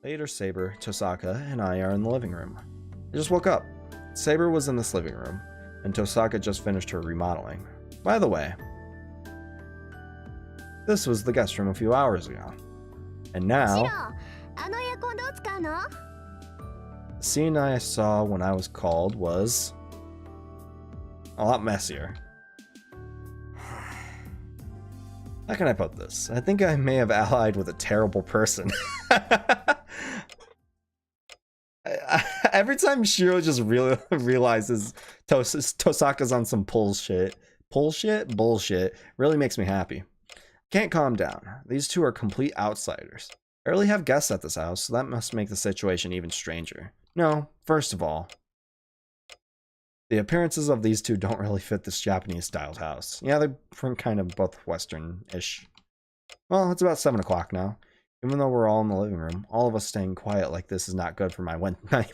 Later, Saber, Tosaka, and I are in the living room. I just woke up. Saber was in this living room, and Tosaka just finished her remodeling. By the way, this was the guest room a few hours ago. And now, the scene I saw when I was called was a lot messier. How can I put this? I think I may have allied with a terrible person. Every time Shiro just realizes Tosaka's on some bullshit, really makes me happy. Can't calm down. These two are complete outsiders. I rarely have guests at this house, so that must make the situation even stranger. No, first of all, the appearances of these two don't really fit this Japanese-styled house. Yeah, they're from kind of both Western-ish. Well, it's about 7 o'clock now. Even though we're all in the living room, all of us staying quiet like this is not good for my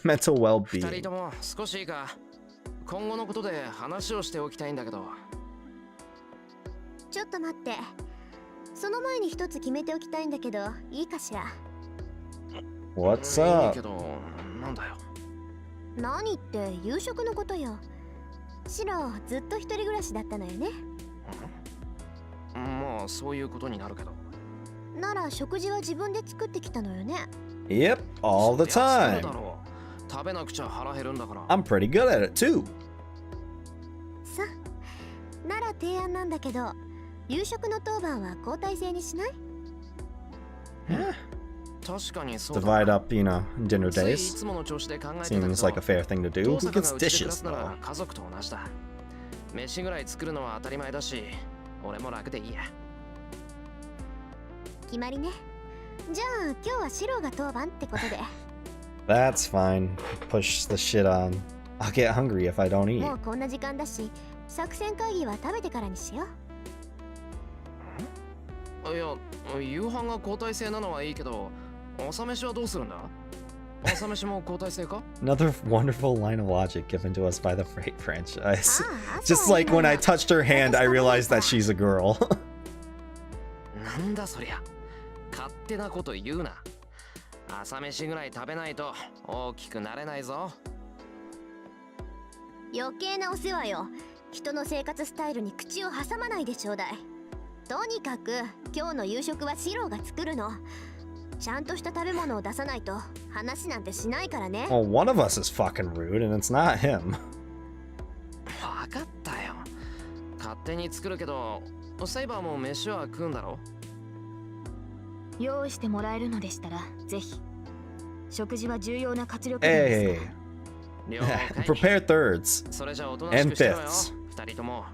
mental well-being. その前に一つ決めておきたいんだけど、いいかしら。What's up? いいけど、なんだよ。何って夕食のことよ。シロ、ずっと一人暮らしだったのよね。まあそういうことになるけど。なら食事は自分で作ってきたのよね。Yep, all the time. 食べなくちゃ腹減るんだから。I'm pretty good at it too. さ、なら提案なんだけど。夕食の当番は交代制にしない？ Divide up, you know, dinner days. Seems like a fair thing to do. Who gets dishes, though? 飯ぐらい作るのは当たり前だし、俺も楽でいいや。決まりね。じゃあ今日はシロが当番ってことで。That's fine. Push the shit on. I'll get hungry if I don't eat. もうこんな時間だし、作戦会議は食べてからにしよう。いや、夕飯が交代制なのはいいけど、朝飯はどうするんだ？朝飯も交代制か？ Another wonderful line of logic given to us by the Freight franchise. Just like when I touched her hand, I realized that she's a girl. なんだそりゃ。勝手なこと言うな。朝飯ぐらい食べないと大きくなれないぞ。余計なお世話よ。人の生活スタイルに口を挟まないでちょうだい。とにかく今日の夕食はシロが作るの。ちゃんとした食べ物を出さないと話なんてしないからね。Well, one of us is fucking rude and it's not him. わかったよ。勝手に作るけど、セイバーも飯は食うんだろ？用意してもらえるのでしたらぜひ。食事は重要な活力源ですから。Prepare thirds and fifths. 二人とも。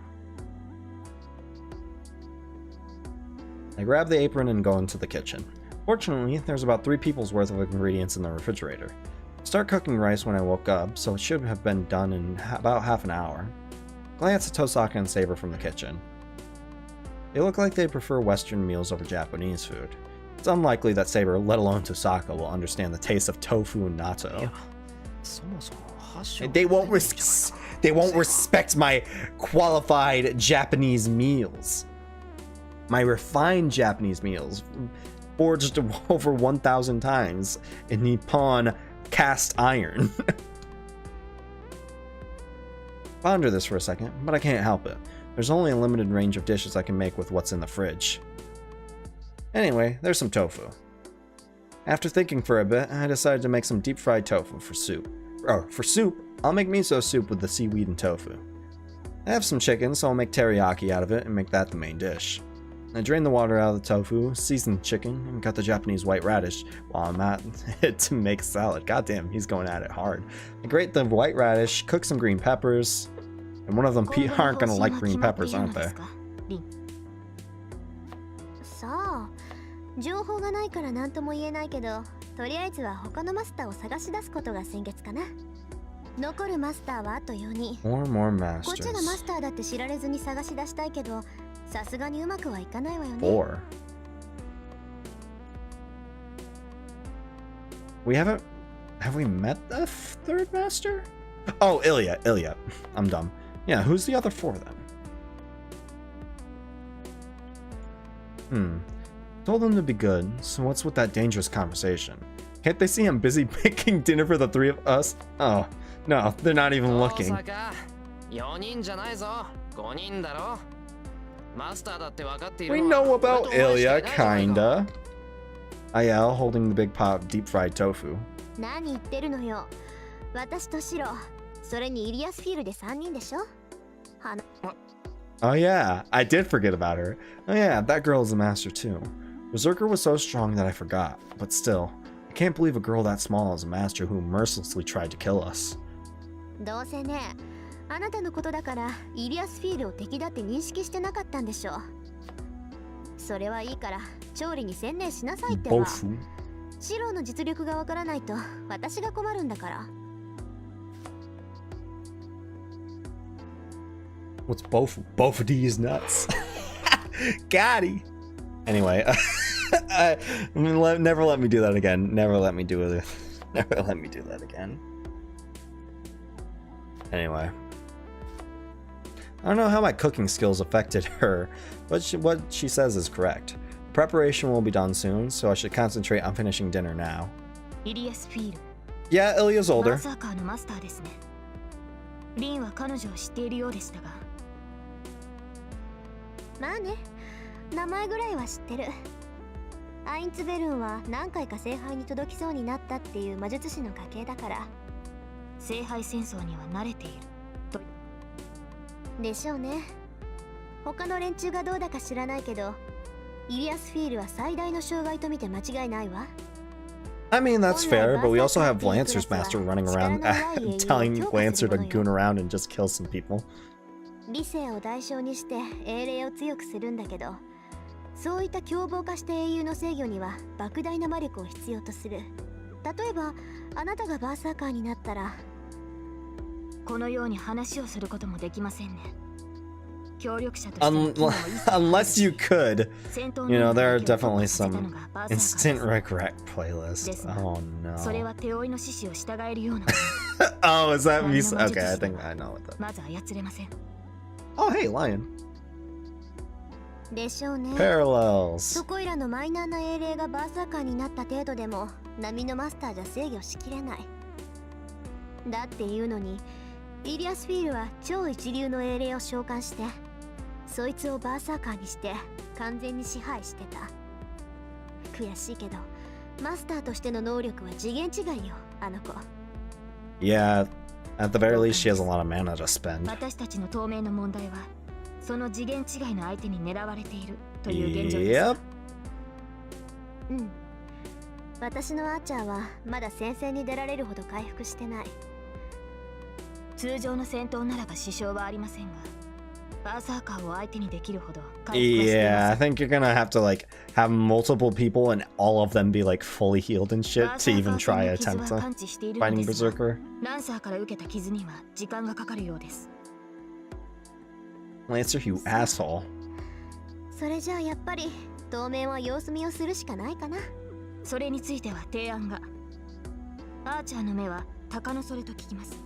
I grab the apron and go into the kitchen. Fortunately, there's about 3 people's worth of ingredients in the refrigerator. I start cooking rice when I woke up, so it should have been done in about half an hour. Glance at Tosaka and Saber from the kitchen. They look like they prefer Western meals over Japanese food. It's unlikely that Saber, let alone Tosaka, will understand the taste of tofu and natto. They won't respect my qualified Japanese meals. My refined Japanese meals, forged over 1,000 times in Nippon cast iron. Ponder this for a second, but I can't help it. There's only a limited range of dishes I can make with what's in the fridge. Anyway, there's some tofu. After thinking for a bit, I decided to make some deep-fried tofu for soup. For soup, I'll make miso soup with the seaweed and tofu. I have some chicken, so I'll make teriyaki out of it and make that the main dish. I drain the water out of the tofu, season the chicken, and cut the Japanese white radish while I'm at it to make salad. Goddamn, he's going at it hard. I grate the white radish, cook some green peppers, and one of them aren't gonna like green peppers, aren't they? さあ、情報がないから何とも言えないけど、とりあえずは他のマスターを探し出すことが先決かな。残るマスターはあと4人。More masters. こっちがマスターだって知られずに探し出したいけど、さすがにうまくはいかないわよね。4. Have we met the third master? Oh, Ilya. I'm dumb. Yeah, who's the other 4 then? Told them to be good, so what's with that dangerous conversation? Can't they see I'm busy making dinner for the three of us? Oh, no, they're not even looking. 4人じゃないぞ。5人だろ。マスターだって分かっている We のは know about 俺とお前しかいないじゃないか。 Ilya, kinda. I yell, holding the big pot of deep fried tofu. 何言ってるのよ。私とシロ、それにイリアスフィールで3人でしょ。Oh yeah, I did forget about her. Oh yeah, that girl is a master too. Berserker was so strong that I forgot, but still, I can't believe a girl that small is a master who mercilessly tried to kill us. どうせね、あなたのことだからイリアスフィールを敵だって認識してなかったんでしょ。それはいいから調理に専念しなさいってば。Bofu. シロの実力がわからないと私が困るんだから。What's Bofu? Bofu D is nuts. Got he. Anyway, never let me do that again. Never let me do it. Never let me do that again. Anyway. I don't know how my cooking skills affected her, but what she says is correct. Preparation will be done soon, so I should concentrate on finishing dinner now. イリアスフィール。 Yeah, Ilya's バ older. ーサーカーのマスターですね。リンは彼女を知っているようでしたが。まあね、名前ぐらいは知ってる。アインツベルンは何回か聖杯に届きそうになったっていう魔術師の家系だから。聖杯戦争には慣れていると。でしょうね。他の連中がどうだか知らないけど、イリアスフィールは最大の障害と見て間違いないわ。I mean, that's fair, but we also have Lancer's Master running around telling Lancer to goon around and just kill some people. 理性を代償にして英霊を強くするんだけど、そういった凶暴化した英雄の制御には莫大な魔力を必要とする。例えばあなたがバーサーカーになったら、このように話をすることもできませんね。協力者として Unless you could, you know, there are definitely some instant regret playlists. Oh no. それは手負いの指示を従えるような。Oh, is that me? Okay, I think I know what that. まず操れません。 Oh, hey, Lion. でしょうね。 Parallels. そこいらのマイナーな英霊がバーサーカーになった程度でも波のマスターじゃ制御しきれない。だっていうのにイリアスフィールは超一流の英霊を召喚してそいつをバーサーカーにして完全に支配してた。悔しいけどマスターとしての能力は次元違いよ、あの子。 Yeah, at the very least she has a lot of mana to spend. 私たちの透明の問題はその次元違いの相手に狙われているという現状です。Yep. うん。私のアーチャーはまだ戦線に出られるほど回復してない。通常の戦闘ならば支障はありませんが、バーサーカーを相手にできるほど回復はしていません。 Yeah, I think you're gonna have to like have multiple people and all of them be like fully healed and shit to even try attempt to fighting Berserker. ランサーから受けた傷には時間がかかるようです。 Lancer, you asshole. それじゃあやっぱり当面は様子見をするしかないかな。それについては提案が。アーチャーの目は鷹のそれと聞きます。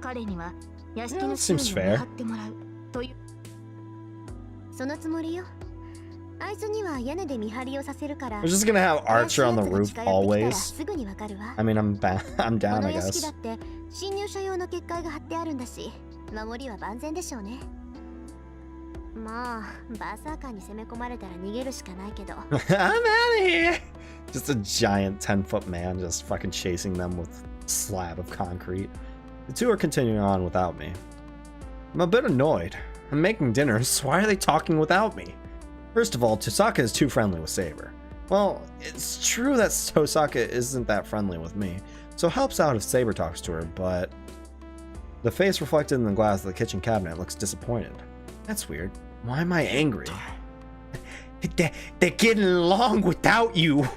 彼には屋敷の周囲を見張ってもらうという。そのつもりよ。あいつには屋根で見張りをさせるから。 We're just gonna have Archer on the roof always. すぐにわかるわ。 I mean, I'm down, この I 屋敷 guess. だって侵入者用の結界が張ってあるんだし、守りは万全でしょうね。まあ、バーサーカーに攻め込まれたら逃げるしかないけど。I'm out of here! Just a giant 10-foot man just fucking chasing them with a slab of concrete. The two are continuing on without me. I'm a bit annoyed. I'm making dinner, so why are they talking without me? First of all, Tosaka is too friendly with Saber. Well, it's true that Tosaka isn't that friendly with me, so it helps out if Saber talks to her, but the face reflected in the glass of the kitchen cabinet looks disappointed. That's weird. Why am I angry? They're getting along without you!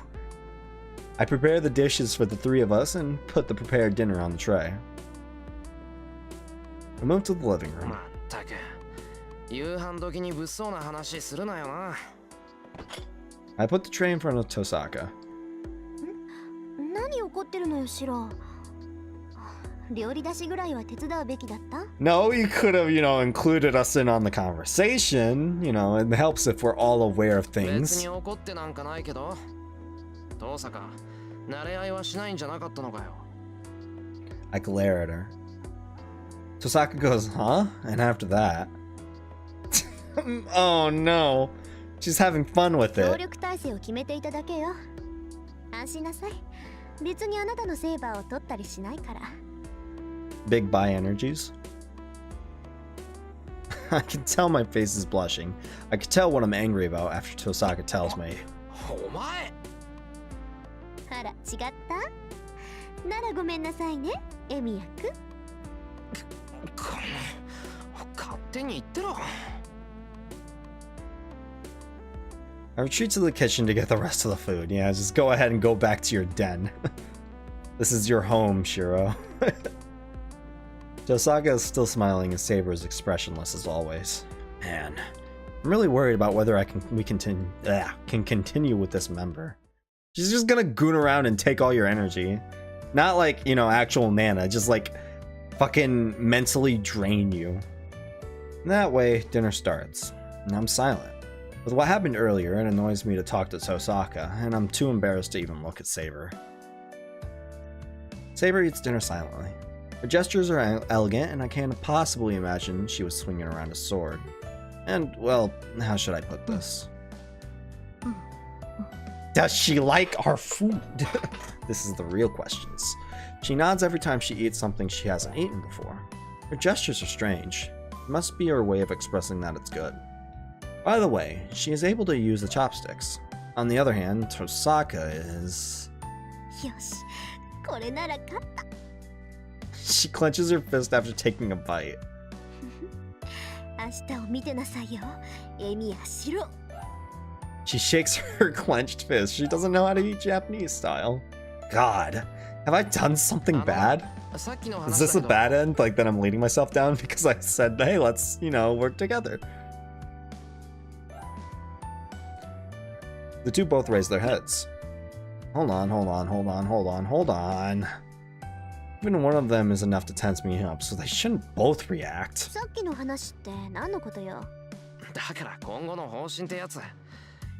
I prepare the dishes for the three of us and put the prepared dinner on the tray. I move to the living room. まったく夕飯時に物騒な話するなよな。 I put the tray in front of Tosaka. 何怒ってるのよ、シロ。料理出しぐらいは手伝うべきだった？ No, you could have, you know, included us in on the conversation. You know, it helps if we're all aware of 別 things. に怒ってなんかないけど。遠坂、慣れ合いはしないんじゃなかったのかよ。 I glare at her. Tosaka goes, huh? And after that... oh no. She's having fun with 協 it. 力体制を決めていただけよ。安心なさい。別にあなたのセーバーを取ったりしないから。Big buy energies. I can tell my face is blushing. I can tell what I'm angry about after Tosaka tells me. お前あら、違った？ならごめんなさいね、エミヤくん。勝手に言ってろ。 I retreat to the kitchen to get the rest of the food. Yeah, just go ahead and go back to your den. This is your home, Shiro. Tosaka is still smiling and Saber is expressionless as always. Man, I'm really worried about whether we can continue with this member. She's just gonna goon around and take all your energy. Not like, you know, actual mana, just like fucking mentally drain you. That way, dinner starts, and I'm silent. With what happened earlier, it annoys me to talk to Tosaka, and I'm too embarrassed to even look at Saber. Saber eats dinner silently. Her gestures are elegant, and I can't possibly imagine she was swinging around a sword. And, well, how should I put this? Does she like our food? This is the real questions. She nods every time she eats something she hasn't eaten before. Her gestures are strange. It must be her way of expressing that it's good. By the way, she is able to use the chopsticks. On the other hand, Tosaka is... よし、これなら勝った。 She clenches her fist after taking a bite. 明日を見てなさいよ、エミヤシロ。 She shakes her clenched fist. She doesn't know how to eat Japanese style. God, have I done something bad? Is this a bad end? Like that I'm leading myself down because I said, hey, let's, you know, work together. The two both raise their heads. Hold on. Even one of them is enough to tense me up, so they shouldn't both react. さっきの話って何のことよ。だから今後の方針ってやつ。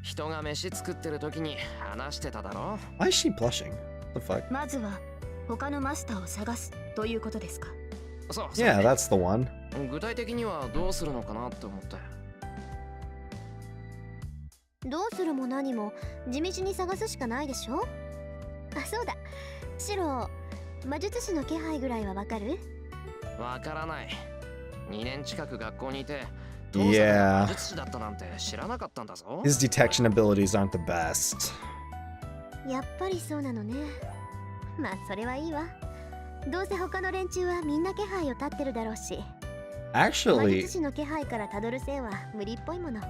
人が飯作ってる時に話してただろ。 Why is she blushing? The fuck? まずは他のマスターを探すということですか。そう。Yeah, that's the one. 具体的にはどうするのかなって思って。どうするも何も地道に探すしかないでしょ。あ、そうだ。シロ、魔術師の気配ぐらいはわかる？わからない。2年近く学校にいて。 Yeah. 魔術師だったなんて知らなかったんだぞ。 His detection abilities aren't the best. やっぱりそうなのね。まあそれはいいわ。どうせ他の連中はみんな気配を立ってるだろうし。魔 Actually, 術師の気配からたどる線は無理っぽいもの。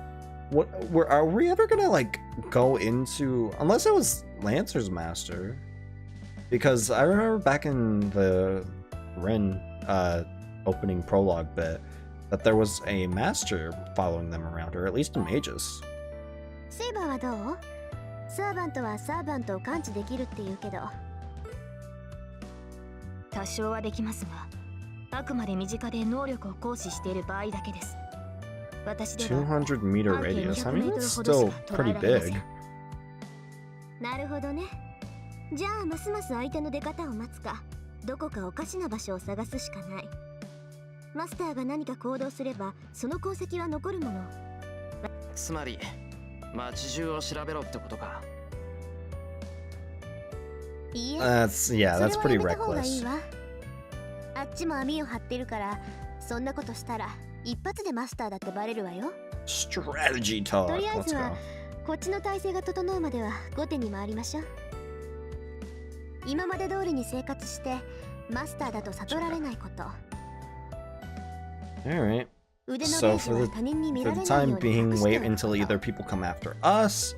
are we ever gonna like go into, unless it was Lancer's master? Because I remember back in the Rin opening prologue bit that there was a master following them around, or at least a magus. セイバーはどう？サーバントはサーバントを感知できるって言うけど。多少はできますが、あくまで身近で能力を行使している場合だけです。私では200 meter radius. I mean, that's still pretty big. なるほどね。じゃあますます相手の出方を待つか、どこかおかしな場所を探すしかない。マスターが何か行動すればその痕跡は残るもの。つまり街中を調べろってことか。いいえ、 that's pretty それはやめた方がい reckless. いわ。あっちも網を張ってるから、そんなことしたら一発でマスターだってバレるわよ。 Strategy talk. とりあえ Let's ずは go. こっちの体制が整うまでは後手に回りましょう。今まで通りに生活してマスターだと悟られないこと。 Alright. 腕の So レースは他人に見 For ら the れないよ time うに being, 隠してお wait くこ until と。 either people come after us,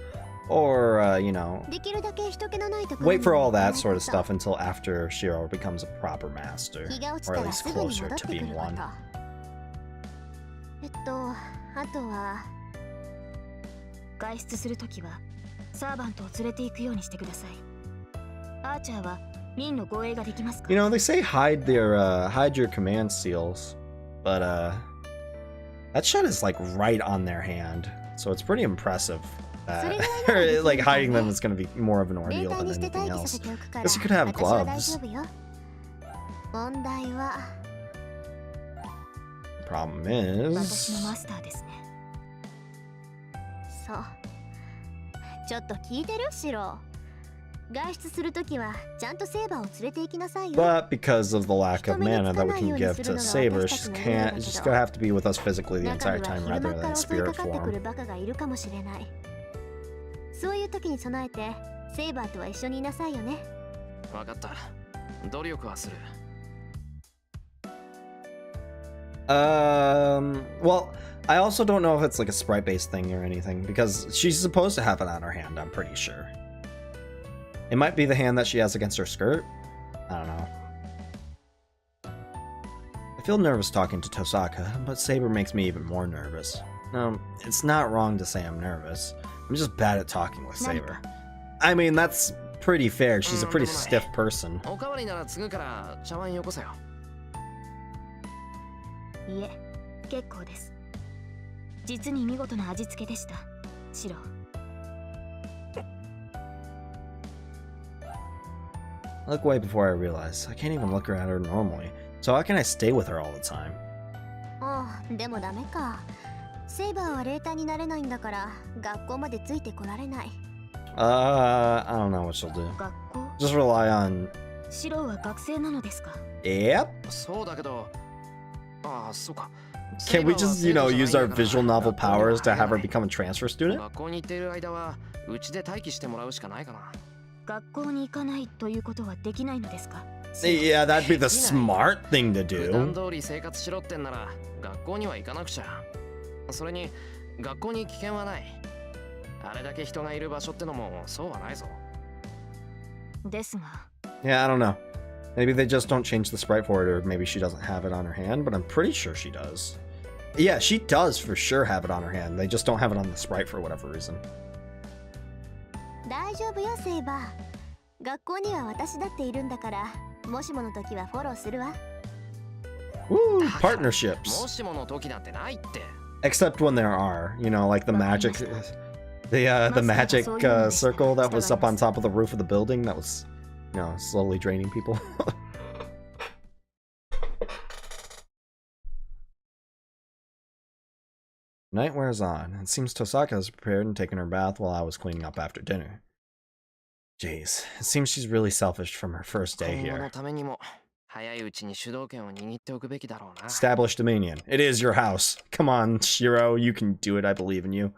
or, you know, できるだけ人気のないところ wait に for all 行かない that こ sort of と。 stuff until after Shiro becomes a proper master, 日が落ち or た at ら least すぐに closer 戻っ to てくる being こ one. と。あとは外出するときはサーバントを連れて行くようにしてください。アーチャーはミンの護衛ができますか？ You know, they say hide your command seals, but that shot is like right on their hand, so it's pretty impressive. Or, like, hiding them is going to be more of an ordeal than anything else. Guess you could have gloves. Problem is... そう。ちょっと聞いてるシロ。外出するときはちゃんとセーバーを連れて行きなさいよ。 But because of the lack of mana that we can give to Saber, she's just gonna have to be with us physically the entire time rather than in spirit form. そういう時に備えてセーバーとは一緒にいなさいよね。わかった。努力はする。Well, I also don't know if it's like a sprite-based thing or anything, because she's supposed to have it on her hand, I'm pretty sure. It might be the hand that she has against her skirt? I don't know. I feel nervous talking to Tosaka, but Saber makes me even more nervous. It's not wrong to say I'm nervous. I'm just bad at talking with Saber. I mean, that's pretty fair. She's a pretty stiff person. おかわりなら継ぐから茶碗よこせよ。いえ、結構です。実に見事な味付けでした。シロ。I look away before I realize I can't even look at her normally. So how can I stay with her all the time? ああ、でもダメか。セイバーは霊体になれないんだから学校までついてこられない。I don't know what she'll do. 学校 Just rely on... シロは学生なのですか Yep. そうだけど、ああ、そうか。 Can we just, use our visual novel powers to have her become a transfer student? 学校に行っている間はうちで待機してもらうしかないかな。学校に行かないということはできないのですか Yeah, that'd be the smart thing to 普段 do. 通り生活しろってんなら学校には行かなくちゃ。それに学校に危険はない。あれだけ人がいる場所ってのもそうはないぞ。ですが。Yeah, I don't know. Maybe they just don't change the sprite for it, or maybe she doesn't have it on her hand, but I'm pretty sure she does. Yeah, she does for sure have it on her hand. They just don't have it on the sprite for whatever reason. 大丈夫よセイバー。学校には私だっているんだから、もしもの時はフォローするわ。Woo, partnerships. もしもの時なんてないって。 Except when there are, like the magic, the magic circle that was up on top of the roof of the building that was, slowly draining people. Night wears on. It seems Tosaka has prepared and taken her bath while I was cleaning up after dinner. Jeez, it seems she's really selfish from her first day here. Establish dominion. It is your house. Come on, Shiro, you can do it. I believe in you.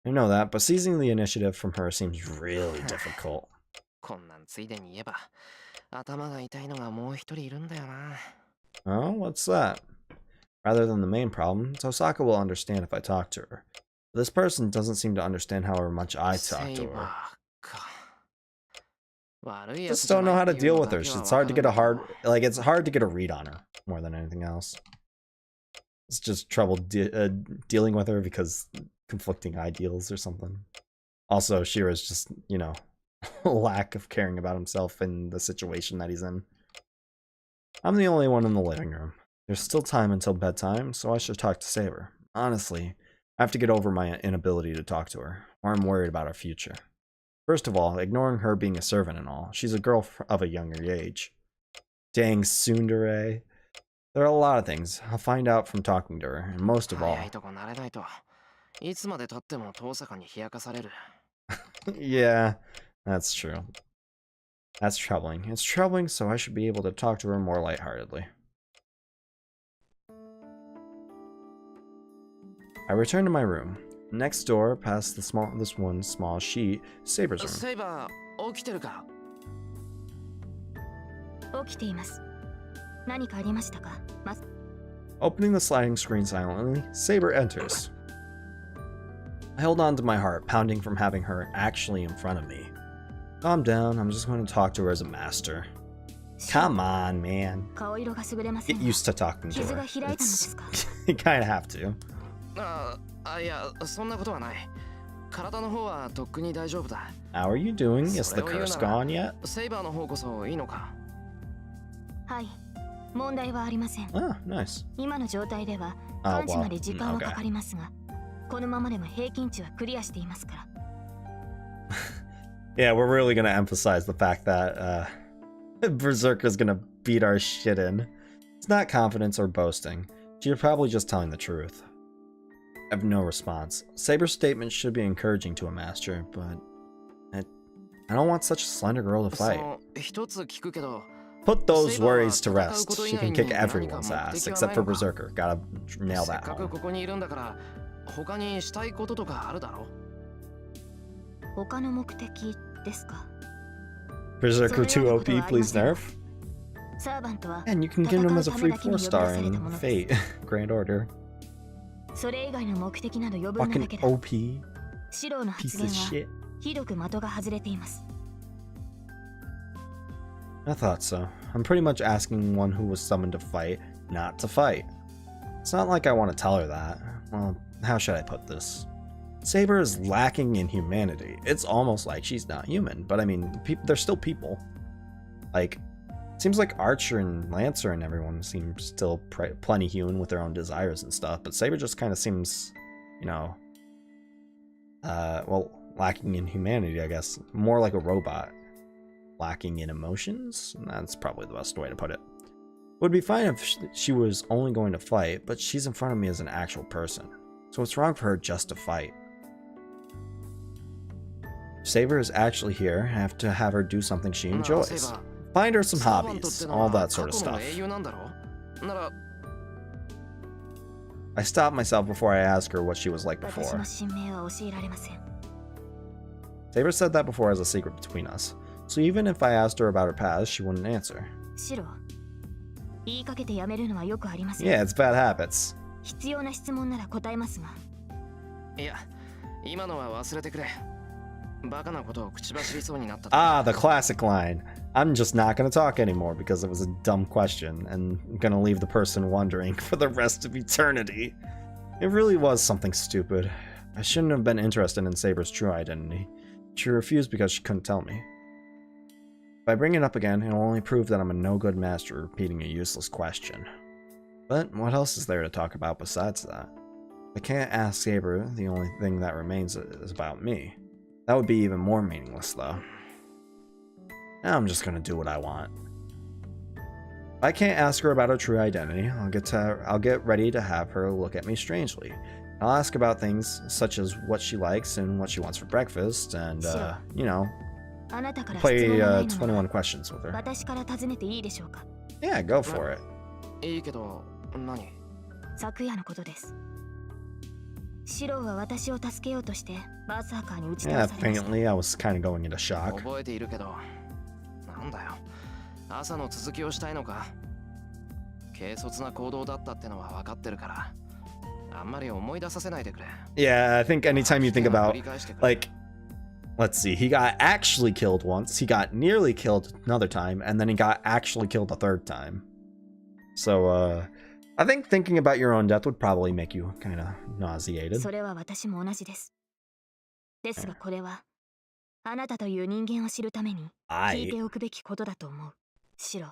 I know that, but seizing the initiative from her seems really difficult. Oh, what's that? Rather than the main problem, Tosaka will understand if I talk to her. But this person doesn't seem to understand however much I talk to her. Just don't know how to deal with her. It's hard to get it's hard to get a read on her more than anything else. It's just trouble dealing with her because conflicting ideals or something. Also, Shira's just, lack of caring about himself in the situation that he's in. I'm the only one in the living room. There's still time until bedtime, so I should talk to Saber. Honestly, I have to get over my inability to talk to her, or I'm worried about our future. First of all, ignoring her being a servant and all, she's a girl of a younger age. Dang tsundere. There are a lot of things I'll find out from talking to her, and most of all... Yeah, that's true. That's troubling. It's troubling, so I should be able to talk to her more lightheartedly. I return to my room. Next door, past this one small sheet, Saber's room. Saber, 起きてるか? 起きています。何かありましたか? Opening the sliding screen silently, Saber enters. I held on to my heart, pounding from having her actually in front of me. Calm down, I'm just going to talk to her as a master. Come on, man. Get used to talking to her. You kinda have to. いや、そんなことはない。体の方はとっくに大丈夫だ。How are you doing? Is the curse gone yet? セイバーの方こそいいのか? はい、問題はありません。Ah, nice. 今の状態では完治まで時間はかかりますが、このままでも平均値はクリアしていますから。Yeah, we're really gonna emphasize the fact that Berserker's gonna beat our shit in. It's not confidence or boasting. She's probably just telling the truth. I have no response. Saber's statement should be encouraging to a master, but I don't want such a slender girl to fight. 一つ聞くけど Put those worries to rest. She can kick everyone's ass, except for Berserker. Gotta nail せっ that かく home. ここにいるんだから他にしたいこととかあるだろ他の目的ですか。 Berserker 2 OP, please nerf. サーバントは And you can get him as a free 4-star in Fate, Grand Order. それ以外の目的など余分なだ Fucking けだ。 OP シローの piece 発言 of は shit. ひどく的が外れています。 I thought so. I'm pretty much asking one who was summoned to fight, not to fight. It's not like I want to tell her that. Well, how should I put this? Saber is lacking in humanity. It's almost like she's not human, but I mean, they're still people. Like, seems like Archer and Lancer and everyone seem still plenty human with their own desires and stuff, but Saber just kind of seems, you know, well, lacking in humanity, I guess. More like a robot. Lacking in emotions? That's probably the best way to put it. It would be fine if she was only going to fight, but she's in front of me as an actual person. So it's wrong for her just to fight. If Saber is actually here, I have to have her do something she enjoys. Find her some hobbies, all that sort of stuff. I stopped myself before I asked her what she was like 私 before. の神明は教えられません。 Saber said that before as a secret between us. So even if I asked her about her past, she wouldn't answer. シロー、言いかけてやめるのはよくありません。 Yeah, it's bad habits. 必要な質問なら答えますが。いや今のは忘れてくれバカなことを口走りそうになった Ah, the classic line. I'm just not gonna talk anymore because it was a dumb question and gonna leave the person wondering for the rest of eternity. It really was something stupid. I shouldn't have been interested in Saber's true identity. She refused because she couldn't tell me. If I bring it up again, it'll only prove that I'm a no-good master repeating a useless question. But what else is there to talk about besides that? If I can't ask Saber, the only thing that remains is about me. That would be even more meaningless, though. Now I'm just gonna do what I want. If I can't ask her about her true identity, I'll get ready to have her look at me strangely. I'll ask about things such as what she likes and what she wants for breakfast, and you know, あなたから質 play 問がないのなら 21 questions with her. 私から尋ねていいでしょうか。 Yeah, go for it. いいけど何昨夜のことです。シローは私を助けようとしてバーサーカーに打ち飛 Yeah, ばされました。 apparently I was kind of going into shock. 覚えているけどなんだよ朝の続きをしたいのか軽率な行動だったってのは分かってるからあんまり思い出させないでくれ Yeah, I think anytime you think about, like, let's see, he got actually killed once, he got nearly killed another time, and then he got actually killed a third time. So, I think thinking about your own death would probably make you kind of nauseated. それは私も同じです。ですがこれはあなたという人間を知るために聞いておくべきことだと思う。シロー、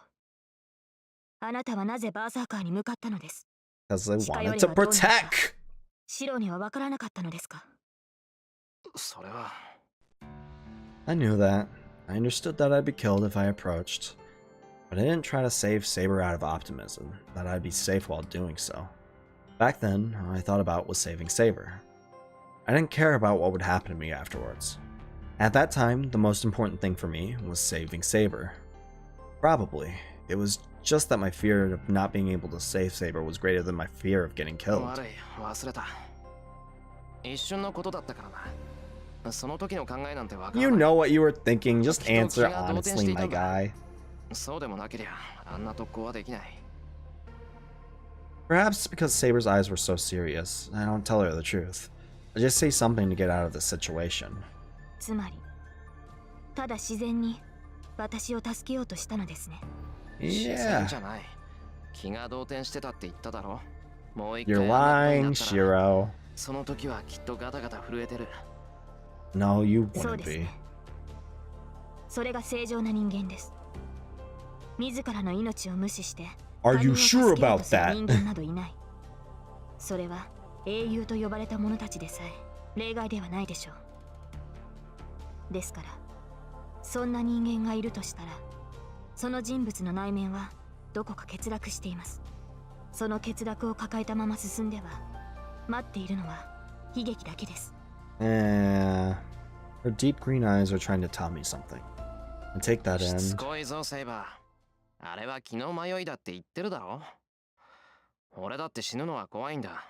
あなたはなぜバーサーカーに向かったのです。 Because they wanted to protect! シローには分からなかったのですか。それは I knew that. I understood that I'd be killed if I approached. But I didn't try to save Saber out of optimism, that I'd be safe while doing so. Back then, all I thought about was saving Saber. I didn't care about what would happen to me afterwards. At that time, the most important thing for me was saving Saber. Probably, it was just that my fear of not being able to save Saber was greater than my fear of getting killed. 悪い忘れた一瞬のことだったからなその時の考えなんて分からない You know what you were thinking, just answer honestly, my guy. そうでもなけりゃあんな特攻はできない Perhaps because Saber's eyes were so serious, I don't tell her the truth. I just say something to get out of the situation. つまりただ自然に私を助けようとしたのですね。自 Yeah. 然じゃない気が動転してたって言っただろもう一回 You're あんな lying, ことになったら Shiro. その時はきっとガタガタ震えてる No, you そう wouldn't です be. ね。それが正常な人間です。自らの命を無視して Are 他 you 人を助 sure けよう about とする that? 人間などいない。それは英雄と呼ばれた者たちでさえ例外ではないでしょう。ですからそんな人間がいるとしたら、その人物の内面はどこか欠落しています。その欠落を抱えたまま進んでは、待っているのは悲劇だけです。Her deep green eyes are trying to tell me something. And take that しつ end. こいぞセイバー。あれは気の迷いだって言ってるだろ。俺だって死ぬのは怖いんだ。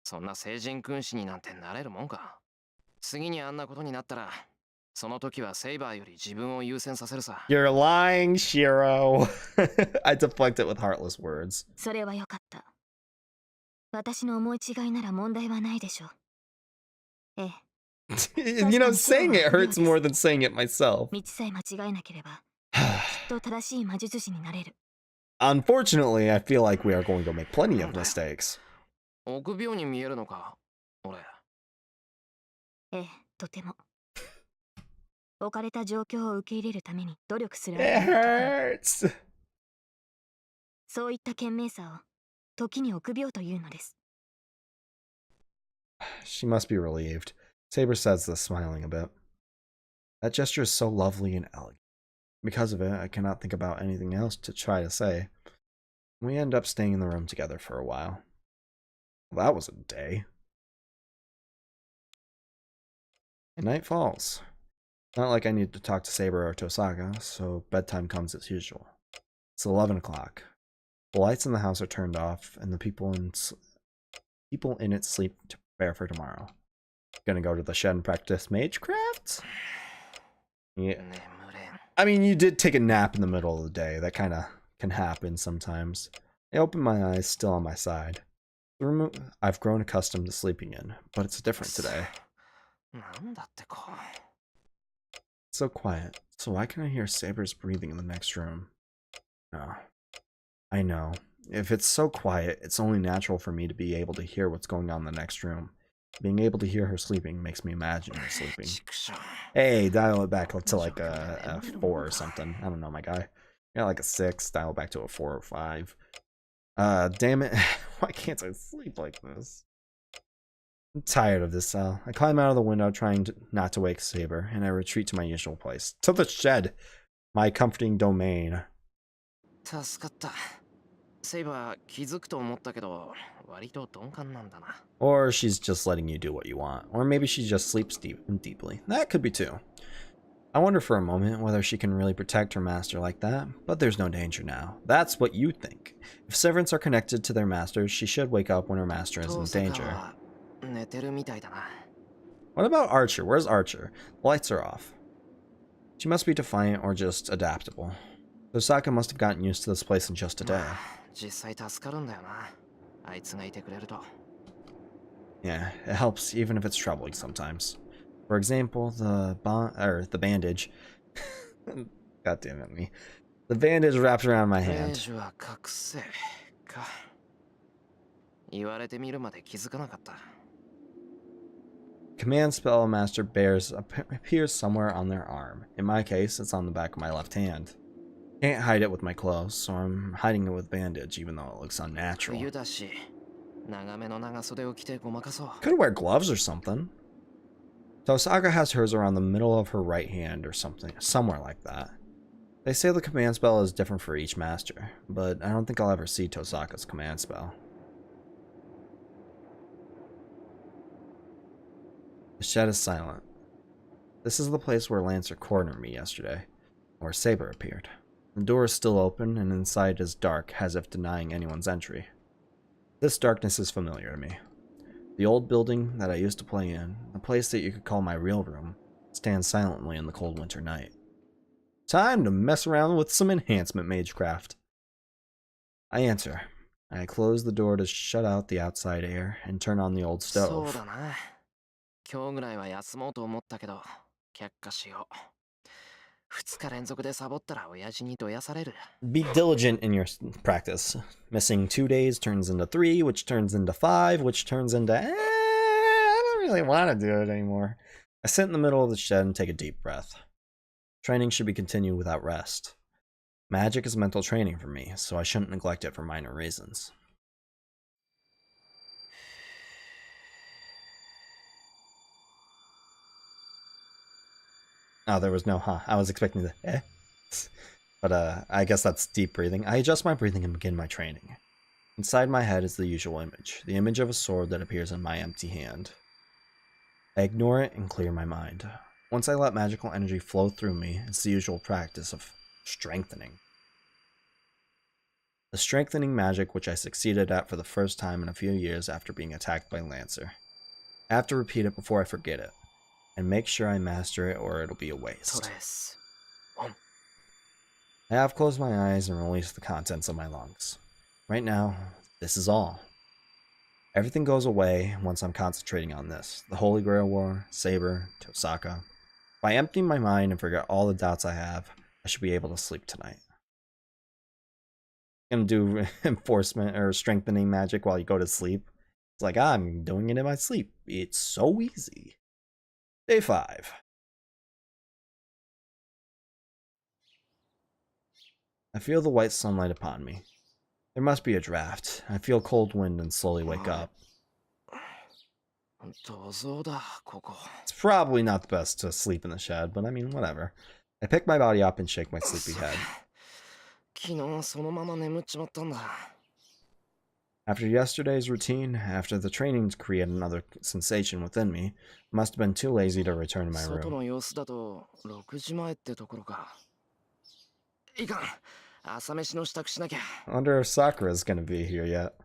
そんな聖人君子になんてなれるもんか。次にあんなことになったら、その時はセイバーより自分を優先させるさ。 You're lying, Shiro. I deflect it with heartless words. それはよかった。私の思い違いなら問題はないでしょう。ええ。You know, saying it hurts more than saying it myself. 道さえ間違えなければ、きっと正しい魔術師になれる。Unfortunately, I feel like we are going to make plenty of mistakes. 臆病に見えるのか、俺。ええ、とても。置かれた状況を受け入れるために努力する。 It hurts. そういった賢明さを時に臆病というのです。She must be relieved. Saber says this, smiling a bit. That gesture is so lovely and elegant. Because of it, I cannot think about anything else to try to say. We end up staying in the room together for a while. Well, that was a day. And night falls. Not like I need to talk to Saber or Tosaka, so bedtime comes as usual. It's 11 o'clock. The lights in the house are turned off, and the people in it sleep to prepare for tomorrow. Gonna go to the shed and practice magecraft? Yeah. I mean, you did take a nap in the middle of the day. That kind of can happen sometimes. I open my eyes, still on my side. The room I've grown accustomed to sleeping in, but it's different today. It's so quiet, so why can I hear Saber's breathing in the next room? No. I know. If it's so quiet, it's only natural for me to be able to hear what's going on in the next room. Being able to hear her sleeping makes me imagine her sleeping. Hey, dial it back to like a 4 or something. I don't know, my guy. Yeah, like a 6. Dial it back to a 4 or 5. Damn it. Why can't I sleep like this? I'm tired of this. I climb out of the window, trying not to wake Saber, and I retreat to my usual place. To the shed! My comforting domain. 助かった。セイバー気づくと思ったけど、割と鈍感なんだな。Or she's just letting you do what you want. Or maybe she just sleeps deeply. That could be too. I wonder for a moment whether she can really protect her master like that, but there's no danger now. That's what you think. If servants are connected to their masters, she should wake up when her master is in danger. 寝てるみたいだな。 What about Archer? Where's Archer? The lights are off. She must be defiant or just adaptable. Osaka must have gotten used to this place in just a day. 実際助かるんだよな。あいつがいてくれると。 Yeah, it helps even if it's troubling sometimes. For example, the bandage. God damn it, me. The bandage wrapped around my hand. は覚醒か。言われてみるまで気づかなかった。 Command spell master bears appears somewhere on their arm. In my case, it's on the back of my left hand. Can't hide it with my clothes, so I'm hiding it with bandage, even though it looks unnatural. 冬だし、長めの長袖を着てごまかそう。 Could wear gloves or something. Tosaka has hers around the middle of her right hand or something, somewhere like that. They say the command spell is different for each master, but I don't think I'll ever see Tosaka's command spell. The shed is silent. This is the place where Lancer cornered me yesterday, where Saber appeared. The door is still open, and inside is dark, as if denying anyone's entry. This darkness is familiar to me. The old building that I used to play in, the place that you could call my real room, stands silently in the cold winter night. Time to mess around with some enhancement magecraft. I enter. I close the door to shut out the outside air and turn on the old そう stove. だな。今日ぐらいは休もうと思ったけど、却下しよう。2日連続でサボったら親父にどやされる。 Be diligent in your practice. Missing 2 days turns into 3, which turns into 5, which turns into I don't really want to do it anymore. I sit in the middle of the shed and take a deep breath. Training should be continued without rest. Magic is mental training for me, so I shouldn't neglect it for minor reasons. Oh, there was no huh. I was expecting the eh. But I guess that's deep breathing. I adjust my breathing and begin my training. Inside my head is the usual image, the image of a sword that appears in my empty hand. I ignore it and clear my mind. Once I let magical energy flow through me, it's the usual practice of strengthening. The strengthening magic which I succeeded at for the first time in a few years after being attacked by Lancer. I have to repeat it before I forget it, and make sure I master it or it'll be a waste. I have closed my eyes and released the contents of my lungs. Right now, this is all. Everything goes away once I'm concentrating on this. The Holy Grail War, Saber, Tosaka. If I empty my mind and forget all the doubts I have, I should be able to sleep tonight. I'm gonna do enforcement or strengthening magic while you go to sleep. It's like, I'm doing it in my sleep. It's so easy. Day 5. I feel the white sunlight upon me. There must be a draft. I feel cold wind and slowly wake up. It's probably not the best to sleep in the shed, but I mean, whatever. I pick my body up and shake my sleepy head. After yesterday's routine, after the training to create another sensation within me, I must have been too lazy to return to my room. I wonder if Sakura's gonna be here yet.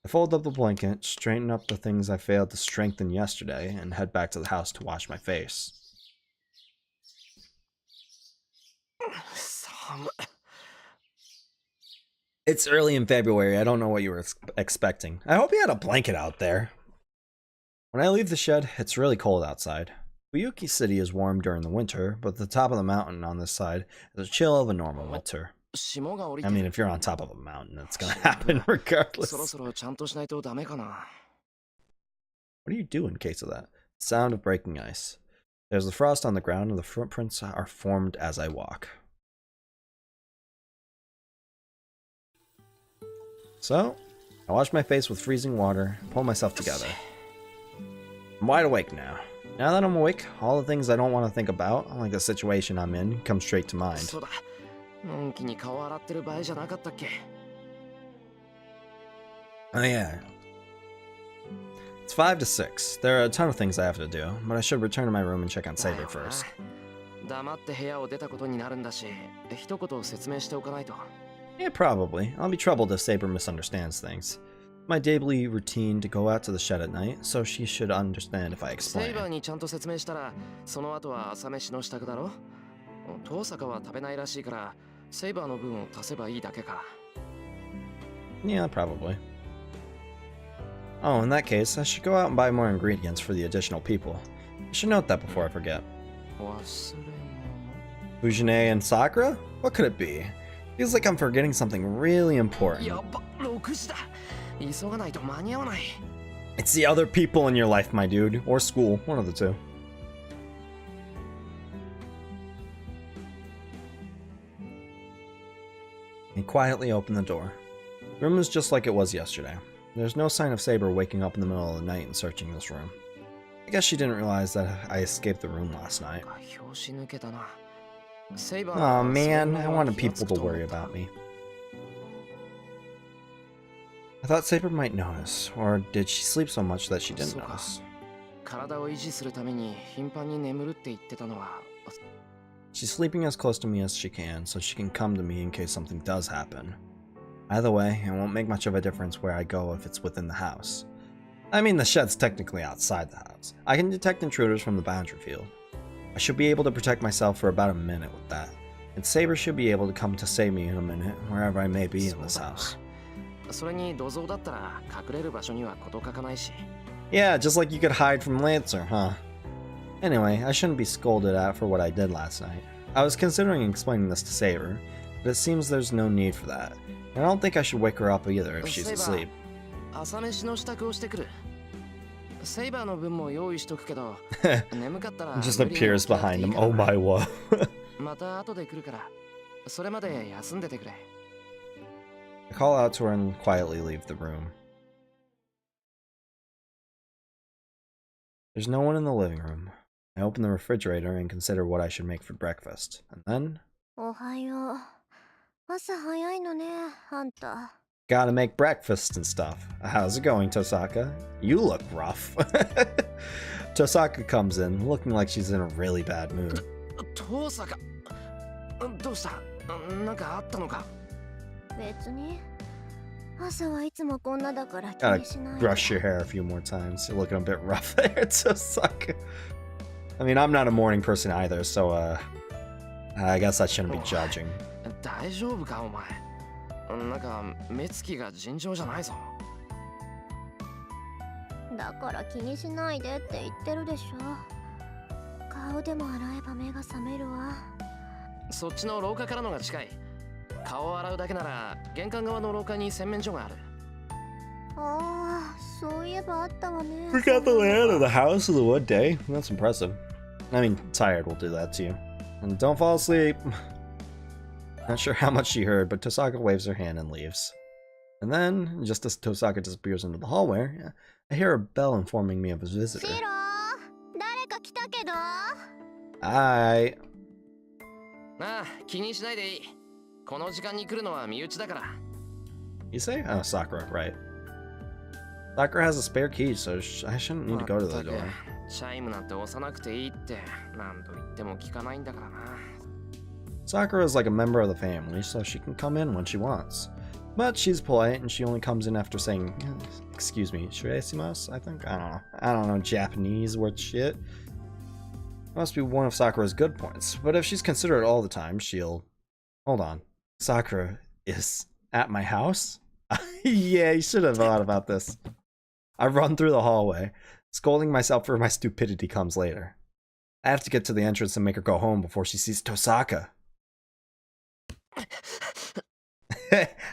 I fold up the blanket, straighten up the things I failed to strengthen yesterday, and head back to the house to wash my face. It's early in February. I don't know what you were expecting. I hope you had a blanket out there. When I leave the shed, it's really cold outside. Fuyuki City is warm during the winter, but the top of the mountain on this side is a chill of a normal winter. I mean, if you're on top of a mountain, it's gonna happen regardless. What do you do in case of that? Sound of breaking ice. There's the frost on the ground and the footprints are formed as I walk. So, I wash my face with freezing water, pull myself together. I'm wide awake now. Now that I'm awake, all the things I don't want to think about, like the situation I'm in, come straight to mind. Oh yeah. It's 5 to 6. There are a ton of things I have to do, but I should return to my room and check on Saber first. Yeah, probably. I'll be troubled if Saber misunderstands things. My daily routine to go out to the shed at night, so she should understand if I explain. Yeah, probably. Oh, in that case, I should go out and buy more ingredients for the additional people. I should note that before I forget. Fujine and Sakura? What could it be? Feels like I'm forgetting something really important. It's the other people in your life, my dude. Or school. One of the two. And quietly open the door. The room is just like it was yesterday. There's no sign of Saber waking up in the middle of the night and searching this room. I guess she didn't realize that I escaped the room last night. Aw man, I wanted people to worry about me. I thought Saber might notice, or did she sleep so much that she didn't notice? She's sleeping as close to me as she can, so she can come to me in case something does happen. Either way, it won't make much of a difference where I go if it's within the house. I mean, the shed's technically outside the house. I can detect intruders from the boundary field. I should be able to protect myself for about a minute with that, and Saber should be able to come to save me in a minute, wherever I may be in this house. Yeah, just like you could hide from Lancer, huh? Anyway, I shouldn't be scolded at for what I did last night. I was considering explaining this to Saber, but it seems there's no need for that. And I don't think I should wake her up either if she's asleep. Just appears behind him. Oh my whoa. I call out to her and quietly leave the room. There's no one in the living room. I open the refrigerator and consider what I should make for breakfast. And then... おはよう。朝早いのね、あんた。 Gotta make breakfast and stuff. How's it going, Tosaka? You look rough. Tosaka comes in, looking like she's in a really bad mood. 父さか。どうした？なんかあったのか？別に。朝はいつもこんなだから気 Gotta にしない。 brush your hair a few more times. You're looking a bit rough there, Tosaka. I mean, I'm not a morning person either, so, I guess I shouldn't be judging. 大丈夫かお前？なんか目つきが尋常じゃないぞ。だから気にしないでって言ってるでしょ。顔でも洗えば目が覚めるわ。そっちの廊下からのが近い。顔を洗うだけなら玄関側の廊下に洗面所がある。ああ、そういえばあったわね。 Forgot the layout of the house of the wood day. That's impressive. I mean, tired will do that to you. And don't fall asleep. Not sure how much she heard, but Tosaka waves her hand and leaves. And then, just as Tosaka disappears into the hallway, I hear a bell informing me of his visitor. シロー、誰か来たけど。 Hi. ああ、気にしないでいい。この時間に来るのは身内だから。You say? Oh, Sakura, right. Sakura has a spare key, so I shouldn't need to go to the door. チャイムなんて押さなくていいって何度言っても聞かないんだからな。Sakura is like a member of the family, so she can come in when she wants. But she's polite, and she only comes in after saying, excuse me, shiresimasu, I think? I don't know Japanese worth shit. Must be one of Sakura's good points, but if she's considerate all the time, she'll... Hold on. Sakura is at my house? Yeah, you should have thought about this. I run through the hallway. Scolding myself for my stupidity comes later. I have to get to the entrance and make her go home before she sees Tosaka.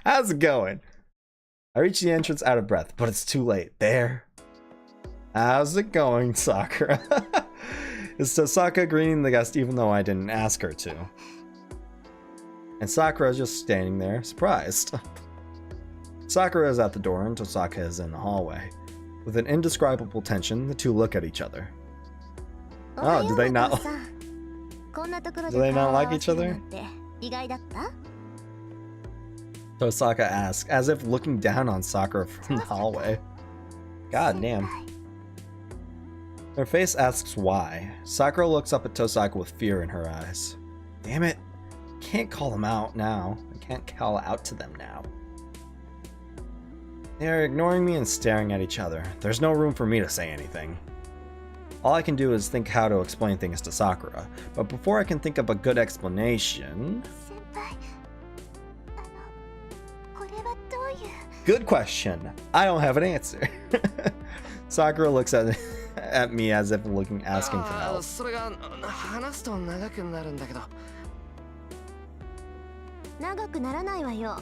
How's it going? I reach the entrance out of breath, but it's too late. There. How's it going, Sakura? Is Tosaka greeting the guest even though I didn't ask her to? And Sakura is just standing there, surprised. Sakura is at the door and Tosaka is in the hallway. With an indescribable tension, the two look at each other. Oh, do they not like each other? Tosaka asks, as if looking down on Sakura from the hallway. God damn. Her face asks why. Sakura looks up at Tosaka with fear in her eyes. Damn it. I can't call them out now. I can't call out to them now. They are ignoring me and staring at each other. There's no room for me to say anything. All I can do is think how to explain things to Sakura, but before I can think of a good explanation... Good question. I don't have an answer. Sakura looks at me as if asking for help. それが話すと長くなるんだけど。長くならないわよ。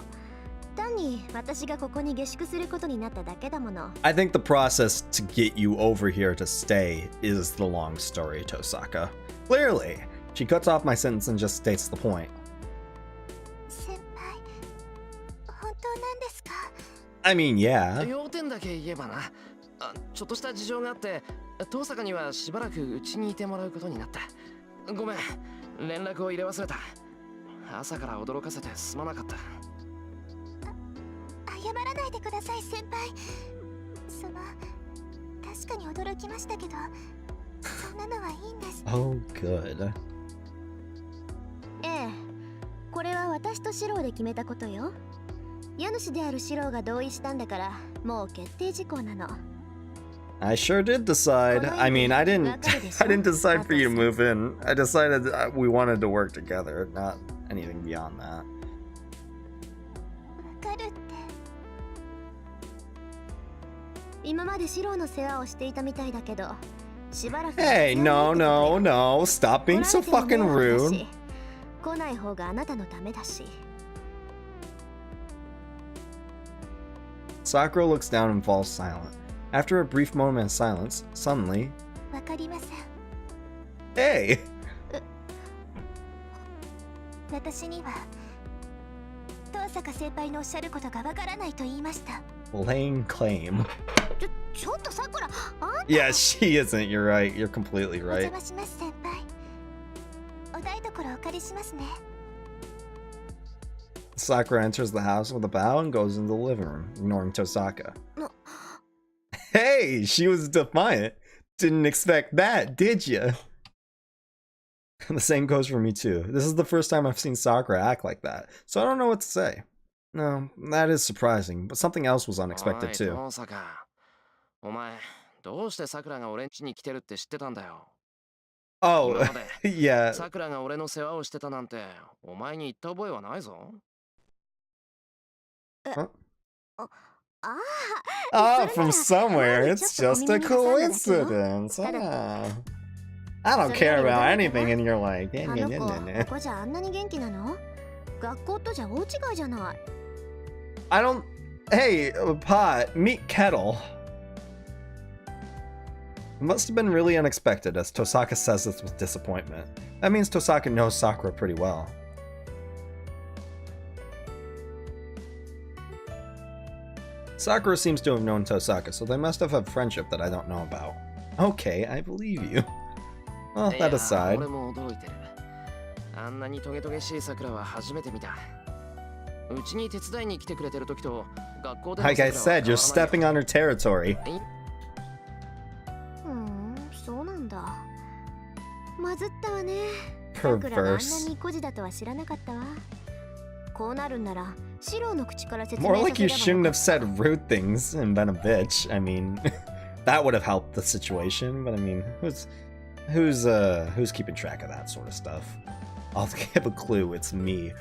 単に私がここに下宿することになっただけだもの。I think the process to get you over here to stay is the long story, Tosaka. Clearly, she cuts off my sentence and just states the point. 先輩、本当なんですか? I mean, yeah. 要点だけ言えばな。ちょっとした事情があって、遠坂にはしばらくうちにいてもらうことになった。ごめん、連絡を入れ忘れた。朝から驚かせてすまなかった。謝らないでください、先輩。確かに驚きましたけど、そんなのはいいんです。Oh, good. ええ、これは私とシローで決めたことよ。家主であるシローが同意したんだから、もう決定事項なの。I sure did decide. I mean, I didn't decide for you to move in. I decided that we wanted to work together, not anything beyond that. わかるって。今までシローの世話をしていたみたいだけど、しばらく。Hey, no, stop being so fucking rude. 来ない方があなたのためだし。Sakura looks down and falls silent. After a brief moment of silence, suddenly... わかりません。Hey! 私には、遠坂先輩のおっしゃることがわからないと言いました。Laying claim. ちょっとさくら、あんた。 Yeah, she isn't. You're right. You're completely お right. 邪魔します先輩。お台所お借りしますね。 Sakura enters the house with a bow and goes into the living room, ignoring Tosaka. の Hey, she was defiant. Didn't expect that, did ya? The same goes for me too. This is the first time I've seen Sakura act like that, so I don't know what to say. No, that is surprising, but something else was unexpected おい too. 遠坂、お前どうしてさくらが俺ん家に来てるって知ってたんだよ。 Oh, 今まで yeah. さくらが俺の世話をしてたなんてお前に言った覚えはないぞ。 Huh? あ Oh, それなら from somewhere. 前に It's ちょっ just と a 小耳に挟んだだけよ。 coincidence. ただ Ah. I don't それ care より about 驚いた anything な。 and you're like, あ yeah, の yeah, 子 yeah, yeah. ここじゃあんなに元気なの？学校とじゃ大違いじゃない。 I don't. Hey, Pot, meet Kettle. It must have been really unexpected, as Tosaka says this with disappointment. That means Tosaka knows Sakura pretty well. Sakura seems to have known Tosaka, so they must have a friendship that I don't know about. Okay, I believe you. Well, い that や aside. 俺も驚いてる。あんなにトゲトゲしいさくらは初めて見た。うちに手伝いに来てくれてる時と学校での Like I 桜は said, you're 変わらない stepping on her territory. そうなんだ。まずったわね。さくらがあんな Perverse. に孤児だとは知らなかったわ。こうなるんなら、シロの口から説明 More さ like せ you れば shouldn't よか have った。 said rude things and been a bitch. I mean, that would have helped the situation. But I mean, who's keeping track of that sort of stuff? I'll give a clue. It's me.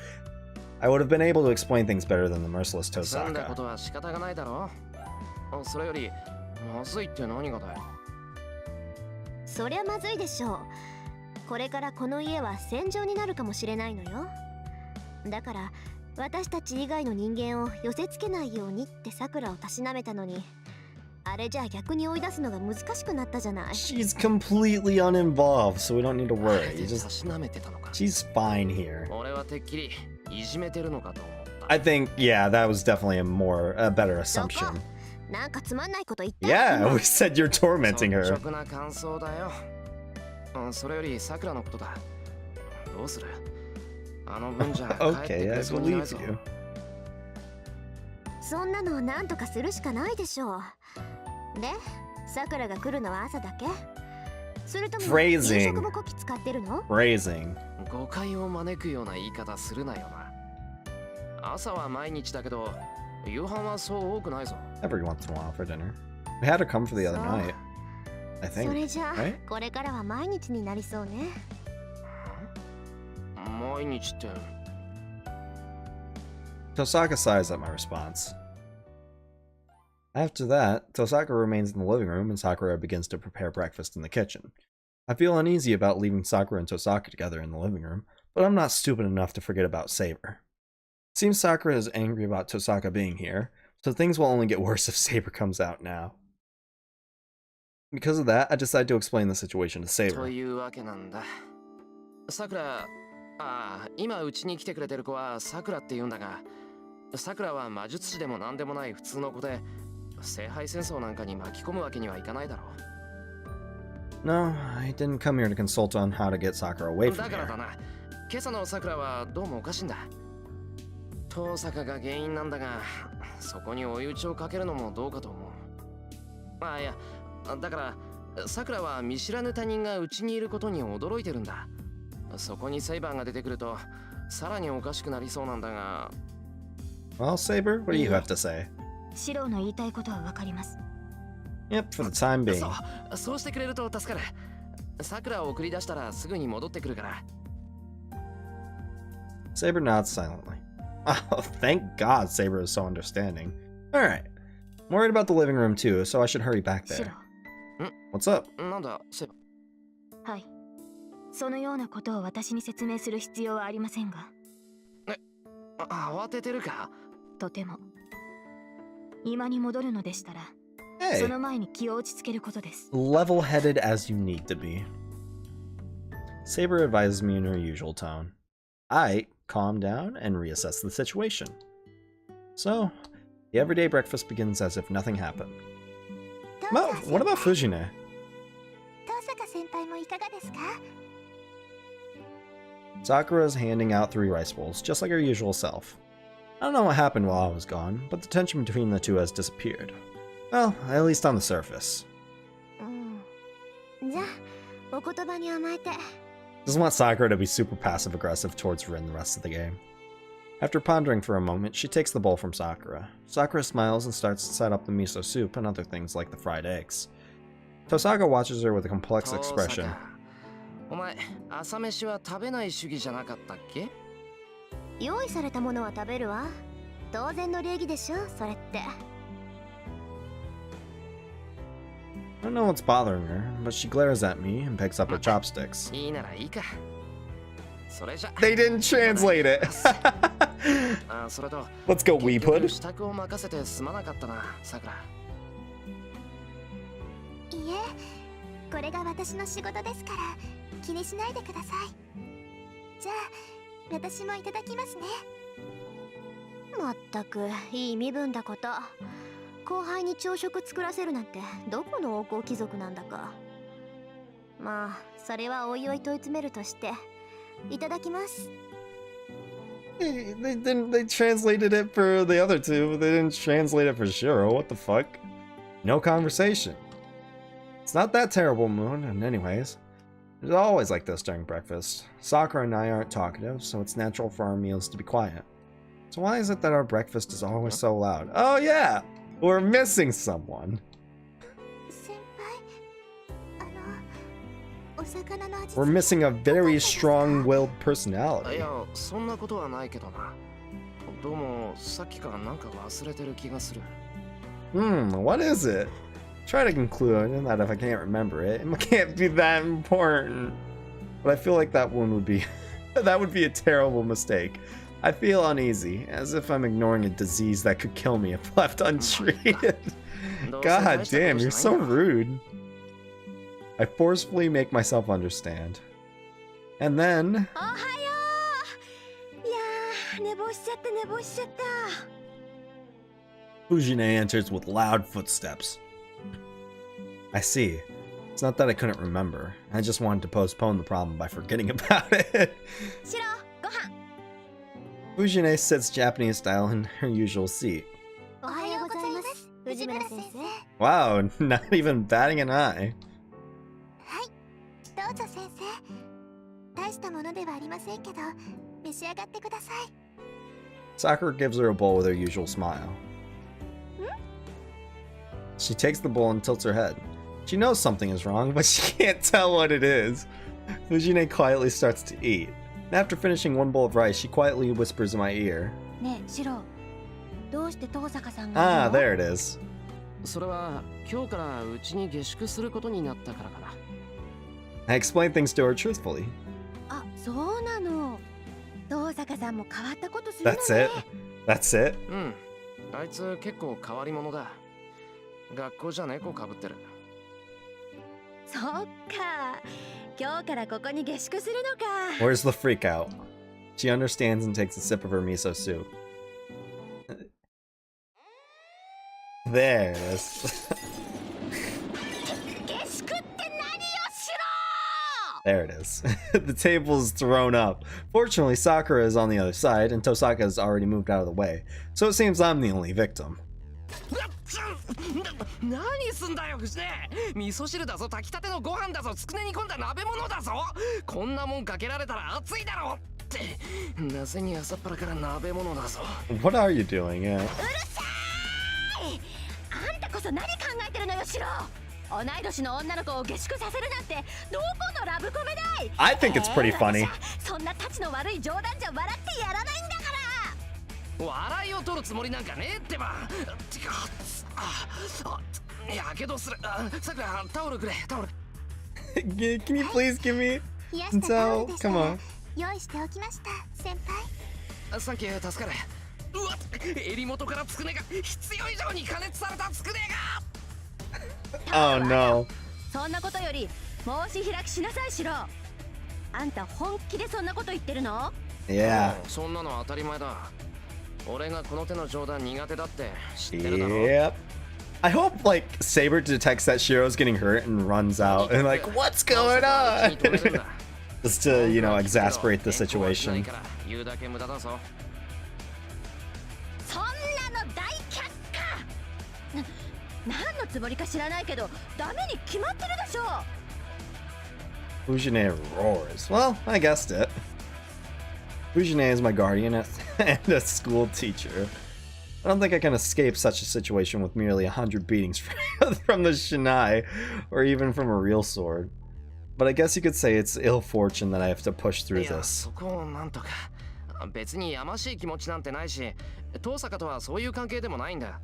I would have been able to explain things better than the merciless 済んだこ Tosaka. とは仕方がないだろう。それよりまずいって何がだよ。そりゃまずいでしょう。これからこの家は戦場になるかもしれないのよ。だから私たち以外の人間を寄せつけないようにってさくらをたしなめたのに、あれじゃあ逆に追い出すのが難しくなったじゃない。 She's completely uninvolved, so we don't need to worry. You た just しなめてたのか。 she's fine here. 俺はてっきりいじめてるのかと思った。 I think, yeah, that was definitely a better そこ assumption. なんかつまんないこと言った？ Yeah, we said you're tormenting 率 her. 直な感想だよ。それよりさくらのことだ。どうする？あの分じゃ帰ってく Okay, れ I そうにない believe ぞ。 you. そんなのをなんとかするしかないでしょう。で、さくらが来るのは朝だけ？それとも Phrasing. 夕食もこき使ってるの？ Phrasing. 誤解を招くような言い方するなよな。朝は毎日だけど、夕飯はそう多くないぞ。 Every once in a while for dinner. We had her come for the other そう night, I それ think. じゃあ、 right? これからは毎日になりそうね。毎日って。 Tosaka sighs at my response. After that, Tosaka remains in the living room and Sakura begins to prepare breakfast in the kitchen. I feel uneasy about leaving Sakura and Tosaka together in the living room, but I'm not stupid enough to forget about Saber. It seems Sakura is angry about Tosaka being here, so things will only get worse if Saber comes out now. Because of that, I decide to explain the situation to と Saber. いうわけなんだ。さくら、今うちに来てくれてる子はさくらって言うんだが、さくらは魔術師でもなんでもない普通の子で、聖杯戦争なんかに巻き込むわけにはいかないだろう。 No, I didn't come here to consult on how to get Sakura away だ from からだ here. な。今朝のさくらはどうもおかしいんだ。遠坂が原因なんだが、そこに追い打ちをかけるのもどうかと思う。いや、だからさくらは見知らぬ他人がうちにいることに驚いてるんだ。そこにセイバーが出てくるとさらにおかしくなりそうなんだが。 Well, Saber, what do you have to say? シロの言いたいことはわかります。 Yep, for the time being. そうしてくれると助かる。さくらを送り出したらすぐに戻ってくるから。 Saber nods silently. Oh, thank God Saber is so understanding. Alright. I'm worried about the living room too, so I should hurry back シロ there. What's up? なんだ、セイバはい。そのようなことを私に説明する必要はありませんが、慌ててるか？とても。今に戻るのでしたら、そ Hey, の前に気を落ち着けることです。 level-headed as you need to be. Saber advises me in her usual tone. I calm down and reassess the situation. So, the everyday breakfast begins as if nothing happened. 遠 What about Fujine? 遠坂先輩もいかがですか？ Sakura's handing out 3 rice bowls, just like her usual self. I don't know what happened while I was gone, but the tension between the two has disappeared. Well, at least on the surface. じゃあ、お言葉に甘えて。 Just want Sakura to be super passive-aggressive towards Rin the rest of the game. After pondering for a moment, she takes the bowl from Sakura. Sakura smiles and starts to set up the miso soup and other things like the fried eggs. Tosaka watches her with a complex expression. お前、朝飯は食べない主義じゃなかったっけ？用意されたものは食べるわ。当然の礼儀でしょ、それって。 I don't know what's bothering her, but she glares at me and picks up her chopsticks. いいならいいか。それじゃ。 They didn't translate it! あ、それと。 Let's go, Weepwood. 支度を任せてすまなかったな、さくら。いえ、これが私の仕事ですから気にしないでください。じゃあ、私もいただきますね。まったくいい身分だこと。後輩に朝食作らせるなんてどこの王侯貴族なんだか。まあ、それはおいおい問い詰めるとして、いただきます。They translated it for the other two, but they didn't translate it for Shiro. What the fuck? No conversation. It's not that terrible, Moon, and anyways, it's always like this during breakfast. Sakura and I aren't talkative, so it's natural for our meals to be quiet. So why is it that our breakfast is always so loud? Oh yeah! We're missing someone. 先輩、お魚の味 We're missing a very strong-willed personality. いや、そんなことはないけどな。どうもさっきからなんか忘れてる気がする。What is it? Try to conclude that if I can't remember it, it can't be that important. But I feel like that one would be that would be a terrible mistake. I feel uneasy, as if I'm ignoring a disease that could kill me if left untreated. God damn, you're so rude. I forcefully make myself understand. And then... おはよう。いやー、寝坊しちゃった寝坊しちゃった。 Fujine enters with loud footsteps. I see. It's not that I couldn't remember. I just wanted to postpone the problem by forgetting about it. シロ、ご飯。 Fujine sits Japanese style in her usual seat. おはようございます。藤村先生。 Wow, not even batting an eye. はい、どうぞ先生。大したものではありませんけど、召し上がってください。 Sakura gives her a bowl with her usual smile. She takes the bowl and tilts her head. She knows something is wrong, but she can't tell what it is. Fujine quietly starts to eat. And after finishing one bowl of rice, she quietly whispers in my ear. ねえ、シロ、どうして遠坂さんが Ah, there it is. それは今日からうちに下宿することになったからかな。I explain things to her truthfully. あ、そうなの。遠坂さんも変わったことするのね。 That's it. That's it. うん。あいつ結構変わり者だ。学校じゃ猫かぶってる。そっか。今日からここに下宿するのか。 Where's the freak out? She understands and takes a sip of her miso soup. There it is. 下宿って何よ、シロ。 There it is. The table is thrown up. Fortunately, Sakura is on the other side, and Tosaka has already moved out of the way, so it seems I'm the only victim. 何すんだよ、藤根。味噌汁だぞ、炊きたてのご飯だぞ、つくね煮込んだ鍋物だぞ。こんなもんかけられたら熱いだろって。なぜに朝っぱらから鍋物だぞ。What are you doing? Yeah. うるさーい。あんたこそ何考えてるのよ、シロ。同い年の女の子を下宿させるなんてどこのラブコメだい。 I think it's pretty funny. そんなタチの悪い冗談じゃ笑ってやらないんだから。笑いを取るつもりなんかねえってば。てか、やけどする。さくら、タオルくれ、タオル。Can you please give me 冷やしたタオル so? でした Come ら on. 用意しておきました、先輩。サンキュー、助かる。うわっ、襟元からつくねが必要以上に加熱されたつくねが。 Oh no. そんなことより申し開きしなさい、シロ。あんた本気でそんなこと言ってるの？ Yeah. そんなの当たり前だ。俺がこの手の冗談苦手だって知ってるだろ。Yep. I hope like Saber detects that Shiro's getting hurt and runs out and like, what's going on? Just to, you know, exasperate the situation. 何のつもりか知らないけどダメに決まってるでしょ。 Fujine roars. Well, I guessed it. Fujine is my guardian and a school teacher. I don't think I can escape such a situation with merely 100 beatings from the Shinai, or even from a real sword. But I guess you could say it's ill fortune that I have to push through this. 別にやましい気持ちなんてないし、遠坂とはそういう関係でもないんだ。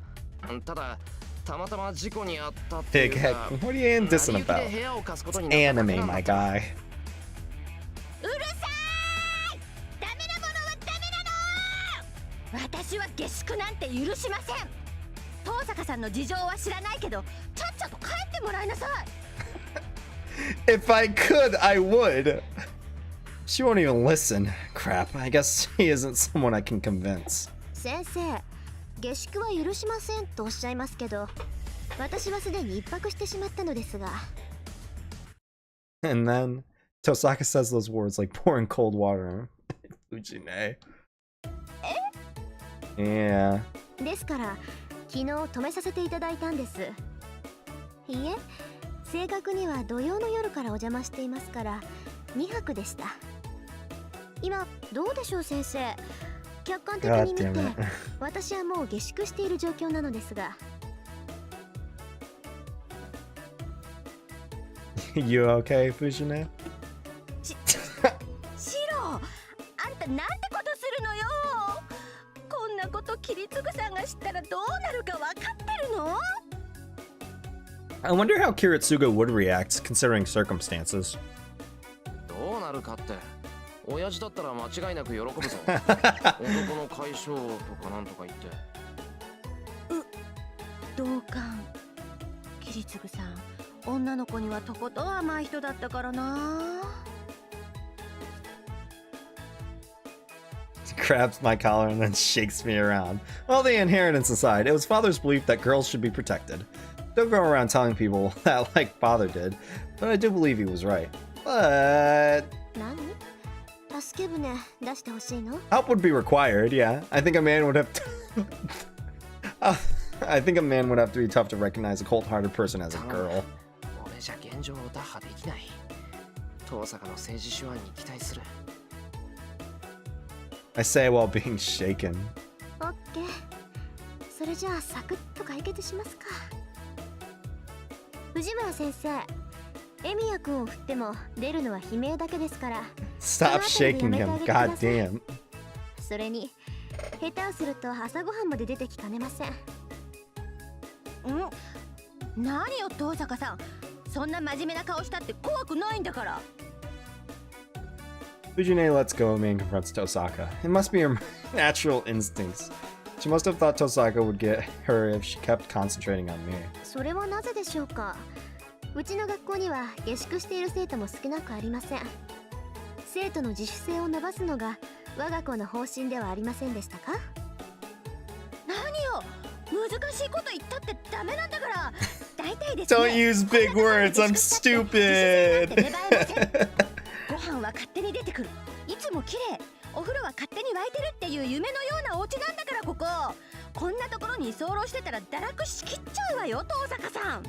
ただ、たまたま事故にあったっていうか。Pighead, what are you indecent about? It's anime, my guy. うるさい！ダメなものはダメなの！私は下宿なんて許しません。遠坂さんの事情は知らないけど、ちゃっちゃと帰ってもらいなさい。If I could, I would. She won't even listen. Crap, I guess she isn't someone I can convince. 先生、下宿は許しませんとおっしゃいますけど、私はすでに一泊してしまったのですが。And then Tosaka says those words like pouring cold water. Fujine. Yeah. ですから昨日止めさせていただいたんです。いいえ、正確には土曜の夜からお邪魔していますから2泊でした。今どうでしょう先生。客観的に見て私はもう下宿している状況なのですが。You okay, Fujine? シロ、あんたなんてことするのよ。こんなことキリツグさんが知ったらどうなるか分かってるの？ I wonder how Kiritsuga would react considering circumstances. どうなるかって、親父だったら間違いなく喜ぶぞ。男の解消とかなんとか言って。同感。キリツグさん、女の子にはとことん甘い人だったからな。Grabs my collar and then shakes me around. Well, the inheritance aside, it was father's belief that girls should be protected. Don't go around telling people that like father did, but I do believe he was right. But... help would be required, yeah. I think a man would have to... I think a man would have to be tough to recognize a cold-hearted person as a girl. I say while being shaken. Okay. それじゃあサクッと解決しますか。藤村先生、エミヤ君を振っても出るのは悲鳴だけですから。Stop shaking him, goddamn. それに下手をすると朝ごはんまで出てきかねません。何よ遠坂さん、そんな真面目な顔したって怖くないんだから。Fujine lets go of me and confronts Tosaka. It must be her natural instincts. She must have thought Tosaka would get her if she kept concentrating on me. それはなぜでしょうか。うちの学校には下宿している生徒も少なくありません。生徒の自主性を伸ばすのが我が校の方針ではありませんでしたか。何よ、難しいこと言ったってダメなんだから。大体ですね。 Don't use big words, I'm stupid. ご飯は勝手に出てくる。いつも綺麗。お風呂は勝手に沸いてるっていう夢のようなお家なんだからここ。こんなところに居候してたら堕落しきっちゃうわよ、遠坂さん。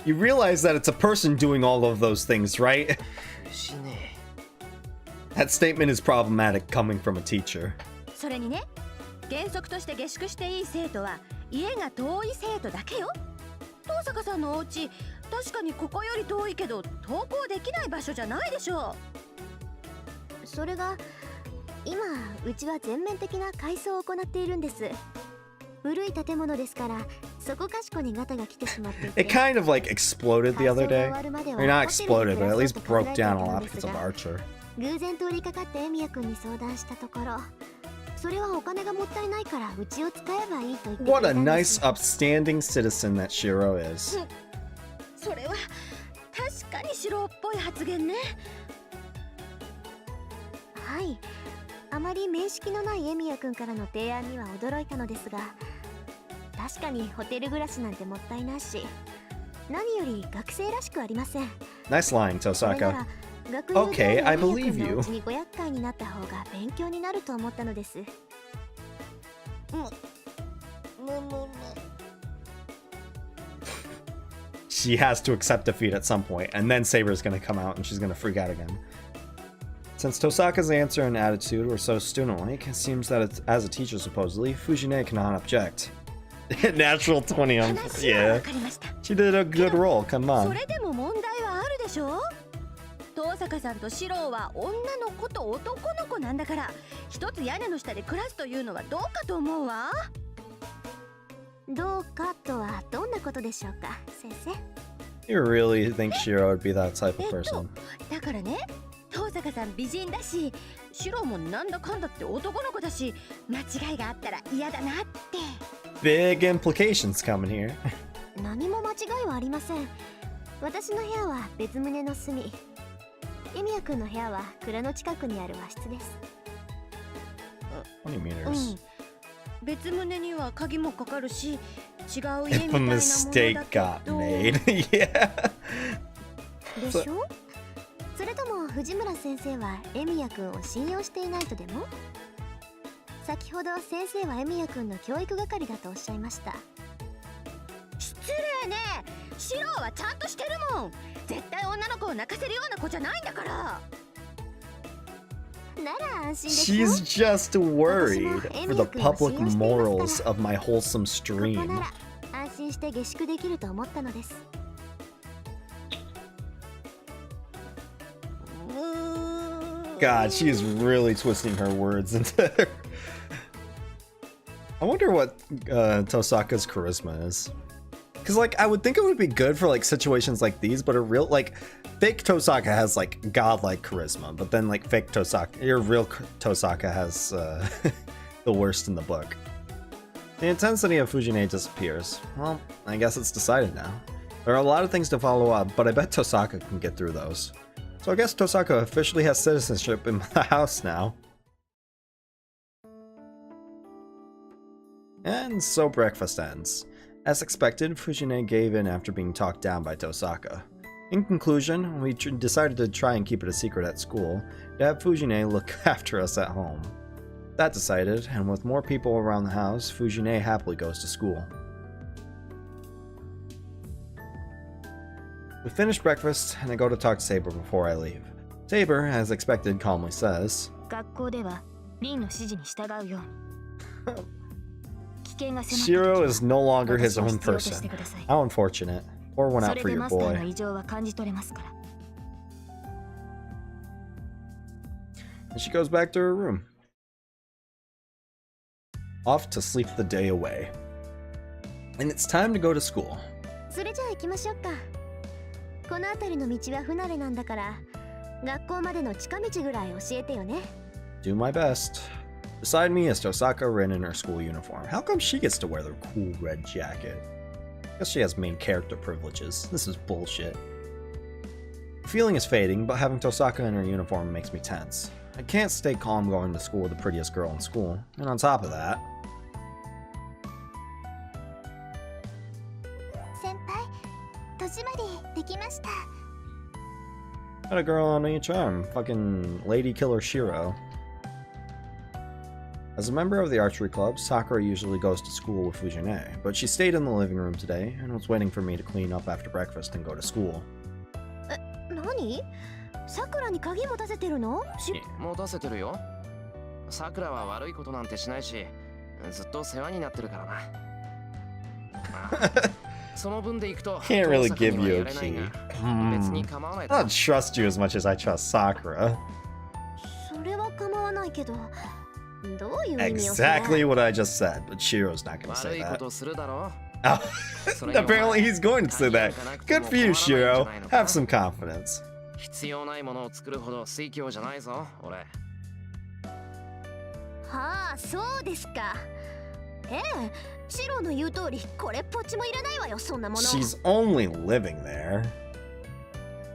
You realize that it's a person doing all of those things, right? That statement is problematic coming from a teacher. それにね、原則として下宿していい生徒は家が遠い生徒だけよ。遠坂さんのお家、確かにここより遠いけど登校できない場所じゃないでしょう。それが今うちは全面的な改装を行っているんです。古い建物ですからそこかしこにガタが来てしまっていて。 It kind of like exploded the other day. Or not exploded, but at least broke down a lot because of Archer. 偶然通りかかってエミヤ君に相談したところ、それはお金がもったいないからうちを使えばいいと言ってくれたんです。 What a nice upstanding citizen that Shiro is. それは確かに白っぽい発言ね。はい、あまり面識のないエミヤ君からの提案には驚いたのですが、確かにホテル暮らしなんてもったいないし、何より学生らしくありません。 Nice lying, それな Tosaka. ら学友 Okay, であ I るエミ believe ヤ君の you. お家にご厄介になった方が勉強になると思ったのです。She has to accept defeat at some point, and then Saber's gonna come out and she's gonna freak out again. Since Tosaka's answer and attitude were so student-like, it seems that it's, as a teacher supposedly, Fujine cannot object. Natural 20 on... Yeah. She did a good role, come そ on. れでも問題はあるでしょ。遠坂さんと四郎は女の子と男の子なんだから、一つ屋根の下で暮らすというのはどうかと思うわ。どうかとはどんなことでしょうか、先生。 You really think Shiro would be that type of person? だからね、遠坂さん美人だし、四郎もなんだかんだって男の子だし、間違いがあったら嫌だなって。Big implications coming here. 何も間違いはありません。私の部屋は別棟の隅、エミヤ君の部屋は蔵の近くにある和室です。20 meters. うん。別棟には鍵もかかるし、違う家みたいなも If a のだ mistake け got ど。made. Yeah. でしょ？それとも藤村先生はエミヤ君を信用していないとでも？先ほど先生はエミヤ君の教育係だとおっしゃいました。失礼ね。シロはちゃんとしてるもん。絶対女の子を泣かせるような子じゃないんだから。なら安心です She's just worried for the public morals of my wholesome ここ stream. なら安心して下宿できると思ったのです。God, she's really twisting her words into her. I wonder what Tosaka's charisma is. Because, like, I would think it would be good for, like, situations like these, but a real, like, fake Tosaka has, like, godlike charisma, but then, like, fake Tosaka, your real Tosaka has the worst in the book. The intensity of Fujine disappears. Well, I guess it's decided now. There are a lot of things to follow up, but I bet Tosaka can get through those. So I guess Tosaka officially has citizenship in the house now. And so breakfast ends. As expected, Fujine gave in after being talked down by Tosaka. In conclusion, we decided to try and keep it a secret at school, to have Fujine look after us at home. That decided, and with more people around the house, Fujine happily goes to school. We finish breakfast, and I go to talk to Saber before I leave. Saber, as expected, calmly says, 学校ではリンの指示に従うように。危険が迫った時 Shiro は is no longer his 私を own 必要として person. ください。 How unfortunate. Pour one そ out れ for で your マスターの boy. 異常は感じ取れますから。 And she goes back to her room. Off to sleep the day away. And it's time to go to school. それじゃあ行きましょうか。この辺りの道は不慣れなんだから、学校までの近道ぐらい教えてよね。 Do my best. Beside me is Tosaka Rin in her school uniform. How come she gets to wear the cool red jacket? Guess she has main character privileges. This is bullshit. The feeling is fading, but having Tosaka in her uniform makes me tense. I can't stay calm going to school with the prettiest girl in school, and on top of that... 先輩、戸締まりできました。 Got a girl on each arm. Fucking Lady Killer Shiro. As a member of the archery club, Sakura usually goes to school with Fujine, but she stayed in the living room today and was waiting for me to clean up after breakfast and go to school. 何？さくらに鍵持たせてるの？持たせてるよ。さくらは悪いことなんてしないし、ずっと世話になってるからな。まあその分でいくと Can't really give you a 別 key. に構わない I だろ don't trust you as much as I trust Sakura. それは構わないけど、どういう意味よそれ？ Exactly what I just said, but Shiro's not gonna 悪 say いこ that. とするだろ Oh, それにお前 apparently he's going to say that. 鍵なんかなく Good ても for you, 困らないんじゃ Shiro. ないのか？ Have some confidence. 必要ないものを作るほど水強じゃないぞ俺。はあ、そうですか。ええ、シロの言う通り、これっぽっちもいらないわよ、そんなもの。 She's only living there.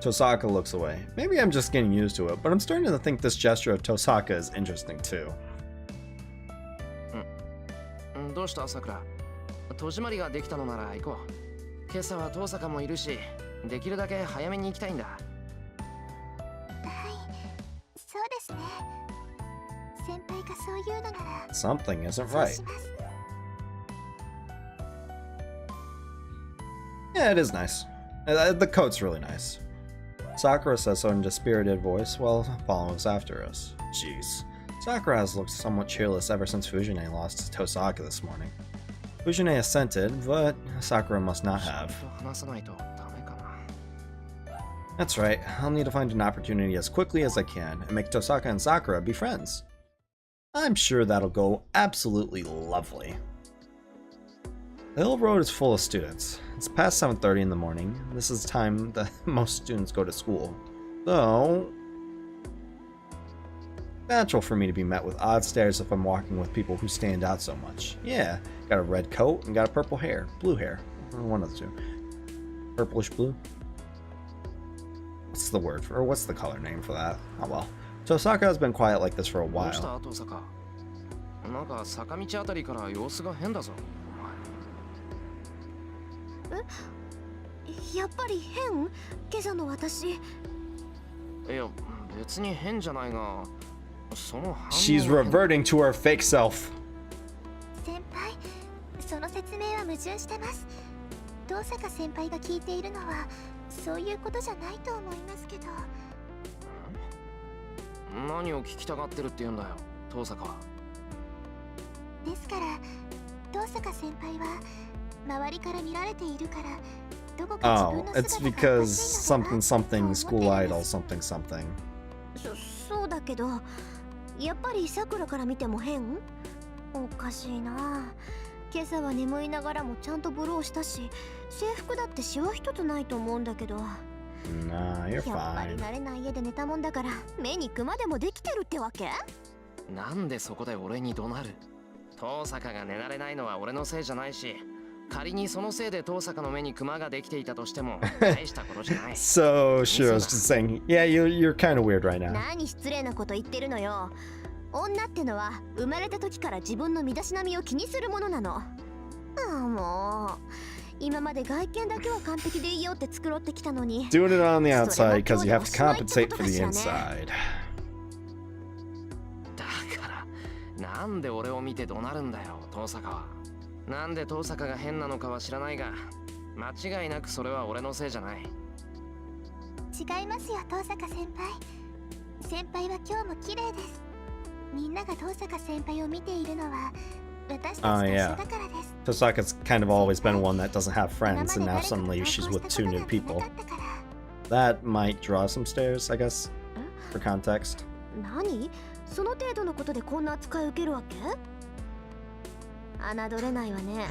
Tosaka looks away. Maybe I'm just getting used to it, but I'm starting to think this gesture of Tosaka is interesting too. どうしたさくら？戸締まりができたのなら行こう。今朝は遠坂もいるし、できるだけ早めに行きたいんだ。そうですね。先輩がそう言うのなら Something isn't そう right. します。 Yeah, it is nice. The coat's really nice. Sakura says so in a dispirited voice while following after us. Jeez. Sakura has looked somewhat cheerless ever since Fujine lost to Tosaka this morning. Fujine assented, but Sakura must not have. That's right, I'll need to find an opportunity as quickly as I can and make Tosaka and Sakura be friends. I'm sure that'll go absolutely lovely. The hill road is full of students. It's past 7:30 in the morning. This is the time that most students go to school. So, natural for me to be met with odd stares if I'm walking with people who stand out so much. Yeah, got a red coat and got a purple hair. Blue hair. One of the two. Purplish blue? What's the word for, or what's the color name for that? Oh well. Tosaka has been quiet like this for a while. なんか坂道あたりから様子が変だぞ。やっぱり変？今朝の私。いや、別に変じゃないが、その反応。She's reverting to her fake self. 先輩、その説明は矛盾してます。遠坂先輩が聞いているのはそういうことじゃないと思いますけど。何を聞きたがってるって言うんだよ、遠坂は。ですから、遠坂先輩は周りから見られているから、どこか自分 Oh, の it's 姿が because おかしいのか something な something と school 思ってるん idol です。 something something. そうだけど、やっぱり桜から見ても変？おかしいな。今朝は眠いながらもちゃんとブローしたし、制服だってシワ一つないと思うんだけど。Nah, you're やっぱり fine. 慣れない家で寝たもんだから目にクマでもできてるってわけ？なんでそこで俺に怒鳴る？遠坂が寝られないのは俺のせいじゃないし、仮にそのせいで遠坂の目にクマができていたとしても大したことじゃない。So Shiro's just saying, yeah, you're kind of weird right now. 何失礼なこと言ってるのよ。女ってのは生まれた時から自分の身だしなみを気にするものなの。ああ、もう今まで外見だけは完璧でいいよって作ろってきたのに。 Doing it on the outside because you have to compensate for the inside. だからなんで俺を見て怒鳴るんだよ、遠坂は。なんで遠坂が変なのかは知らないが、間違いなくそれは俺のせいじゃない。違いますよ、遠坂先輩。先輩は今日も綺麗です。みんなが遠坂先輩を見ているのは私たちと一緒だからです。 Tosaka's kind of always been one that doesn't have friends, and now suddenly she's with two new people. That might draw some stares, I guess, for context. 何？その程度のことでこんな扱い受けるわけ？侮れないわね。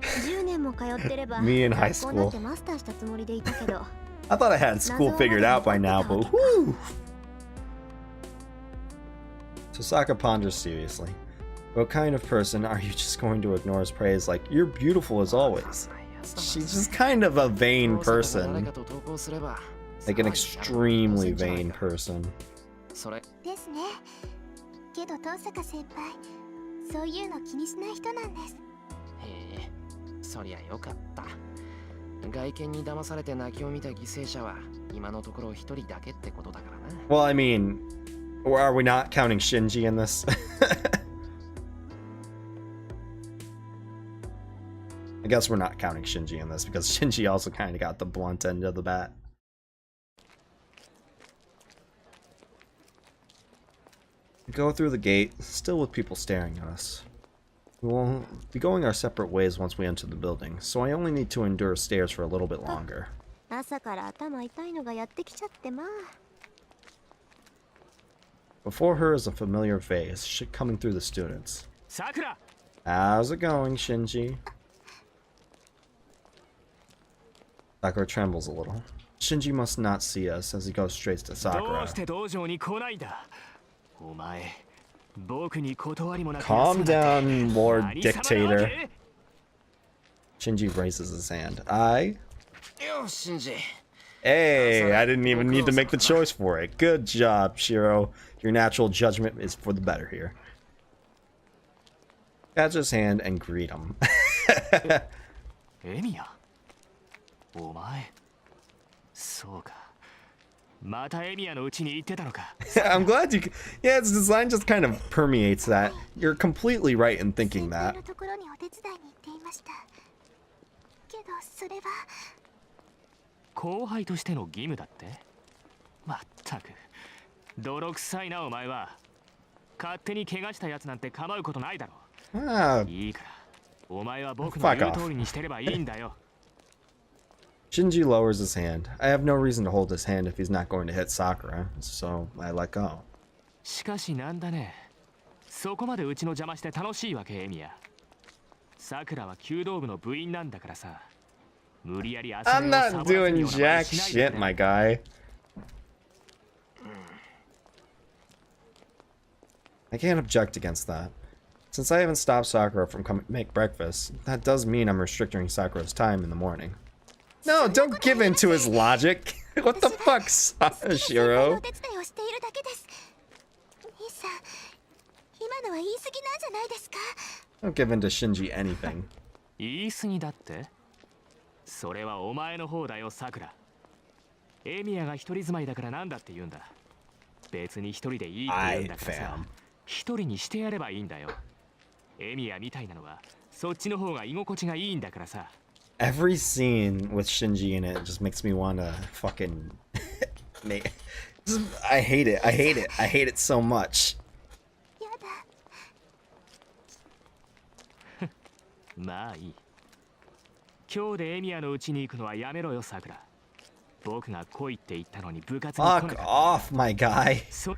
10年も通ってれば Me in high 学校だっ school. てマスターしたつもりでいたけど。 I thought I had school figured out by now, but whoo! Tosaka ponders seriously. What kind of person are you just going to ignore his praise like, you're beautiful as always? She's just kind of a vain person. Like an extremely vain person. ですね。けど遠坂先輩、そういうの気にしない人なんです。へえ、そりゃよかった。外見に騙されて泣きを見た犠牲者は今のところ一人だけってことだからな。Well, I mean, or are we not counting Shinji in this? I guess we're not counting Shinji in this because Shinji also kind of got the blunt end of the bat. We go through the gate, still with people staring at us. We will be going our separate ways once we enter the building, so I only need to endure stairs for a little bit longer. 朝から頭痛いのがやってきちゃってまあ。 Before her is a familiar face coming through the students. Sakura! How's it going, Shinji? Sakura trembles a little. Shinji must not see us as he goes straight to Sakura. Calm down, Lord Dictator. Shinji raises his hand. Hey, I didn't even need to make the choice for it. Good job, Shiro. Your natural judgment is for the better here. catch his hand, and greet him. エミヤお前そうかまたエミヤのうちに行ってたのか I'm glad you. Yeah, its design just kind of permeates that. You're completely right in thinking that. のところにお手伝いに行っていましたけどそれは後輩としての義務だってまったく泥臭いなお前は勝手に怪我したやつなんて構うことないだろ Ah, いいからお前は僕の言う通りにしてればいいんだよ Shinji lowers his hand. I have no reason to hold his hand if he's not going to hit Sakura, so I let go. しかしなんだねそこまでうちの邪魔して楽しいわけエミヤさくらは弓道部の部員なんだからさ無理やり遊びを I'm サ not ボらせる doing ような真似 jack しないで shit, くれ my guy. I can't object against that. Since I haven't stopped Sakura from coming to make breakfast, that does mean I'm restricting Sakura's time in the morning. No, don't give in to his logic. What the fuck, Shiro? お手伝いをしているだけです兄さん今のは言い過ぎなんじゃないですか Don't give in to Shinji anything. 言い過ぎだってそれはお前の方だよさくらエミヤが一人住まいだからなんだって言うんだ別に一人でいいって言うんだからさ一人にしてやればいいんだよエミヤみたいなのはそっちの方が居心地がいいんだからさ Every scene with Shinji in it just makes me want to fucking... I hate it. I hate it. I hate it so much. やだまあいい今日でエミヤの家に行くのはやめろよさくら僕が来いって言ったのに部活に来な Fuck かった off, my guy. そ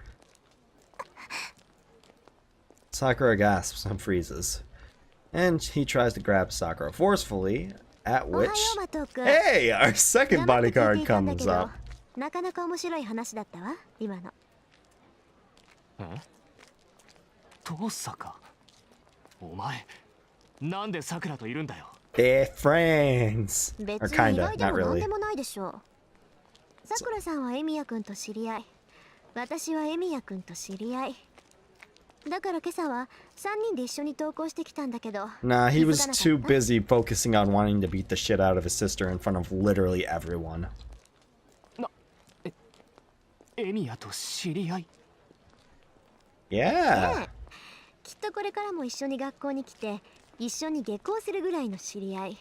Sakura gasps and freezes. And he tries to grab Sakura forcefully, at おはよ which... うマト君 Hey! Our second 黙って聞いて bodyguard いたんだ comes けど up. なかなか面白い話だったわ今のえどうさかお前なんでさくらといるんだよ They're friends. 別 Or に意 kinda, 外で not も何 really. でもないでしょうさくらさんはエミヤ君と知り合い私はエミヤ君と知り合いだから今朝は3人で一緒に登校してきたんだけど Nah, he was 気づ too かなかった busy focusing on wanting to beat the shit out of his sister in front of literally everyone. エミヤと知り合い Yeah. きっとこれからも一緒に学校に来て一緒に下校するぐらいの知り合い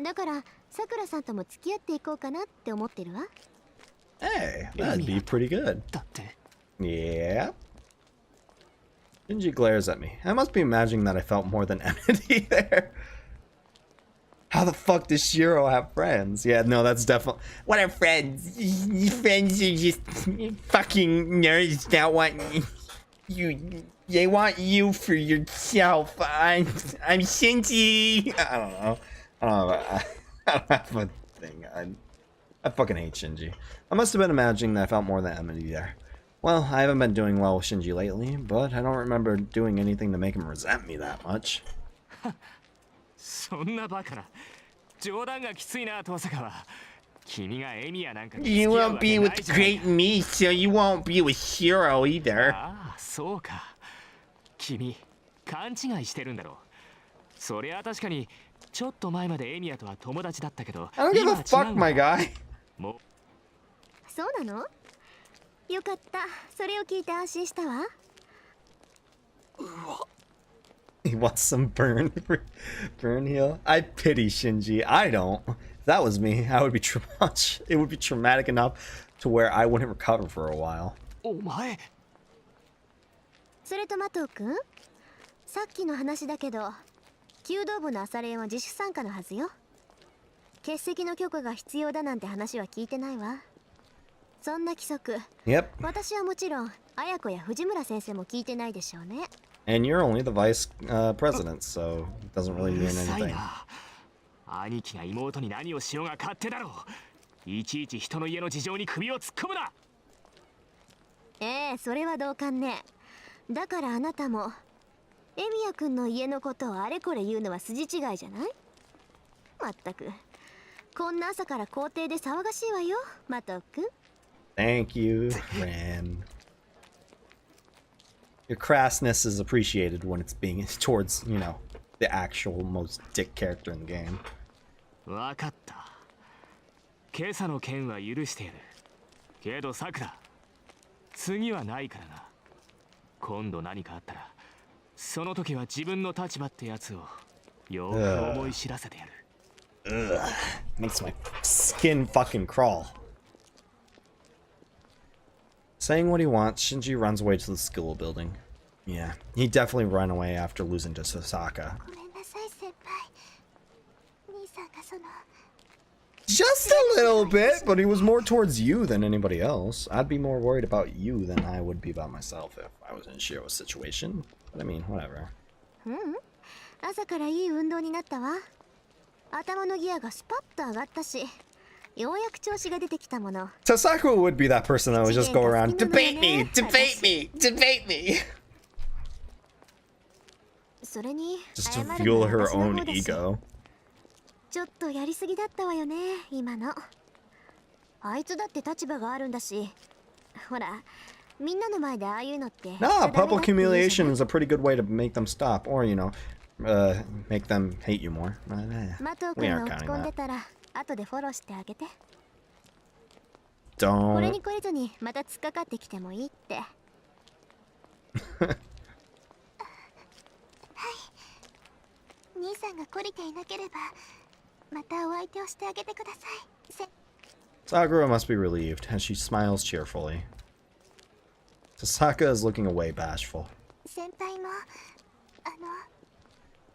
だからさくらさんとも付き合っていこうかなって思ってるわ Hey, that'd be pretty good. だって Yeah. Shinji glares at me. I must be imagining that I felt more than enmity there. How the fuck does Shiro have friends? Yeah, no, that's definitely... What are friends? Friends are just fucking nerds that want you... They want you for yourself. I'm Shinji. I don't know. I don't have a thing. I fucking hate Shinji. I must have been imagining that I felt more than enmity there. Well, I haven't been doing well with Shinji lately, but I don't remember doing anything to make him resent me that much. そんなバカな冗談がきついな遠坂は君がエミヤなんかに付 You き合う won't わ be けない with じゃない great me, so you won't be with Shiro either. ああそうか君勘違いしてるんだろそりゃ確かにちょっと前までエミヤとは友達だったけど I don't give 今 a は違 fuck, うんだ my guy. もうそうなのよかったそれを聞いて安心したわ He wants some burn heal. I pity Shinji. I don't. If that was me, I would be much. It would be traumatic enough to where I wouldn't recover for a while. お前それとマトー君さっきの話だけど弓道部の朝練は自主参加のはずよ欠席の許可が必要だなんて話は聞いてないわそんな規則 Yep. 私はもちろん綾子や藤村先生も聞いてないでしょうね And you're only the vice president, so it doesn't really う mean るさい anything. な兄貴が妹に何をしようが勝手だろういちいち人の家の事情に首を突っ込むなそれは同感ねだからあなたもエミヤ君の家のことをあれこれ言うのは筋違いじゃないまったくこんな朝から校庭で騒がしいわよマトー君 Thank you, Ran. Your crassness is appreciated when it's being towards, you know, the actual most dick character in the game. わかった。今朝の件は許してやる。けどさくら、次はないからな。今度何かあったら、その時は自分の立場ってやつをよく思い知らせてやる。Ugh. Makes my skin fucking crawl. Saying what he wants, Shinji runs away to the school building. Yeah, he definitely ran away after losing to Sasaka. Just a little bit, but he was more towards you than anybody else. I'd be more worried about you than I would be about myself if I was in Shiro's situation. But I mean, whatever. 朝からいい運動になったわ。頭のギアがスパッと上がったし、ようやく調子が出てきたもの。Sasaka would be that person that would just go around, debate me, debate me, debate me. それに、 Just to fuel her own ego. ちょっとやりすぎだったわよね、今の。あいつだって立場があるんだし。ほら、みんなの前でああいうのって。Nah, public humiliation is a pretty good way to make them stop, or you know, make them hate you more. We aren't counting that. 後でフォローしてあげて。 Don't. これに懲りずにまた突っかかってきてもいいって。兄さんが懲りていなければ、またお相手をしてあげてください。Sakura must be relieved as she smiles cheerfully. Sasaka is looking away bashful. 先輩も、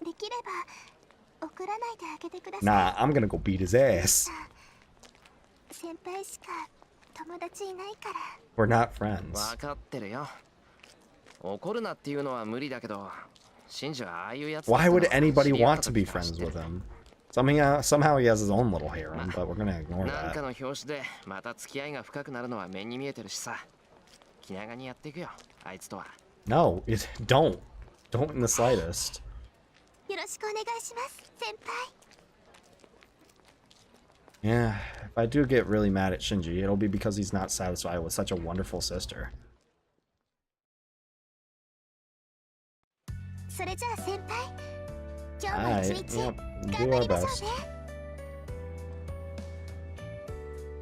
できれば怒らないであげてください。 Nah, I'm gonna go beat his ass. 先輩しか友達いないから。 We're not friends. わかってるよ。怒るなっていうのは無理だけど、シンジはああいうやつ。 Why would anybody want to be friends with him? Somehow he has his own little harem, but we're gonna ignore なんか that. の表紙でまた付き合いが深くなるのは目に見えてるしさ。気長にやっていくよ、あいつとは。No, don't. Don't in the slightest. よろしくお願いします、先輩。 Yeah, if I do get really mad at Shinji, it'll be because he's not satisfied with such a wonderful sister. それじゃあ先輩、今日も Alright, 一日 yep, 頑 do 張 our りましょ best. うね。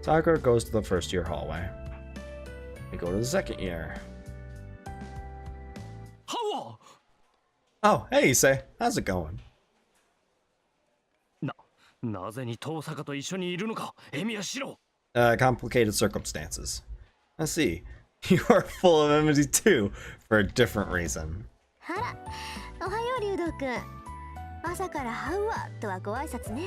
Sakura goes to the first year hallway. We go to the second year. ハワ Oh, hey, Issei. How's it going? なぜに遠坂と一緒にいるのか、エミヤシロ。Complicated circumstances. I see. You are full of enmity too, for a different reason. あら、おはよう竜道くん。朝からハウアとはご挨拶ね。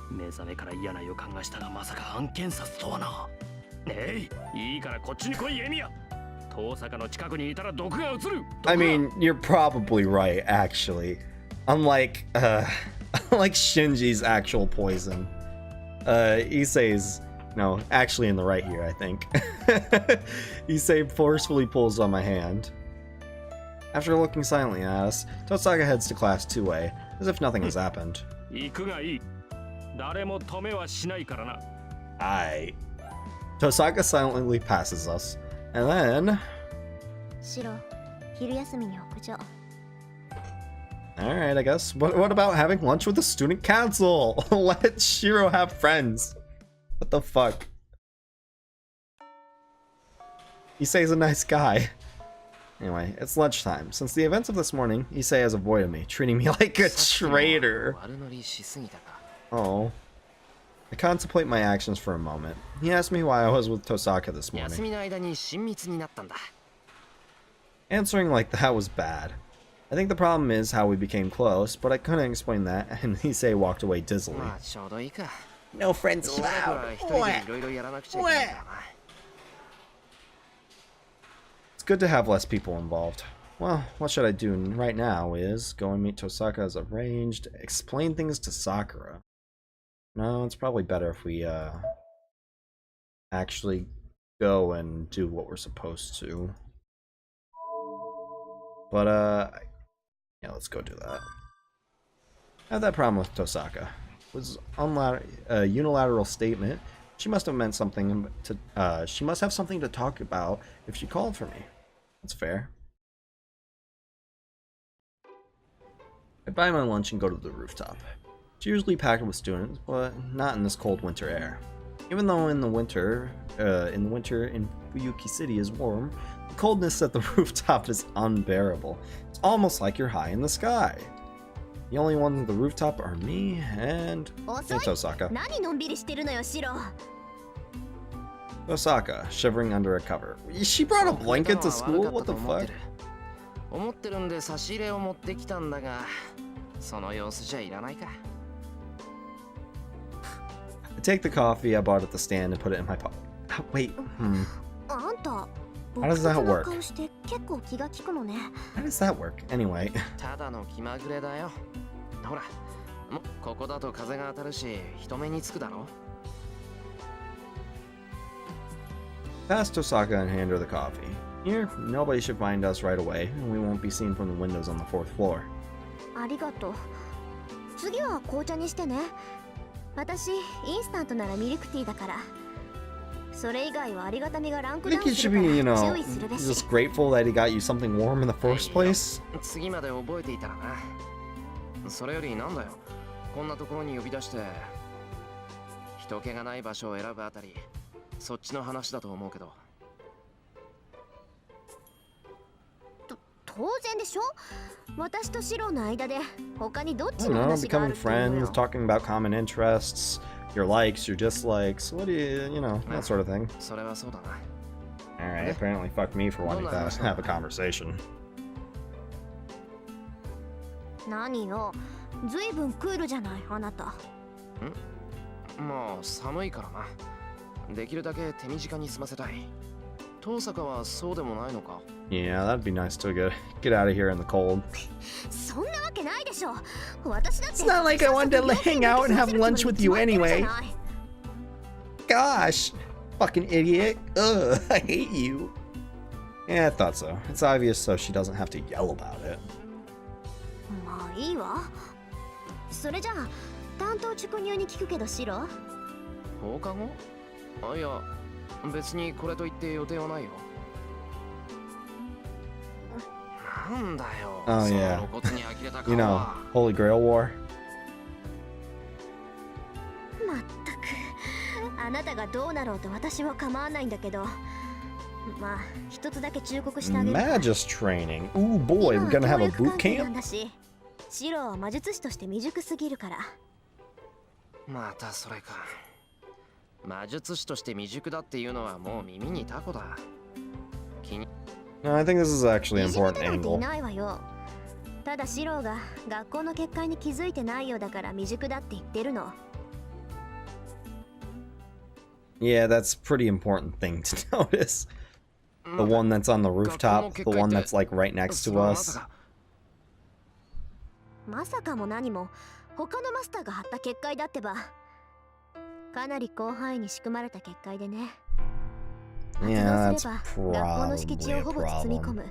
目覚めから嫌な予感がしたが、まさか案件殺とはな。えい、いいからこっちに来い、エミヤ。遠坂の近くにいたら毒が移る。I mean, you're probably right, actually. Unlike Shinji's actual poison. Issei's, no, actually in the right here, I think. Issei forcefully pulls on my hand. After looking silently at us, Tosaka heads to class 2A, as if nothing has happened. 行くがいい。誰も止めはしないからな。Aight. Tosaka silently passes us, and then... シロ、昼休みに屋上。 Alright, I guess. What about having lunch with the student council? Let Shiro have friends. What the fuck? Issei's a nice guy. Anyway, it's lunchtime. Since the events of this morning, Issei has avoided me, treating me like a traitor. Oh. I contemplate my actions for a moment. He asked me why I was with Tosaka this morning. Answering like that was bad. I think the problem is how we became close, but I couldn't explain that, and Issei walked away dizzily. No friends allowed. It's good to have less people involved. Well, what should I do right now is go and meet Tosaka as arranged, explain things to Sakura. No, it's probably better if we actually go and do what we're supposed to. But yeah, let's go do that. I have that problem with Tosaka. It was a unilateral statement, She must have meant something to, she must have something to talk about if she called for me. That's fair. I buy my lunch and go to the rooftop. It's usually packed with students, but not in this cold winter air. Even though in the winter in Fuyuki City is warm, the coldness at the rooftop is unbearable. It's almost like you're high in the sky. The only ones at the rooftop are me and Osaka. Osaka, shivering under a cover. She brought a blanket to school? What the fuck? 思ってるんで差し入れを持ってきたんだが、その様子じゃいらないか。I take the coffee I bought at the stand and put it in my pocket. Wait, How does that work? How does that work? Anyway. ただの気まぐれだよ。ほら、ここだと風が当たるし、人目につくだろ。Past Osaka and hand her the coffee. Here, nobody should find us right away, and we won't be seen from the windows on the 4th floor. ありがとう。次は紅茶にしてね。私、インスタントならミルクティーだから。それ以外はありがたみがランク I ダウ think ン you す should る be, から you 注 know, 意するべし。 just grateful that he got you something warm in the first place. 次まで覚えていたらな。それよりなんだよ。こんなところに呼び出して、人気がない場所を選ぶあたり、そっちの話だと思うけど。当然でしょ。私とシロの間で他にどっ I ち don't の know, 話がある becoming っていうの friends, よ。 talking about common interests, your likes, your dislikes, what do you know, that sort of thing. それはそうだな。 Alright, apparently fuck me for wanting to have a conversation. 何よ、ずいぶんクールじゃないあなた。まあ寒いからな。できるだけ手短に済ませたい。遠坂はそうでもないのか。 Yeah, that'd be nice to get out of here in the cold. そんなわけないでしょ。私だって It's not like I wanted to hang out and have lunch with you anyway. Gosh, fucking idiot. Ugh, I hate you. Yeah, I thought so. It's obvious so she doesn't have to yell about it. まあいいわ。それじゃあ担当直入に聞くけどシロ。放課後？あ、いや、別にこれといって予定はないよ。なんだよ。 Oh yeah. その露骨に呆れた You 顔 know, は。 Holy Grail War. まったく、あなたがどうなろうと私は構わないんだけど、まあ一つだけ忠告してあげる。 Magus training. Ooh boy, we're gonna have a boot なん camp? だし、シロは魔術師として未熟すぎるから。またそれか。魔術師として未熟だっていうのはもう耳にタコだ。気に。 No, I think this is actually an いじめ important てなんてい angle. ないわよ。ただシロが学校の結界に気づいてないようだから未熟だって言ってるの。 Yeah, that's a pretty important thing to notice. The one that's on the rooftop, the one that's like right next to us. まさかも何も他のマスターが張った結界だってば。かなり広範囲に仕組まれた結界でね。 Yeah, 発 that's 動すれば学校の敷地 probably を a ほぼ包み込 problem. む。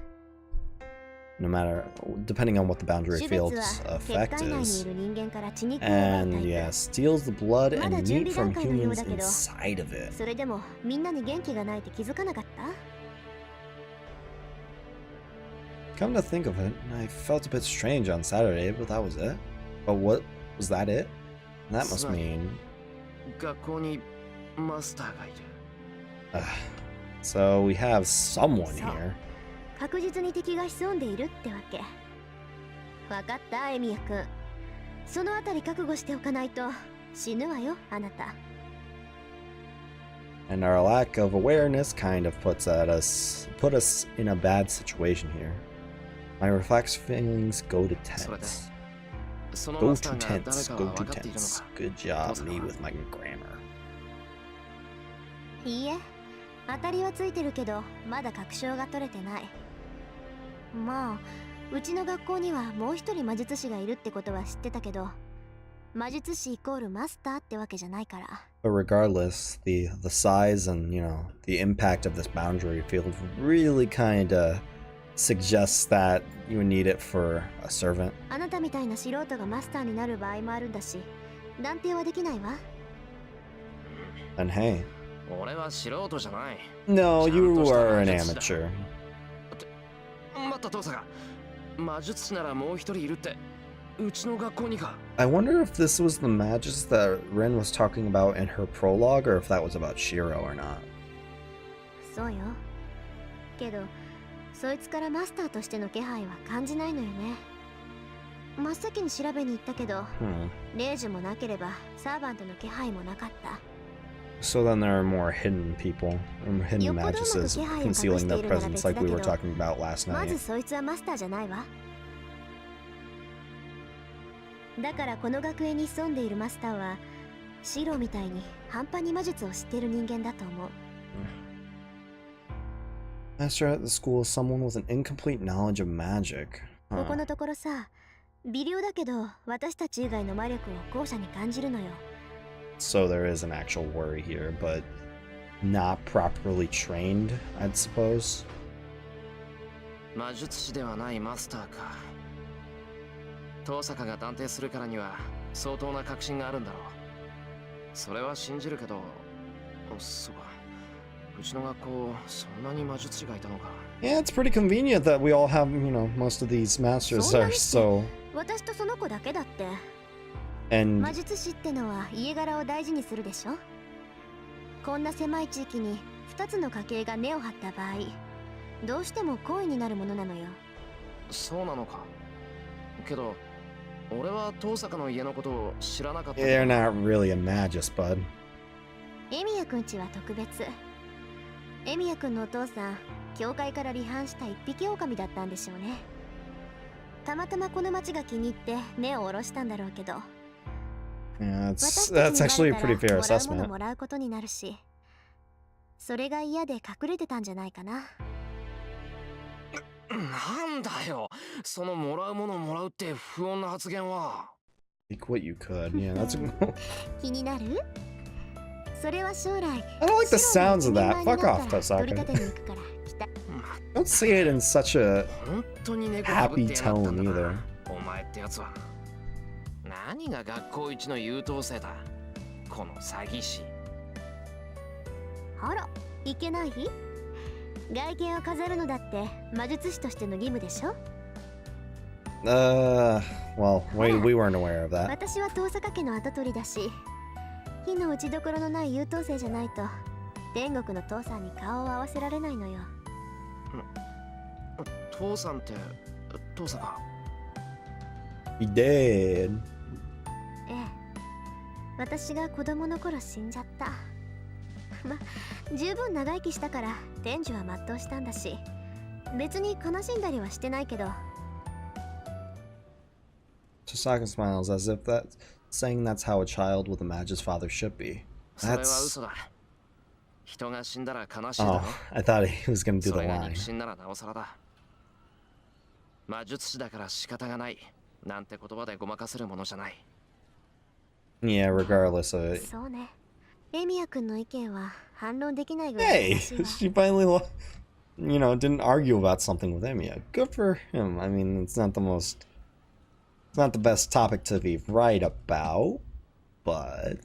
No matter, depending on what the boundary 種 field's 別は結 effect 界内に is. いる人間から血肉を奪うタ And イプ。 yeah, steals the blood and まだ準 meat 備 from 段階のよう humans だけど、 inside of it. それでもみんなに元気がないって気づかなかった？ Come to think of it, I felt a bit strange on Saturday, but that was it. But what was that it? That must mean. 学校にマスターがいる。So we have someone here. 確実に敵が潜んでいるってわけ。わかったエミヤ君。そのあたり覚悟しておかないと死ぬわよあなた。 And our lack of awareness kind of put us in a bad situation here. My reflex feelings go to tense. その Go マスタ to ーが誰 tense, か go は to 分かっているの tense. か。 Good job, me with my grammar. いいえ、当たりはついてるけどまだ確証が取れてない。まあうちの学校にはもう一人魔術師がいるってことは知ってたけど、魔術師イコールマスターってわけじゃないから。 But regardless, the size and, you know, the impact of this boundary field really kind of suggests that you would need it for a servant. あなたみたいな素人がマスターになる場合もあるんだし、断定はできないわ。And hey. 俺は素人じゃない。 No, you ちゃんとした are an 魔術師だ。 amateur. 待った父さんが。魔術師ならもう一人いるって。うちの学校にか。I wonder if this was the magus that Ren was talking about in her prologue, or if that was about Shiro or not. そうよ。けどそいつからマスターとしての気配は感じないのよね。真っ先に調べに行ったけど、霊樹もなければサーバントの気配もなかった。 So then there are more hidden people, or hidden maguses concealing their presence like we were talking about last ま night. ずそいつはマスターじゃないわ。だからこの学園に潜んでいるマスターはシロみたいに半端に魔術を知っている人間だと思う。 Master at the school is someone with an incomplete knowledge of magic. ここのところさ、微量だけど私たち以外の魔力を後者に感じるのよ。 So there is an actual worry here, but not properly trained, I'd suppose. 魔術師ではないマスターか。遠坂が断定するからには相当な確信があるんだろう。それは信じるけど、そうか。うちの学校そんなに魔術師がいたのか。 Yeah, it's pretty convenient that we all have, most of these masters are so. 私とその子だけだって。 And 魔術師ってのは家柄を大事にするでしょ。こんな狭い地域に2つの家系が根を張った場合、どうしても好意になるものなのよ。そうなのか。けど、俺は遠坂の家のことを知らなかった。 they're not really a magus, bud. エミヤくんちは特別。エミヤくんのお父さん、教会から離反した一匹狼だったんでしょうね。たまたまこの町が気に入って根を下ろしたんだろうけど。 Yeah, that's actually a pretty fair assessment. もらうことになるし、それが嫌で隠れてたんじゃないかな。なんだよ、そのもらうものもらうって不穏な発言は。 Take what you could. Yeah, that's. 気になる？それは将来。 I don't like the sounds of that. Fuck off, Tosaka. Don't say it in such a 本当に猫 happy tone だ either. お前ってやつは。何が学校一の優等生だ。この詐欺師。あら、いけない？外見を飾るのだって魔術師としての義務でしょ。 Well, we weren't aware of that. 私は遠坂家の跡取りだし、火の打ちどころのない優等生じゃないと天国の父さんに顔を合わせられないのよ。父さんって遠坂。 He did. ええ、私が子供の頃死んじゃった。ま、十分長生きしたから天寿は全うしたんだし、別に悲しんだりはしてないけど。 Tosaka smiles as if that's saying that's how a child with a magus father should be. それは That's. 嘘だ。人が死んだら悲しいだろ。 Oh, I thought he was gonna do そ the れが line. 肉親ならなおさらだ。魔術師だから仕方がないなんて言葉でごまかせるものじゃない。 Yeah, regardless of it. そうね。エミヤ君の意見は反論できないぐらい Hey, らしいわ。 she finally, didn't argue about something with him yet. Good for him. I mean, it's not the best topic to be right about, but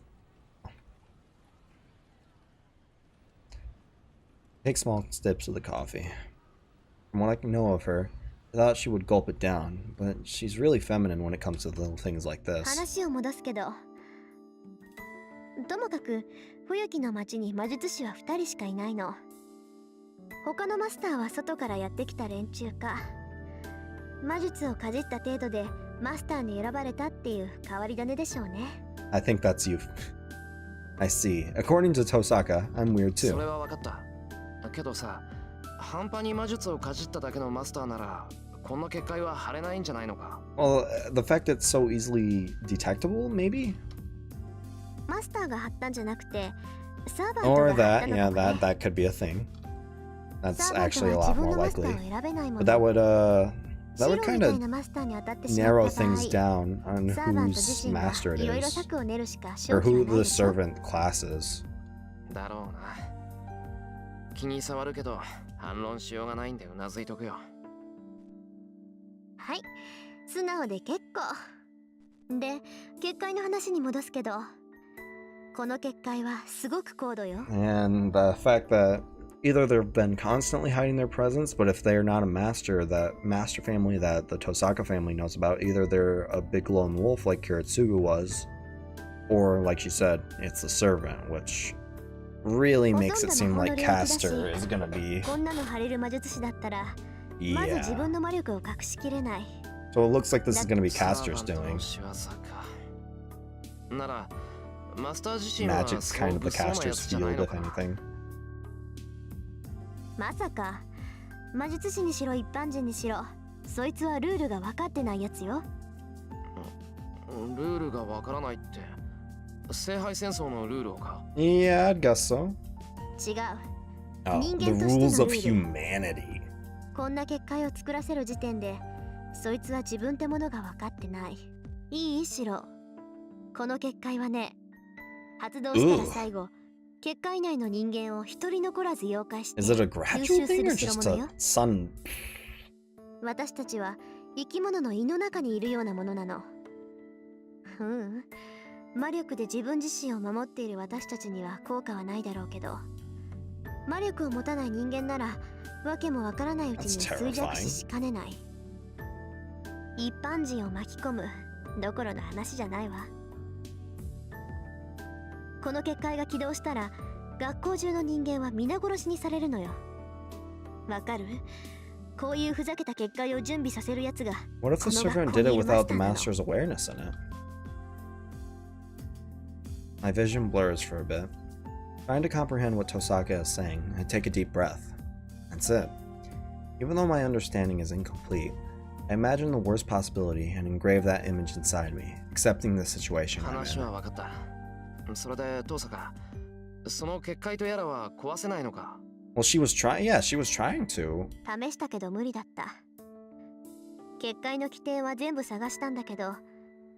take small sips of the coffee. From what I can know of her, I thought she would gulp it down, but she's really feminine when it comes to little things like this. 話を戻すけど、ともかく冬木の町に魔術師は2人しかいないの。他のマスターは外からやってきた連中か、魔術をかじった程度でマスターに選ばれたっていう変わり種でしょうね。 I think that's you. I see. According to Tosaka, I'm weird そ too. れは分かった。けどさ、半端に魔術をかじっただけのマスターならこんな結界は張れないんじゃないのか。 Well, the fact that it's so easily detectable, maybe? マスターが貼ったんじゃなくて、サーバント Or が貼っ that, た yeah, のか that ね。 that could be a thing. サ That's ーバント actually a は lot 自分 more のマスタ likely. ーを選べないも But の。 that would 白 kind みたい of なマスターに当たってしま narrow った場合、 things down on サーバント whose 自身が master it いろいろ is, 策を練るしか or 勝機 who はない the でしょ。 servant class is. だろうな。気に障るけど反論しようがないんでうなずいとくよ。はい、素直で結構。で、結界の話に戻すけど、この結界はすごく高度よ。 And the fact that either they've been constantly hiding their presence, but if they're not a master, that master family that the Tosaka family knows about, either they're a big lone wolf like Kiritsugu was, or like she said, it's a servant, which really makes it seem like Castor is gonna be... こんなの張れる魔術師だったら、まず自分の魔力を隠しきれない。 So it looks like this is gonna be Castor's doing. Magic's kind of the Castor's field, if anything. まさか魔術師にしろ一般人にしろ、そいつはルールが分かってないやつよ。ルールが分からないって聖杯戦争のルールをか。 Yeah, I guess so. 違う。 Oh, the rules of humanity. こんな結界を作らせる時点で、そいつは自分ってものが分かってない。いいシロ。この結界はね、発動したら最後、結界内の人間を一人残らず妖怪して Is it a gradual thing or just a sun? 私たちは生き物の胃の中にいるようなものなの。魔力で自分自身を守っている私たちには効果はないだろうけど、魔力を持たない人間ならわけもわからないうちに衰弱死しかねない。一般人を巻き込むどころの話じゃないわ。この結界が起動したら学校中の人間は皆殺しにされるのよ。わかる？こういうふざけた結界を準備させるやつが What if the servant did it without the master's awareness in it? My vision blurs for a bit. Trying to comprehend what Tosaka is saying, I take a deep breath. That's it. Even though my understanding is incomplete, I imagine the worst possibility and engrave that image inside me, accepting the situation I'm in. 話は分かった。それでトサカ、その結界とやらは壊せないのか。 Well, she was trying to. 試したけど無理だった。結界の起点は全部探したんだけど、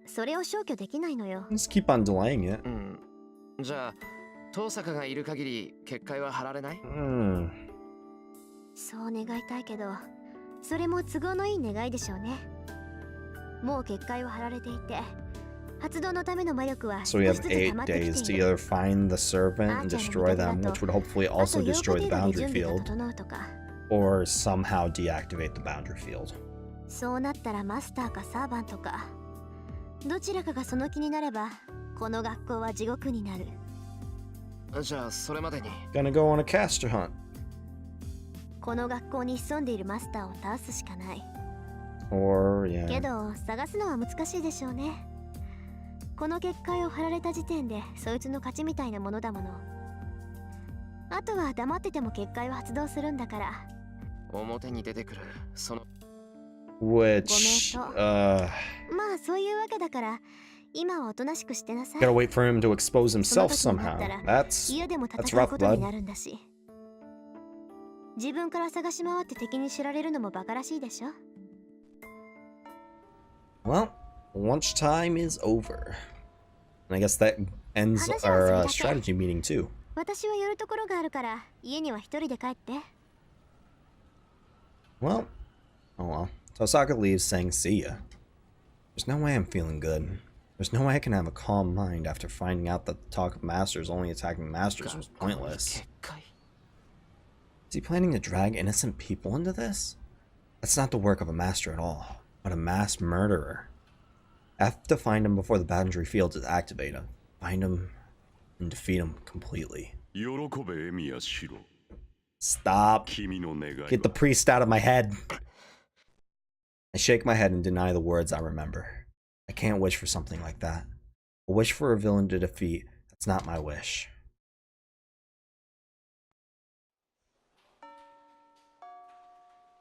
それを消去できないのよ。Just keep on delaying it. じゃあ、トサカがいる限り結界は張られない？そう願いたいけど、それも都合のいい願いでしょうね。もう結界は張られていて、発動のための魔力は So we have 8 days to either find the servant and destroy them, which would hopefully also destroy the boundary field, or somehow deactivate the boundary field. そうなったらマスターかサーバントか、どちらかがその気になれば、この学校は地獄になる。じゃあそれまでに Gonna go on a caster hunt. この学校に潜んでいるマスターを倒すしかない。 Or, yeah. けど探すのは難しいでしょうね。この結界を張られた時点でそいつの勝ちみたいなものだもの。あとは黙ってても結界は発動するんだから。表に出てくるその Which, まあそういうわけだから、今はおとなしくしてなさい。 gotta wait for him to expose その himself 時にな somehow. ったら That's 嫌でも that's 戦う rough, ことにな bud. るんだし。自分から探し回って敵に知られるのもバカらしいでしょ。 Well, lunchtime is over. And I guess that ends our strategy meeting too. 私は寄るところがあるから家には一人で帰って。 Well, oh well. Tosaka leaves saying see ya. There's no way I'm feeling good. There's no way I can have a calm mind after finding out that the talk of masters only attacking masters was pointless. Is he planning to drag innocent people into this? That's not the work of a master at all, but a mass murderer. I have to find him before the boundary field is activated. Find him and defeat him completely. Stop. Get the priest out of my head. I shake my head and deny the words I remember. I can't wish for something like that. A wish for a villain to defeat, that's not my wish.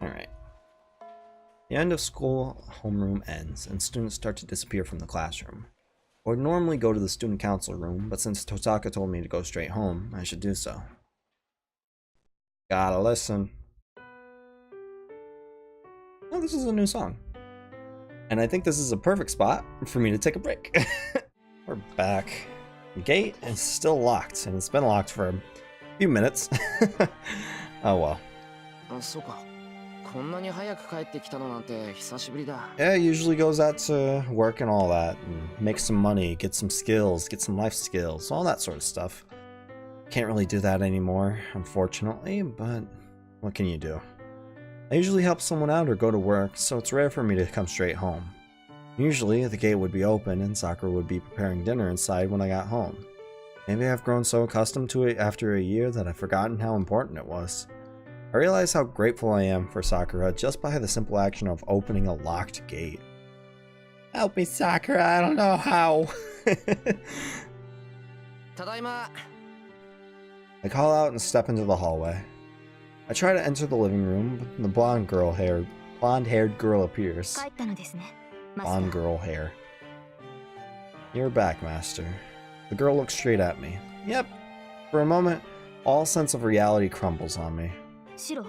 Alright. The end of school homeroom ends, and students start to disappear from the classroom. I would normally go to the student council room, but since Tosaka told me to go straight home, I should do so. Gotta listen. Oh, this is a new song. And I think this is a perfect spot for me to take a break. We're back. The gate is still locked, and it's been locked for a few minutes. Oh well. そうか。こんなに早く帰ってきたのなんて久しぶりだ。 Yeah, usually goes out to work and all that, and make some money, get some skills, get some life skills, all that sort of stuff. Can't really do that anymore, unfortunately, but what can you do? I usually help someone out or go to work, so it's rare for me to come straight home. Usually, the gate would be open and Sakura would be preparing dinner inside when I got home. Maybe I've grown so accustomed to it after a year that I've forgotten how important it was. I realize how grateful I am for Sakura just by the simple action of opening a locked gate. Help me, Sakura, I don't know how. ただいま。 I call out and step into the hallway. I try to enter the living room, but the blonde-haired girl appears. 帰ったのですね、マスタ Blonde ー。 girl hair. You're back, Master. The girl looks straight at me. Yep. For a moment, all sense of reality crumbles on me. シロ、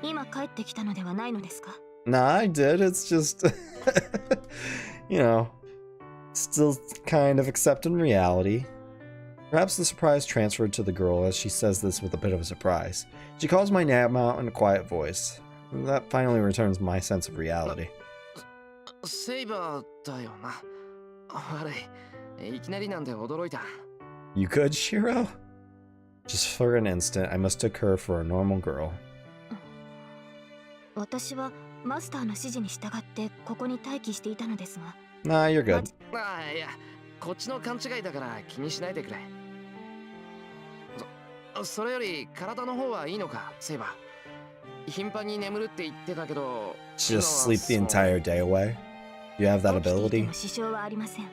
今帰ってきたのではないのですか？ Nah, I did. It's just, you know, still kind of accepting reality. Perhaps the surprise transferred to the girl as she says this with a bit of a surprise. She calls my name out in a quiet voice. That finally returns my sense of reality. セイバーだよな。悪い。いきなりなんで驚いた。 You good, Shiro? Just for an instant, I mistook her for a normal girl. 私はマスターの指示に従ってここに待機していたのですが。 Nah, you're good. ああ、いや、こっちの勘違いだから気にしないでくれ。それより体の方はいいのか、セイバー。頻繁に眠るって言ってたけど。 Just sleep the entire day away? Do you have that 起きていて ability? も支障はありません。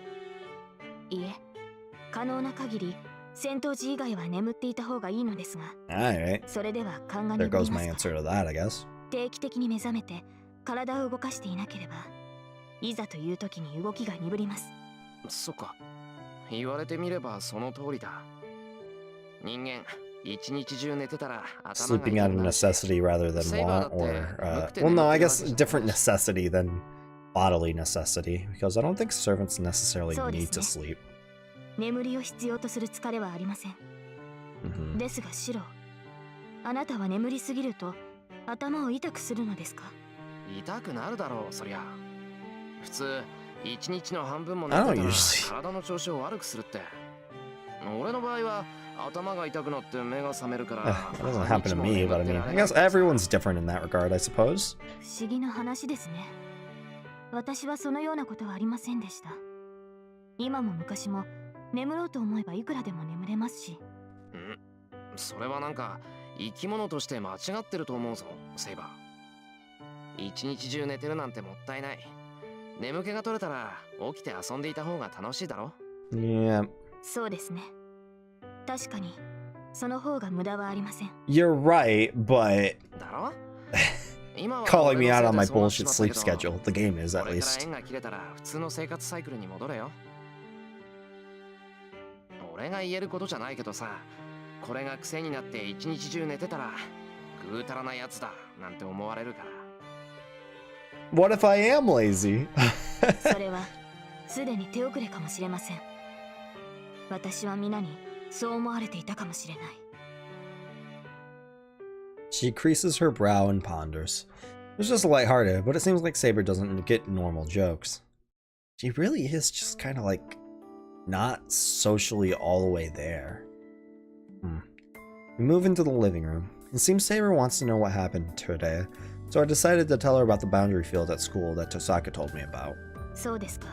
いえ、可能な限り戦闘時以外は眠っていた方がいいのですが。 Alright. それでは勘が There 鈍り goes ま my すか answer ら。 to that, I guess. 定期的に目覚めて体を動かしていなければ、いざという時に動きが鈍ります。そっか。言われてみればその通りだ。人間、一日中寝てたら頭が Sleeping out of necessity rather than want, or, well, no, I guess different necessity than bodily necessity, because I don't think servants necessarily need to sleep. 眠りを必要とする疲れはありません。 Mhm. ですがシロ、あなたは眠りすぎると頭を痛くするのですか？痛くなるだろう、そりゃ。普通、一日の半分も寝 I て don't たら usually. 体の調子を悪くするって。俺の場合は頭が痛くなって目が覚めるか That ら。 doesn't happen to me, but I mean, I guess everyone's different in that regard, I suppose. 不思議な話ですね。私はそのようなことはありませんでした。今も昔も眠ろうと思えばいくらでも眠れますし。それはなんか生き物として間違ってると思うぞ、セイバー。一日中寝てるなんてもったいない。眠気が取れたら起きて遊んでいた方が楽しいだろ。 Yeah. そうですね。確かにその方が無駄はありません。 You're right, but だろ今は calling me 俺 out の on せ my いでそうなっ bullshit ちまったけ sleep ど、 schedule. The game is, at これから least. 縁が切れたら普通の生活サイクルに戻れよ。俺が言えることじゃないけどさ、これが癖になって一日中寝てたらぐうたらなやつだなんて思われるから。 What if I am lazy? それはすでに手遅れかもしれません。私は皆にそう思われていたかもしれない。 She creases her brow and ponders. It's just lighthearted, but it seems like Saber doesn't get normal jokes. She really is just kind of like not socially all the way there. We move into the living room. It seems Saber wants to know what happened today, so I decided to tell her about the boundary field at school that Tosaka told me about. そうですか。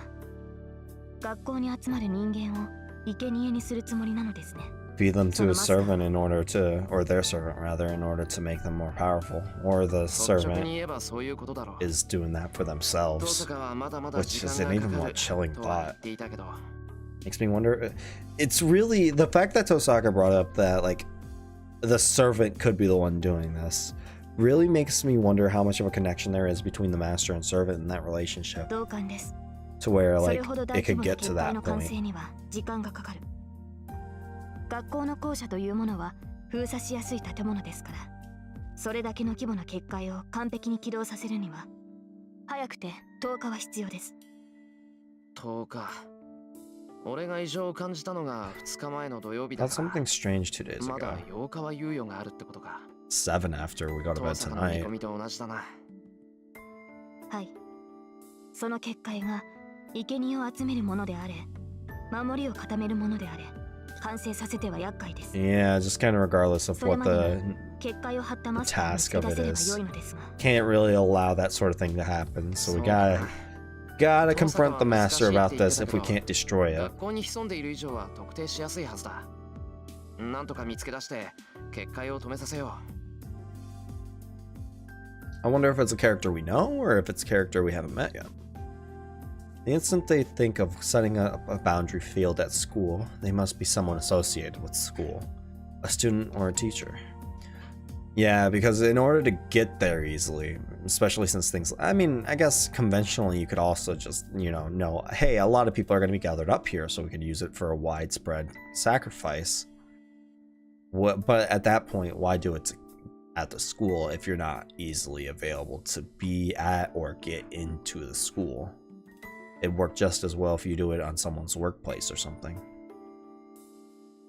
学校に集まる人間を生贄にするつもりなのですね。 Feed them to a servant in order to, or their servant rather, in order to make them more powerful. Or the 率直 servant に言えばそういうことだろう。 is doing that for どう themselves. せかはまだまだ Which 時 is 間 an が even か more かる chilling とは言 thought. っていたけど。 Makes me wonder. It's really the fact that Tosaka brought up that like the servant could be the one doing this really makes me wonder how much of a connection there is between the master and servant in that relationship 同感です。 to where そ like れほど大 it 規 could 模な get to 結界 that の完 point. 成には時間がかかる。学校の校舎というものは封鎖しやすい建物ですから、それだけの規模な結界を完璧に起動させるには早くて10日は必要です。10日。俺が異常を感じたのが2日前の土曜日だ That's から。 something strange 2 days まだ ago. 8日は猶予があるってことか。7 after we go to bed 父さんの見 tonight. 込みと同じだな。はい。その結界が生贄を集めるものであれ、守りを固めるものであれ、完成させては厄介です。Yeah, just kind of regardless of それ what まで the に結界を張ったマスターを見つ task け of 出 it せれば is. 良いのですが。Can't really allow that sort of thing to happen, so we そうだ gotta な。 confront the master about this if we 父さんは難しいって言ってたけど、 can't destroy it. 学校に潜んでいる以上は特定しやすいはずだ。なんとか見つけ出して結界を止めさせよ I wonder if it's a character we know or if it's a character we haven't met yet. The instant they think of setting up a boundary field at school, they must be someone associated with school, a student or a teacher. Yeah, because in order to get there easily, especially since things, I mean, I guess conventionally you could also just, you know, hey, a lot of people are going to be gathered up here, so we could use it for a widespread sacrifice. But at that point, why do it at the school if you're not easily available to be at or get into the school? It'd work just as well if you do it on someone's workplace or something.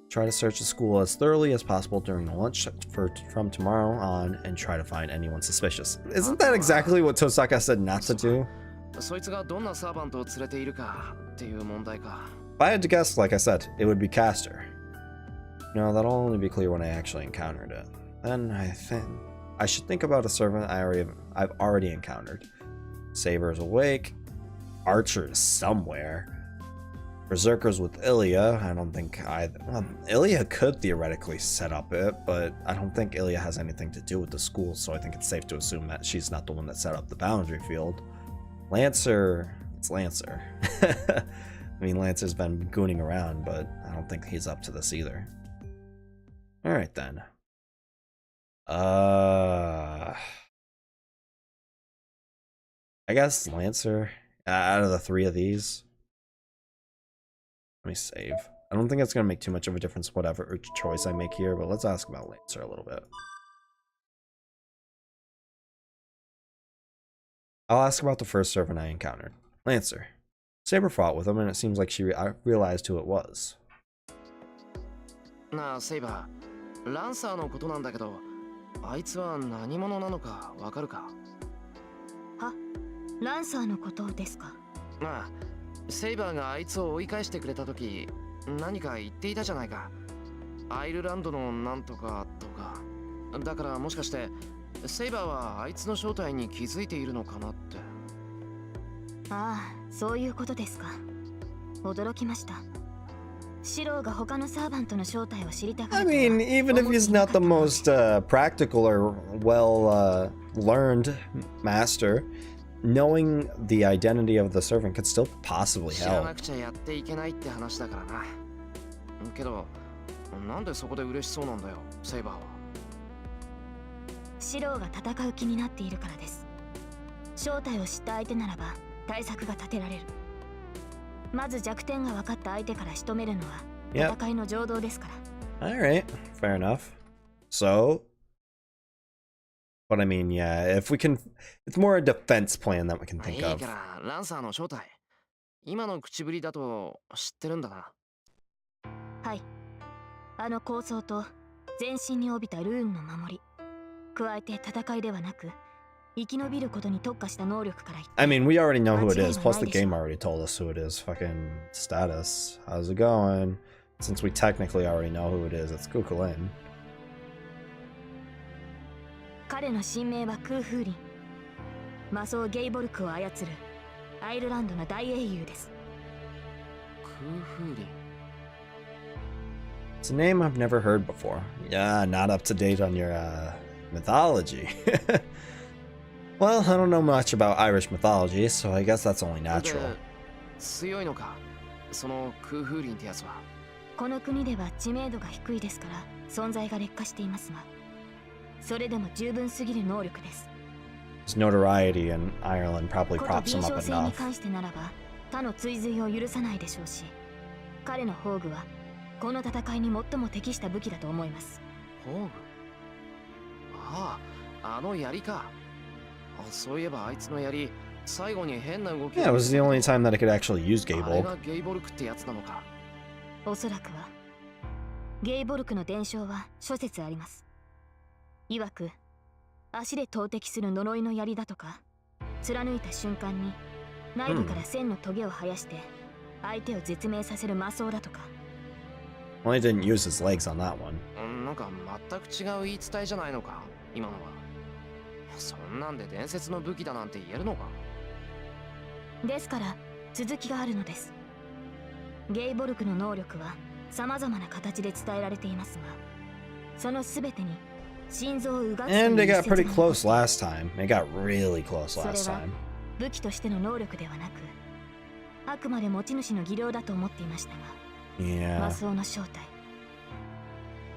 Try to search the school as thoroughly as possible during the lunch from tomorrow on and try to find anyone suspicious. Isn't that exactly what Tosaka said not to do? う。そいつがどんなサーバントを連れているかっていう問題か。 If I had to guess, like I said, it would be Caster. No, that'll only be clear when I actually encountered it. Then I should think about a servant I've already encountered. Saber is awake. Archer is somewhere. Berserkers with Ilya. I don't think either. Well, Ilya could theoretically set up it, but I don't think Ilya has anything to do with the school, so I think it's safe to assume that she's not the one that set up the boundary field. Lancer. It's Lancer. I mean, Lancer's been gooning around, but I don't think he's up to this either. Alright then. I guess Lancer, out of the three of these. Let me save. I don't think it's going to make too much of a difference whatever choice I make here, but let's ask about Lancer a little bit. I'll ask about the first servant I encountered. Lancer. Saber fought with him, and it seems like she realized who it was. なあ、セイバー。ランサーのことなんだけど、あいつは何者なのかわかるか？は、ランサーのことですか？まあ、セイバーがあいつを追い返してくれたとき、何か言っていたじゃないか。アイルランドのなんとかとか。だからもしかして、セイバーはあいつの正体に気づいているのかなって。ああ、そういうことですか。驚きました。シローが他のサーバントの正体を知りたかった。 I mean, even if he's not the most practical or well learned master, knowing the identity of the servant could still possibly 知ら help. なくちゃやっていけないって話だからな。けど、なんでそこで嬉しそうなんだよ、セイバーは。シローが戦う気になっているからです。正体を知った相手ならば対策が立てられる。まず弱点が分かった相手から仕留めるのは戦いの常道ですから。Alright, fair enough. So, but I mean, yeah, if we can, it's more a defense plan that we can い think い of. からランサーの正体。今の口ぶりだと知ってるんだな。はい。あの構想と全身に帯びたルーンの守り。加えて戦いではなく生き延びることに特化した能力から。 I mean, we already know who it is, plus the game already told us who it is. Fucking status. How's it going? Since we technically already know who it is, let's Google in. 彼の新名はクーフーリン。魔装ゲイボルクを操るアイルランドの大英雄です。クーフーリン。 It's a name I've never heard before. Yeah, not up to date on your mythology. Well, I don't know much about Irish mythology, so I guess that's only natural. 強いのか、そのクーフーリンってやつは。この国では知名度が低いですから存在が劣化していますが、それでも十分すぎる能力です。 His notoriety in Ireland probably こと props 敏 him 捷 up 性に enough. 関してならば他の追随を許さないでしょうし、彼の宝具はこの戦いに最も適した武器だと思います。宝具。ああ、あの槍か。そういえばあいつの槍、最後に変な動き。 Yeah, it was the only time that I could actually use あれ Gable. がゲイボルクってやつなのか。おそらくはゲイボルクの伝承は諸説あります。曰く足で投擲する呪いの槍だとか、貫いた瞬間に内部から線のトゲを生やして相手を絶命させる魔装だとか。 Well, he didn't use his legs on that one. なんか全く違う言い伝えじゃないのか今のは。そんなんで伝説の武器だなんて言えるのか。ですから続きがあるのです。ゲイボルクの能力は様々な形で伝えられていますが、その全てに心臓をうがつという And they got 一節 pretty が close last time. They got really close それ last は time. 武器としての能力ではなく、あくまで持ち主の技量だと思っていましたが、魔 Yeah. 装の正体、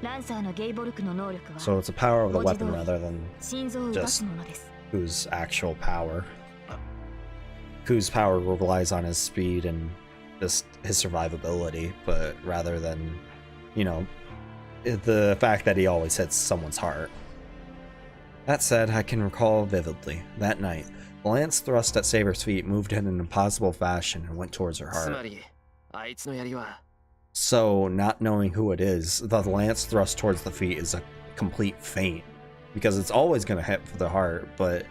ランサーのゲイボルクの能力は So it's a power of the 文字通 weapon り rather than 心臓を奪すものです。 Ku's actual power. Ku's power relies on his speed and just his survivability, but rather than, you know, the fact that he always hits someone's heart. That said, I can recall vividly, that night, the lance thrust at Saber's feet moved in an impossible fashion and went towards her つま heart. りあいつの槍は So, not knowing who it is, the lance thrust towards the feet is a complete feint, because it's always going to hit for the heart, but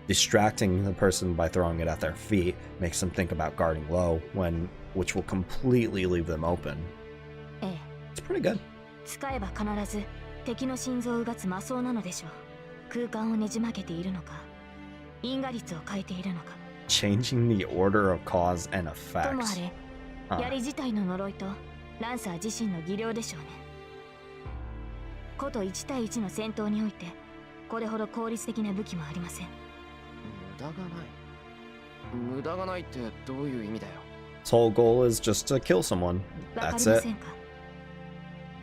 distracting the person by throwing it at their feet makes them think about guarding low, which will completely leave them open. ええ、 It's pretty good. 使えば必ず敵の心臓をうがつ魔装なのでしょう。空間をねじ曲げているのか、因果率を変えているのか。 Changing the order of cause and ともあ effects. れ、 Huh. 槍自体の呪いとランサー自身の技量でしょうね。こと1対1の戦闘において、これほど効率的な武器もありません。無駄がない。無駄がないってどういう意味だよ。 Its whole goal is just to kill someone. わか That's りま it. せんか。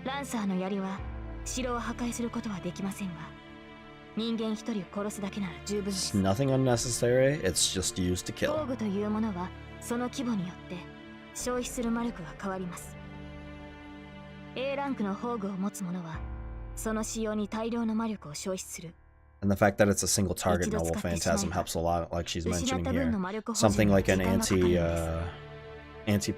ランサーの槍は城を破壊することはできませんが、人間一人を殺すだけなら十分で It's す。 nothing unnecessary, it's just used to 防 kill. 具というものはその規模によって消費する魔力が変わります。A ランクの宝具を持つ者はその使用に大量の魔力を消費する。 And the fact that it's a single target noble phantasm helps a lot, like she's 失っ mentioning た分 here. の魔力補充 Something に like 時 an 間がかかるのです。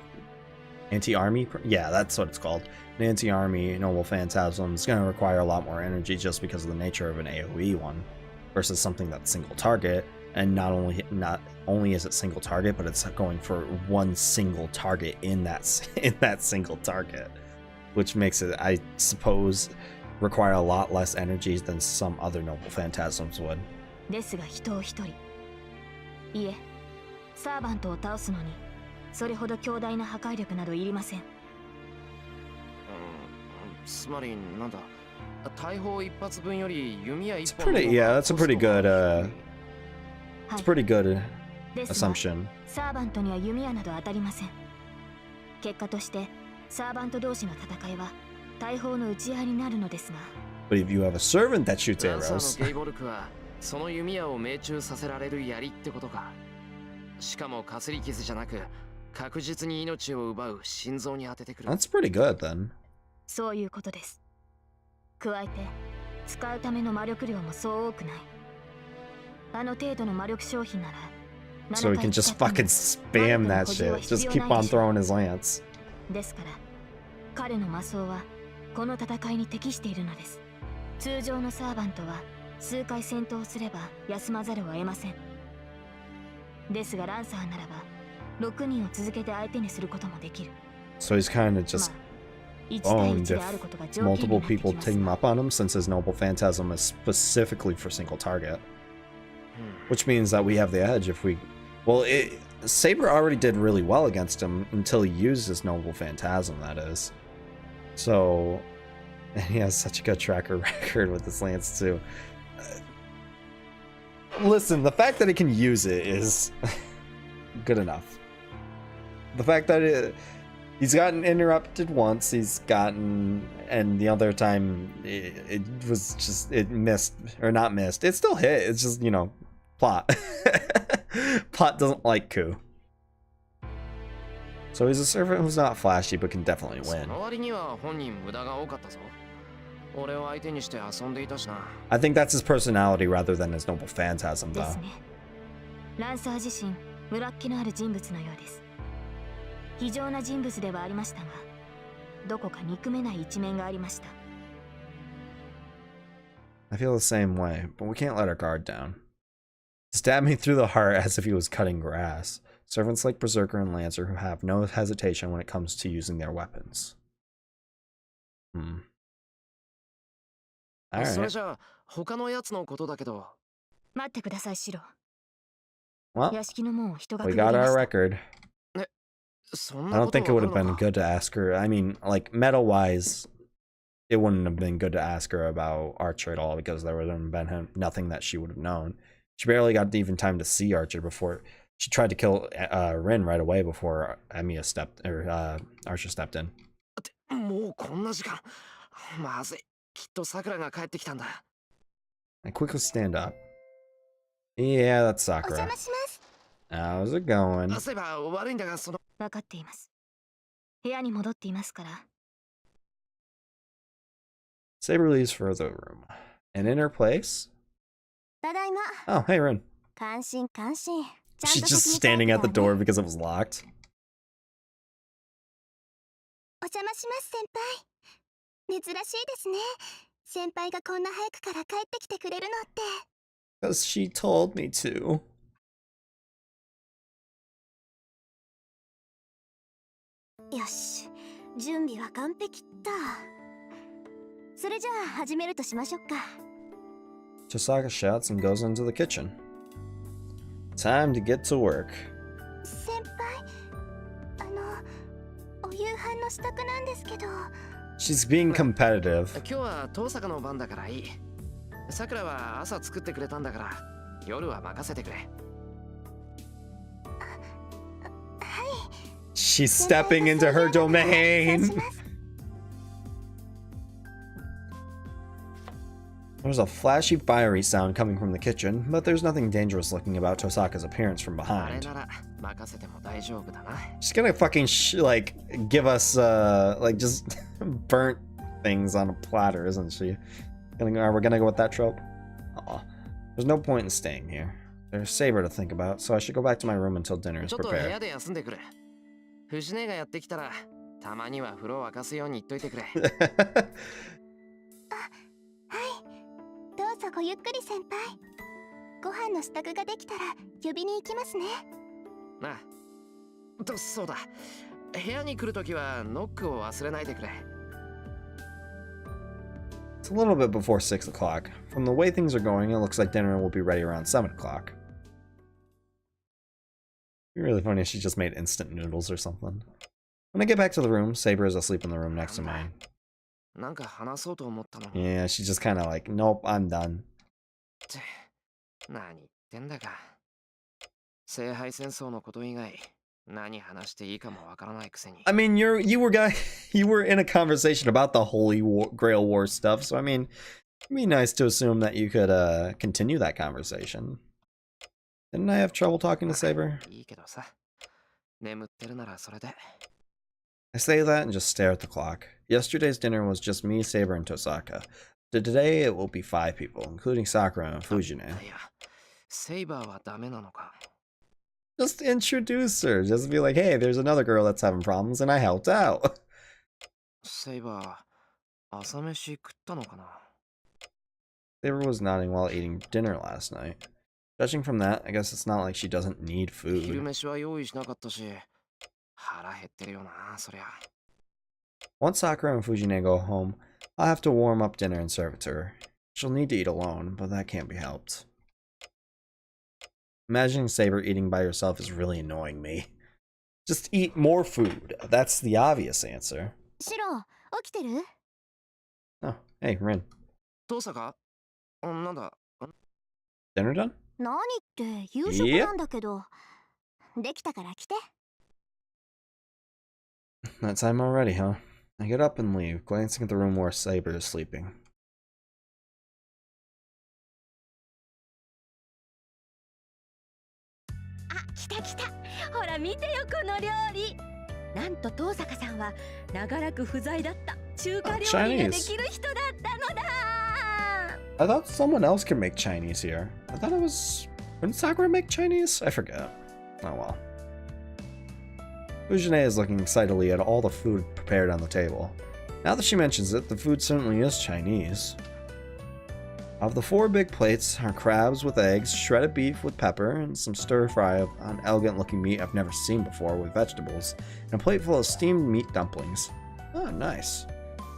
anti-army? Yeah, that's what it's called. An anti-army noble phantasm is going to require a lot more energy just because of the nature of an AoE one versus something that's single target. And not only is it single target, but it's going for one single target in that single target, which makes it, I suppose, require a lot less energy than some other noble phantasms would. ですが人を一人、いえ、サーバントを倒すのにそれほど強大な破壊力などいりません。つまりなんだ。大砲一発分より弓矢 It's 一本の pretty, 方 yeah, が that's a コスト pretty が good, は it's い pretty good ですが assumption. サーバントには弓矢など当たりません。結果としてサーバント同士の戦いは大砲の撃ち合いになるのですが、 But if you have a servant that shoots ランサ arrows, ーのゲイボルクはその弓矢を命中させられる槍ってことか。しかもかすり傷じゃなく確実に命を奪う心臓に当ててくる。 that's pretty good then. そういうことです。加えて使うための魔力量もそう多くない。あの程度の魔力商品なら So he can just fucking spam that shit. Just keep on throwing his lance. ですから彼の魔装はこの戦いに適しているのです。通常のサーバントは数回戦闘すれば休まざるを得ません。ですがランサーならば6人を続けて相手にすることもできる。 So he's kind of just 1対 owned 1で if あることが条件になって multiple き people ます。 team up on him since his noble phantasm is specifically for single target. Which means that we have the edge if we... Well, Saber already did really well against him until he used his noble phantasm, that is. So... And he has such a good tracker record with this lance too. Listen, the fact that he can use it is good enough. The fact that he's gotten interrupted once, he's gotten, and the other time it was just, it missed, or not missed. It still hit, it's just, you know, plot. Plot doesn't like Ku. So he's a servant who's not flashy, but can definitely そ win. の割には本人無駄が多かったぞ。俺を相手にして遊んでいたしな。I think that's his personality rather than his noble phantasm, で though. すね。ランサー自身、村っ気のある人物のようです。非常な人物ではありましたが、どこか憎めない一面がありました。I feel the same way, but we can't let our guard down. Stab me through the heart as if he was cutting grass. Servants like Berserker and Lancer who have no hesitation when it comes to using their weapons. Alright. それじゃあ他のやつのことだけど。待ってください、シロ。 Well, 屋敷の門を人が we くぐ got りま our した。 record. そん I な don't こと think it わ would か have るの been か good to ask her. I mean, like, meta-wise, it wouldn't have been good to ask her about Archer at all because there would have been nothing that she would have known. She barely got even time to see Archer before she tried to kill Rin right away before Archer stepped in. もうこんな時間。まずい。きっと桜が帰ってきたんだ。I quickly stand up. Yeah, that's お邪 Sakura. 魔します。 How's it going? そういえば悪いんだがその。分かっています。部屋に戻っていますから。 Saber leaves for the room. And in her place? ただいま。 Oh, hey, Rin. 感心感心。 She's just standing at the door because it was locked. お邪魔します先輩。珍しいですね。先輩がこんな早くから帰ってきてくれるのって。 Because she told me to. よし、準備は完璧だ。それじゃあ始めるとしましょうか。 Tosaka shouts and goes into the kitchen. Time to get to work. 先輩、お夕飯の支度なんですけど。 She's being competitive. 今日は遠坂の番だからいい。桜は朝作ってくれたんだから夜は任せてくれ。She's stepping into her domain. There's a flashy, fiery sound coming from the kitchen, but there's nothing dangerous looking about Tosaka's appearance from あれ behind. なら任せても大丈夫だな。 She's gonna fucking like give us like just burnt things on a platter, isn't she? We're gonna go with that trope. Aw. There's no point in staying here. There's Saber to think about, so I should go back to my room until dinner is ちょっと部 prepared. 屋で休んでくれ。藤根がやってきたらたまには風呂を沸かすように言っといてくれ。はい。どうぞごゆっくり先輩。ご飯の支度ができたら呼びに行きますね。なあ。とそうだ。部屋に来るときはノックを忘れないでくれ。 It's a little bit before 6 o'clock. From the way things are going, it looks like dinner will be ready around 7 o'clock. It'd be really funny if she just made instant noodles or something. When I get back to the room, Saber is asleep in the room next to mine. なんか話そうと思ったのに。 Yeah, she's just kind of like, nope, I'm done. 何言ってんだか。聖杯戦争のこと以外何話していいかもわからないくせに。 I mean, you were in a conversation about the Holy Grail War stuff, so I mean, it'd be nice to assume that you could continue that conversation. Didn't I have trouble talking to Saber? いいけどさ。眠ってるならそれで。 I say that and just stare at the clock. Yesterday's dinner was just me, Saber, and Tosaka. Today it will be 5 people, including Sakura and Fujine. いや、セイバーはダメなのか。 Just introduce her. Just be like, hey, there's another girl that's having problems, and I helped out. セイバー、朝飯食ったのかな。 Saber was nodding while eating dinner last night. Judging from that, I guess it's not like she doesn't need 昼 food. 飯は用意しなかったし、腹減ってるよな、そりゃ。 Once Sakura and Fujine go home, I'll have to warm up dinner and serve it to her. She'll need to eat alone, but that can't be helped. Imagining Saber eating by herself is really annoying me. Just eat more food. That's the obvious answer. シロ、起きてる？ Oh, hey, Rin. 遠坂なんだ Dinner done? 何って夕食なんだけど。できたから来て。 That time already, huh? I get up and leave, glancing at the room where Saber is sleeping. あ、来た来た。ほら見てよこの料理。なんと遠坂さんは長らく不在だった中華料理ができる人だったのだ。 I thought someone else could make Chinese here. I thought it was... Didn't Sakura make Chinese? I forget. Oh well. Fujine is looking excitedly at all the food prepared on the table. Now that she mentions it, the food certainly is Chinese. Of the 4 big plates are crabs with eggs, shredded beef with pepper, and some stir-fry of an elegant-looking meat I've never seen before with vegetables, and a plate full of steamed meat dumplings. Oh, nice.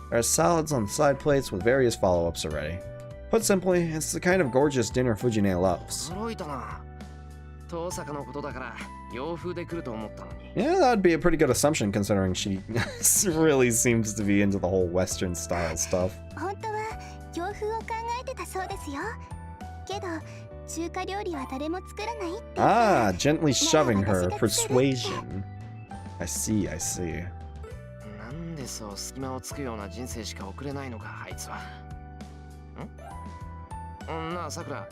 There are salads on the side plates with various follow-ups already. Put simply, it's the kind of gorgeous dinner Fujine loves. 驚いたな。遠坂のことだから洋風で来ると思ったのに。 Yeah, that'd be a pretty good assumption considering she really seems to be into the whole Western style stuff. 本当は洋風を考えてたそうですよ。けど中華料理は誰も作らないって。Ah, gently shoving her persuasion. I see, I see. なんでそう隙間をつくような人生しか送れないのかあいつは。なあさくら、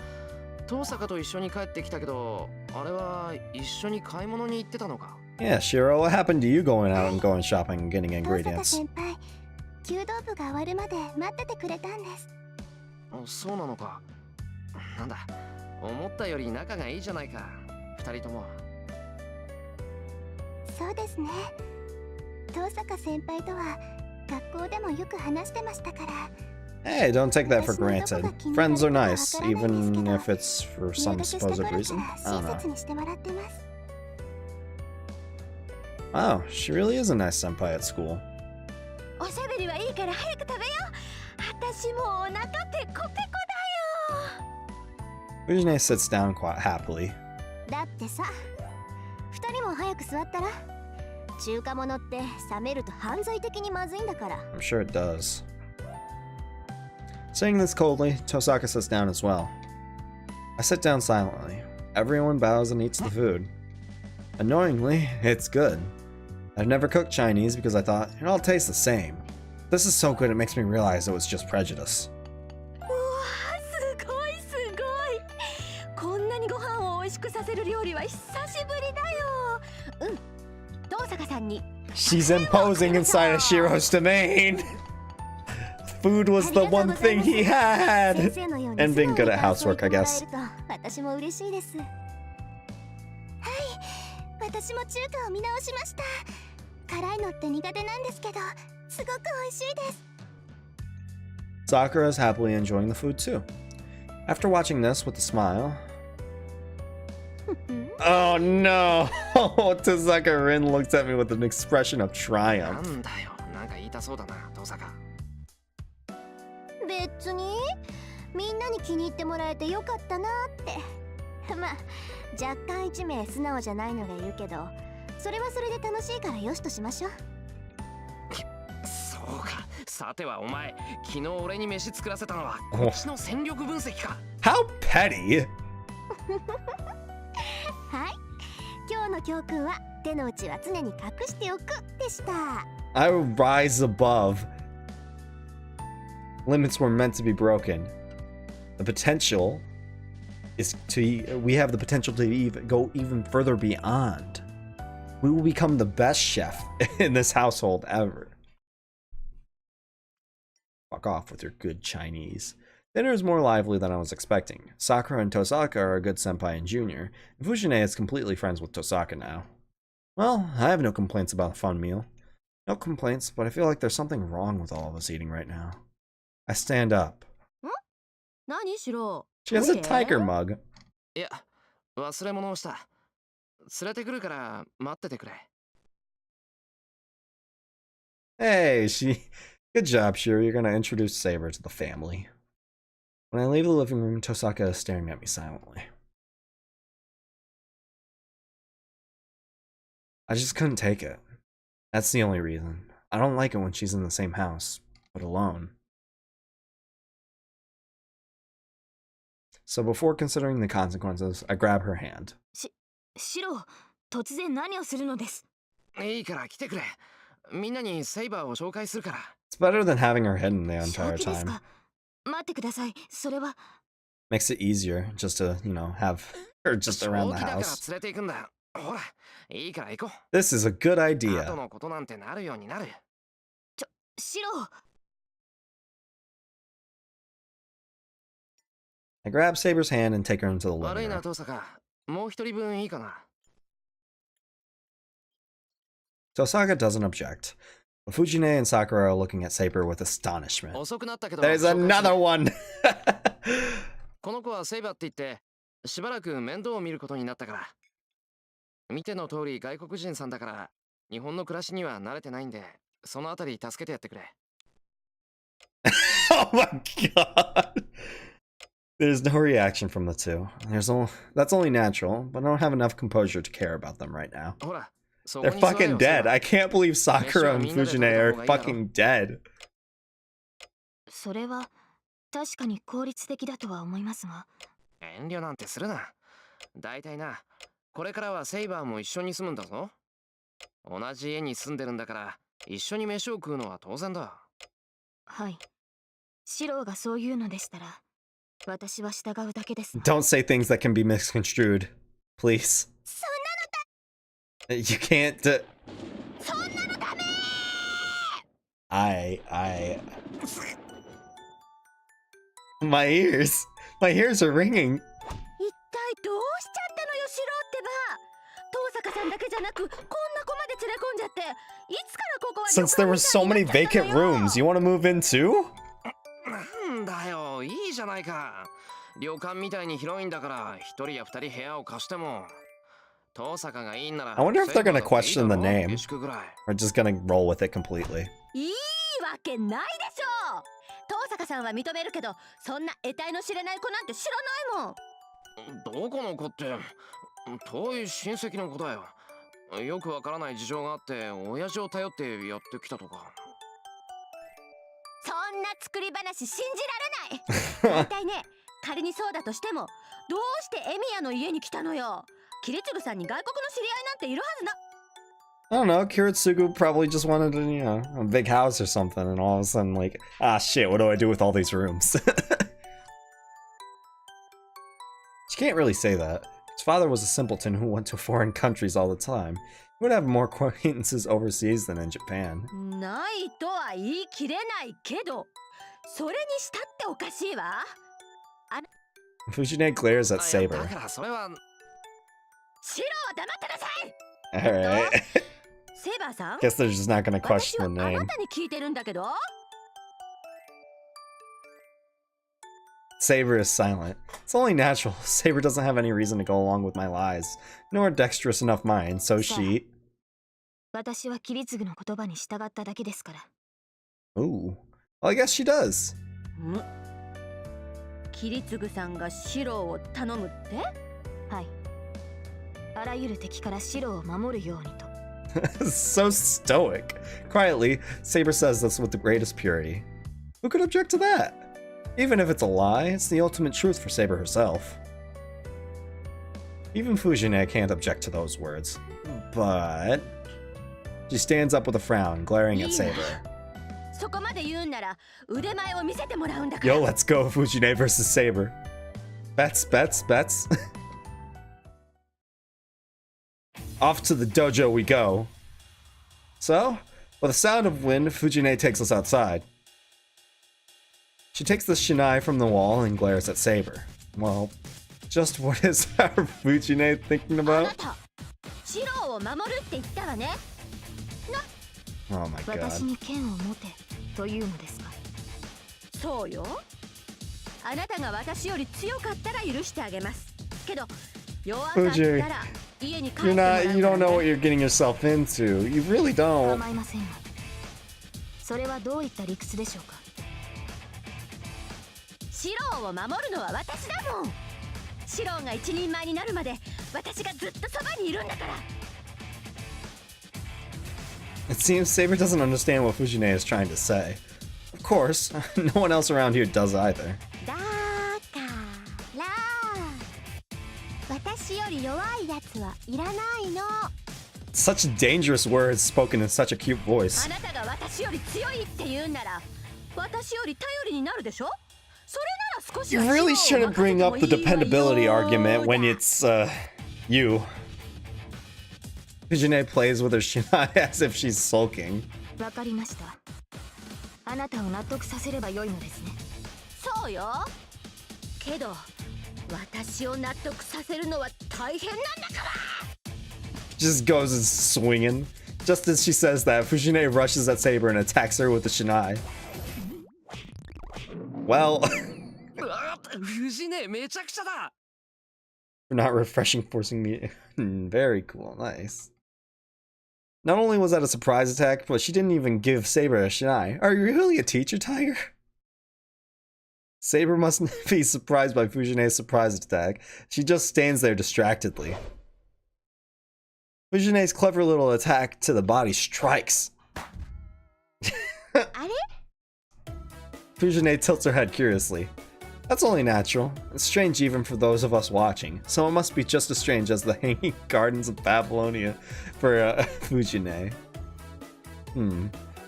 遠坂と一緒に帰ってきたけど、あれは一緒に買い物に行ってたのか？ Yeah, Shiro, what happened to you going out and going shopping and getting 遠坂 ingredients? 先輩、弓道部が終わるまで待っててくれたんです。そうなのか。なんだ、思ったより仲がいいじゃないか、二人とも。そうですね。遠坂先輩とは学校でもよく話してましたから。 Hey, don't take that for granted. Friends are nice, even if it's for some supposed reason. I don't know. Wow, she really is a nice senpai at school. おしゃべりはいいから早く食べよう。私もうお腹ペコペコだよ。 Fujine sits down quite happily. だってさ、二人も早く座ったら。中華物って冷めると犯罪的にまずいんだから。I'm sure it does. Saying this coldly, Tosaka sits down as well. I sit down silently. Everyone bows and eats the food. Annoyingly, it's good. I've never cooked Chinese because I thought it all tastes the same. This is so good it makes me realize it was just prejudice. うわー、すごいすごい。こんなにご飯を美味しくさせる料理は久しぶりだよ。遠坂さんに。 She's imposing inside of Shiro's domain! Food was the one thing he had! And being good at housework, I guess. 私も嬉しいです。はい、私も中華を見直しました。辛いのって苦手なんですけど、すごく美味しいです。Sakura is happily enjoying the food too. After watching this with a smile... Oh no! Tosaka Rin looked at me with an expression of な triumph. んだよ、なんか言いたそうだな、遠坂。別にみんなに気に入ってもらえてよかったなってまあ若干一名素直じゃないのがいるけどそれはそれで楽しいからよしとしましょう。そうか、さてはお前昨日俺に飯作らせたのはこっちの戦力分析か。 How petty! はい今日の教訓は手の内は常に隠しておくでした。 I will rise above. Limits were meant to be broken. The potential is to... We have the potential to go even further beyond. We will become the best chef in this household ever. Fuck off with your good Chinese. Dinner is more lively than I was expecting. Sakura and Tosaka are a good senpai and junior, and Fujine is completely friends with Tosaka now. Well, I have no complaints about a fun meal. No complaints, but I feel like there's something wrong with all of us eating right now. I stand up. 何しろ。 She has a tiger mug. いや、忘れ物をした。連れてくるから待っててくれ。Hey, good job, Shiro. You're gonna introduce Saber to the family. When I leave the living room, Tosaka is staring at me silently. I just couldn't take it. That's the only reason. I don't like it when she's in the same house, but alone. So before considering the consequences, I grab her hand. シロ、突然何をするのです。いいから来てくれ。みんなにセイバーを紹介するから。It's better than having her hidden the 正 entire 気です time. か。待ってください。それは。 Makes it easier just to, have her just around the 正気だから house. 連れて行くんだ。ほら、いいから行こう。 This is a good 後 idea. のことなんてなるようになる。シロ。 I grab Saber's hand and take her into the 悪 living いな、 room. 遠坂。もう一人分いいかな。 Tosaka doesn't object. Fujine and Sakura are looking at Saber with astonishment. 遅くなったけど There's 紹介し another one! この子はセイバーって言ってしばらく面倒を見ることになったから。見ての通り外国人さんだから日本の暮らしには慣れてないんでそのあたり助けてやってくれ。Oh my god! There's no reaction from the two. That's only natural, but I don't have enough composure to care about them right now. ほら、そこ They're に座れ fucking よ dead. I can't believe Sakura and Fujine are fucking dead. それは確かに効率的だとは思いますが。遠慮なんてするな。だいたいな、これからはセイバーも一緒に住むんだぞ。同じ家に住んでるんだから一緒に飯を食うのは当然だ。はい。シローがそう言うのでしたら私は従うだけです。 Don't say things that can be misconstrued, please. そんなの You can't. そんなのダメ My ears are ringing. 一体どうしちゃったのよシローってば。遠坂さんだけじゃなくこんな子まで連れ込んじゃっていつからここは Since there were so many vacant rooms, you want to move in too? なんだよ、いいじゃないか。旅館みたいに広いんだから一人や二人部屋を貸しても。遠坂がいいんなら I wonder if they're gonna question the name 下宿ぐらい。 or just gonna roll with it completely. いいわけないでしょ。遠坂さんは認めるけどそんな得体の知れない子なんて知らないもん。どこの子って遠い親戚の子だよ。よくわからない事情があって親父を頼ってやってきたとか。そんな作り話信じられない。大体ね、仮にそうだとしてもどうしてエミヤの家に来たのよ。キリツグさんに外国の知り合いなんているはずだ。 I don't know, Kiritsugu probably just wanted, a big house or something, and all of a sudden, like, ah, shit, what do I do with all these rooms? She can't really say that. His father was a simpleton who went to foreign countries all the time. He would have more acquaintances overseas than in Japan. ないとは言い切れないけど、それにしたっておかしいわ。Fujine glares at だ Saber. からそれは。シロー黙ってなさい。 Alright. セイバーさん、 Guess they're just not gonna 私 question は the あ name. なたに聞いてるんだけど。 Saber is silent. It's only natural. Saber doesn't have any reason to go along with my lies. Nor a dexterous enough mind, so she... 私はキリツグの言葉に従っただけですから。 Ooh. Well, I guess she does. キリツグさんがシローを頼むって？はい。あらゆる敵からシローを守るようにと。So stoic. Quietly, Saber says this with the greatest purity. Who could object to that? Even if it's a lie, it's the ultimate truth for Saber herself. Even Fujine can't object to those words. But... She stands up with a frown, glaring at Saber. そこまで言うんなら腕前を見せてもらうんだから。 Yo, let's go, Fujine versus Saber. Bets, bets, bets. Off to the dojo we go. So, with a sound of wind, Fujine takes us outside. She takes the shinai from the wall and glares at Saber. Well, just what is our Fujine thinking あな about? た、シローを守るって言ったわね。 Oh my 私 god. に剣を持てというのですか。そうよ。あなたが私より強かったら許してあげます。けど、弱かったら家に帰ってもらう You don't know what you're getting yourself into. You really don't. 構いませんが。それはどういった理屈でしょうか。シローを守るのは私だもん。シローが一人前になるまで私がずっとそばにいるんだから。 It seems Saber doesn't understand what Fujine is trying to say. Of course, no one else around here does either. だから私より弱いやつはいらないの。 Such dangerous words spoken in such a cute voice. あなたが私より強いって言うんなら私より頼りになるでしょ。それなら少し You は really シローを shouldn't bring up the 任せてもいいわよ。 dependability argument when it's, you. Fujine plays with her shinai as if she's sulking. わかりました。あなたを納得させればよいのですね。そうよ。けど私を納得させるのは大変なんだから。 Just goes and swinging. Just as she says that, Fujine rushes at Saber and attacks her with the Shinai. Well, for not refreshing, forcing me. Very cool, nice. Not only was that a surprise attack, but she didn't even give Saber a Shinai. Are you really a teacher, Tiger? Saber must be surprised by Fujine's surprise attack. She just stands there distractedly. Fujine's clever little attack to the body strikes. Fujine tilts her head curiously. That's only natural. It's strange even for those of us watching, so it must be just as strange as the Hanging Gardens of Babylonia for Fujine.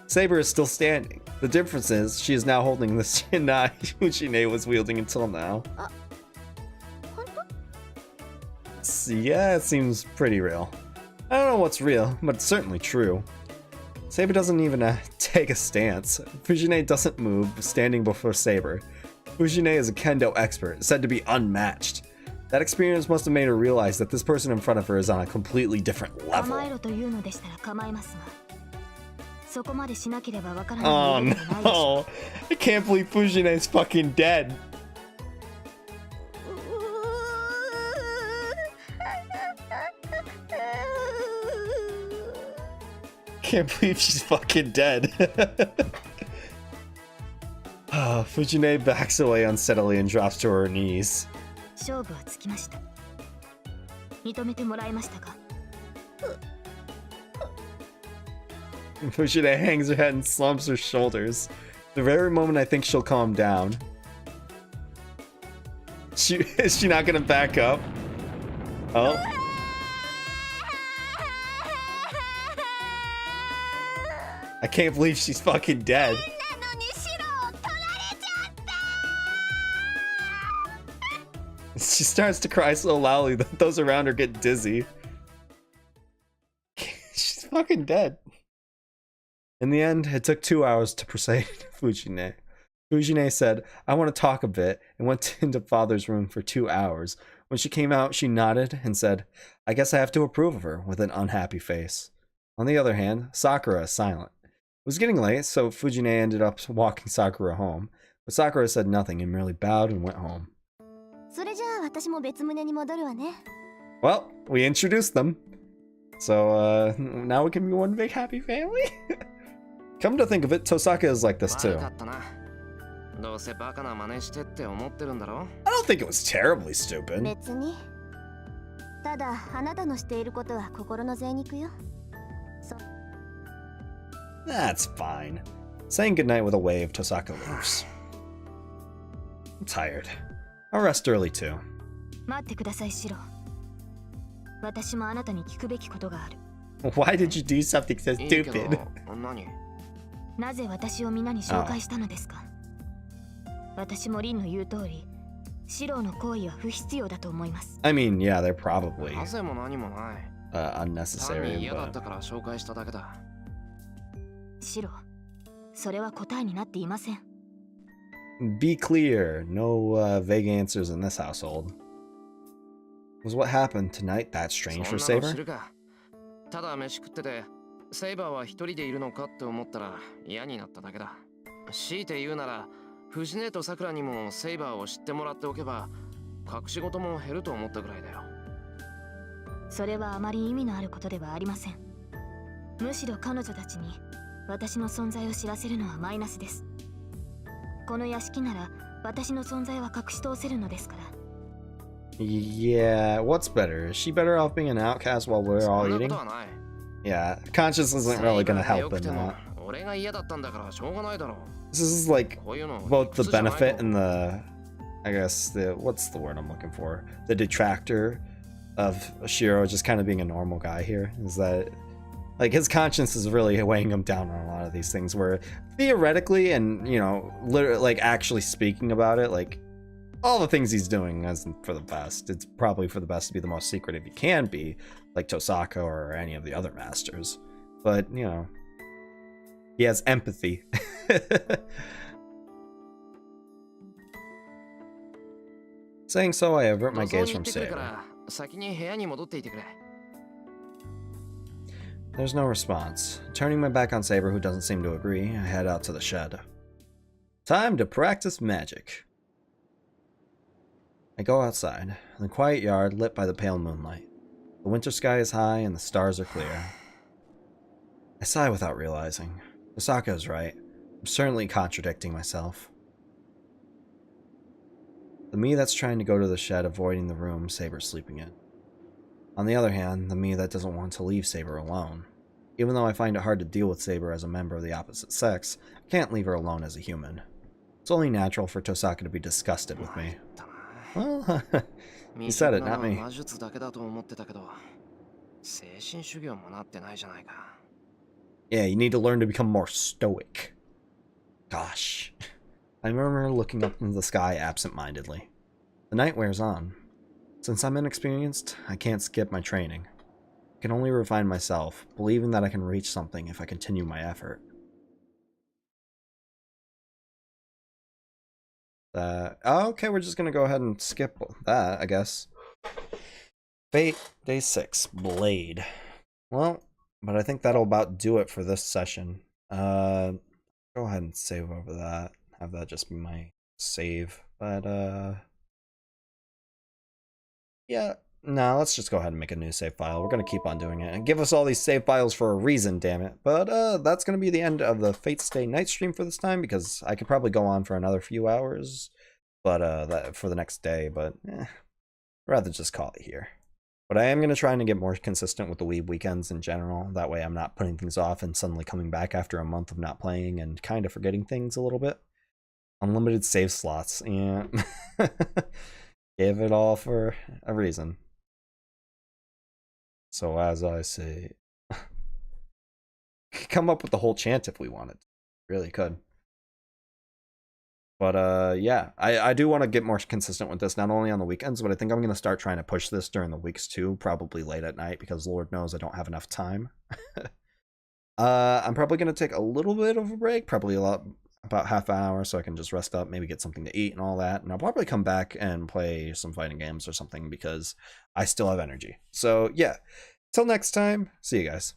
Saber is still standing. The difference is, she is now holding the Shinai Fujine was wielding until now. Yeah, it seems pretty real. I don't know what's real, but it's certainly true. Saber doesn't even take a stance. Fujine doesn't move, standing before Saber. Fujine is a kendo expert, said to be unmatched. That experience must have made her realize that this person in front of her is on a completely different level. Oh no! I can't believe Fujine's fucking dead. Can't believe she's fucking dead. Fujine backs away unsteadily and drops to her knees. Fujine hangs her head and slumps her shoulders. The very moment I think she'll calm down. Is she not gonna back up? Oh. I can't believe she's fucking dead. She starts to cry so loudly that those around her get dizzy. She's fucking dead. In the end, it took 2 hours to persuade Fujine. Fujine said, I want to talk a bit, and went into father's room for 2 hours. When she came out, she nodded and said, I guess I have to approve of her, with an unhappy face. On the other hand, Sakura is silent. It was getting late, so Fujine ended up walking Sakura home, but Sakura said nothing and merely bowed and went home. Well, we introduced them. So, now we can be one big happy family? Come to think of it, Tosaka is like this too. I don't think it was terribly stupid. That's fine. Saying goodnight with a wave, Tosaka leaves. I'm tired. I'll rest early too. Why did you do something so stupid? I mean, yeah, they're probably unnecessary, but... Be clear, no vague answers in this household. Was what happened tonight that strange for Saber? Yeah, what's better? Is she better off being an outcast while we're all eating? Yeah, conscience isn't really gonna help in that. This is like both the benefit and the, I guess, what's the word I'm looking for? The detractor of Shiro just kind of being a normal guy here. Is that, like, his conscience is really weighing him down on a lot of these things where theoretically and, you know, literally, like, actually speaking about it, like, all the things he's doing isn't for the best. It's probably for the best to be the most secretive he can be, like Tosaka or any of the other masters. But, you know, he has empathy. Saying so, I avert my gaze from Saber. There's no response. Turning my back on Saber, who doesn't seem to agree, I head out to the shed. Time to practice magic. I go outside, in the quiet yard lit by the pale moonlight. The winter sky is high and the stars are clear. I sigh without realizing. Osaka is right. I'm certainly contradicting myself. The me that's trying to go to the shed, avoiding the room Saber's sleeping in. On the other hand, the me that doesn't want to leave Saber alone. Even though I find it hard to deal with Saber as a member of the opposite sex, I can't leave her alone as a human. It's only natural for Tosaka to be disgusted with me. Well, you said it, not me. Yeah, you need to learn to become more stoic. Gosh. I remember looking up into the sky absent-mindedly. The night wears on. Since I'm inexperienced, I can't skip my training. I can only refine myself, believing that I can reach something if I continue my effort. Okay, we're just gonna go ahead and skip that, I guess. Fate, Day 6, Blade. Well, but I think that'll about do it for this session. Go ahead and save over that. Have that just be my save. But, yeah. No, let's just go ahead and make a new save file. We're going to keep on doing it. And give us all these save files for a reason, damn it. But, that's going to be the end of the Fate Stay Night stream for this time, because I could probably go on for another few hours. But, that for the next day. But, rather just call it here. But I am going to try and get more consistent with the Weeb weekends in general. That way I'm not putting things off and suddenly coming back after a month of not playing and kind of forgetting things a little bit. Unlimited save slots. Yeah. Give it all for a reason. So as I say, come up with the whole chant if we wanted. Really could. But yeah, I do want to get more consistent with this, not only on the weekends, but I think I'm going to start trying to push this during the weeks too, probably late at night, because Lord knows I don't have enough time. I'm probably going to take a little bit of a break, probably about half an hour, so I can just rest up, maybe get something to eat and all that, and I'll probably come back and play some fighting games or something, because I still have energy. So yeah, till next time, see you guys.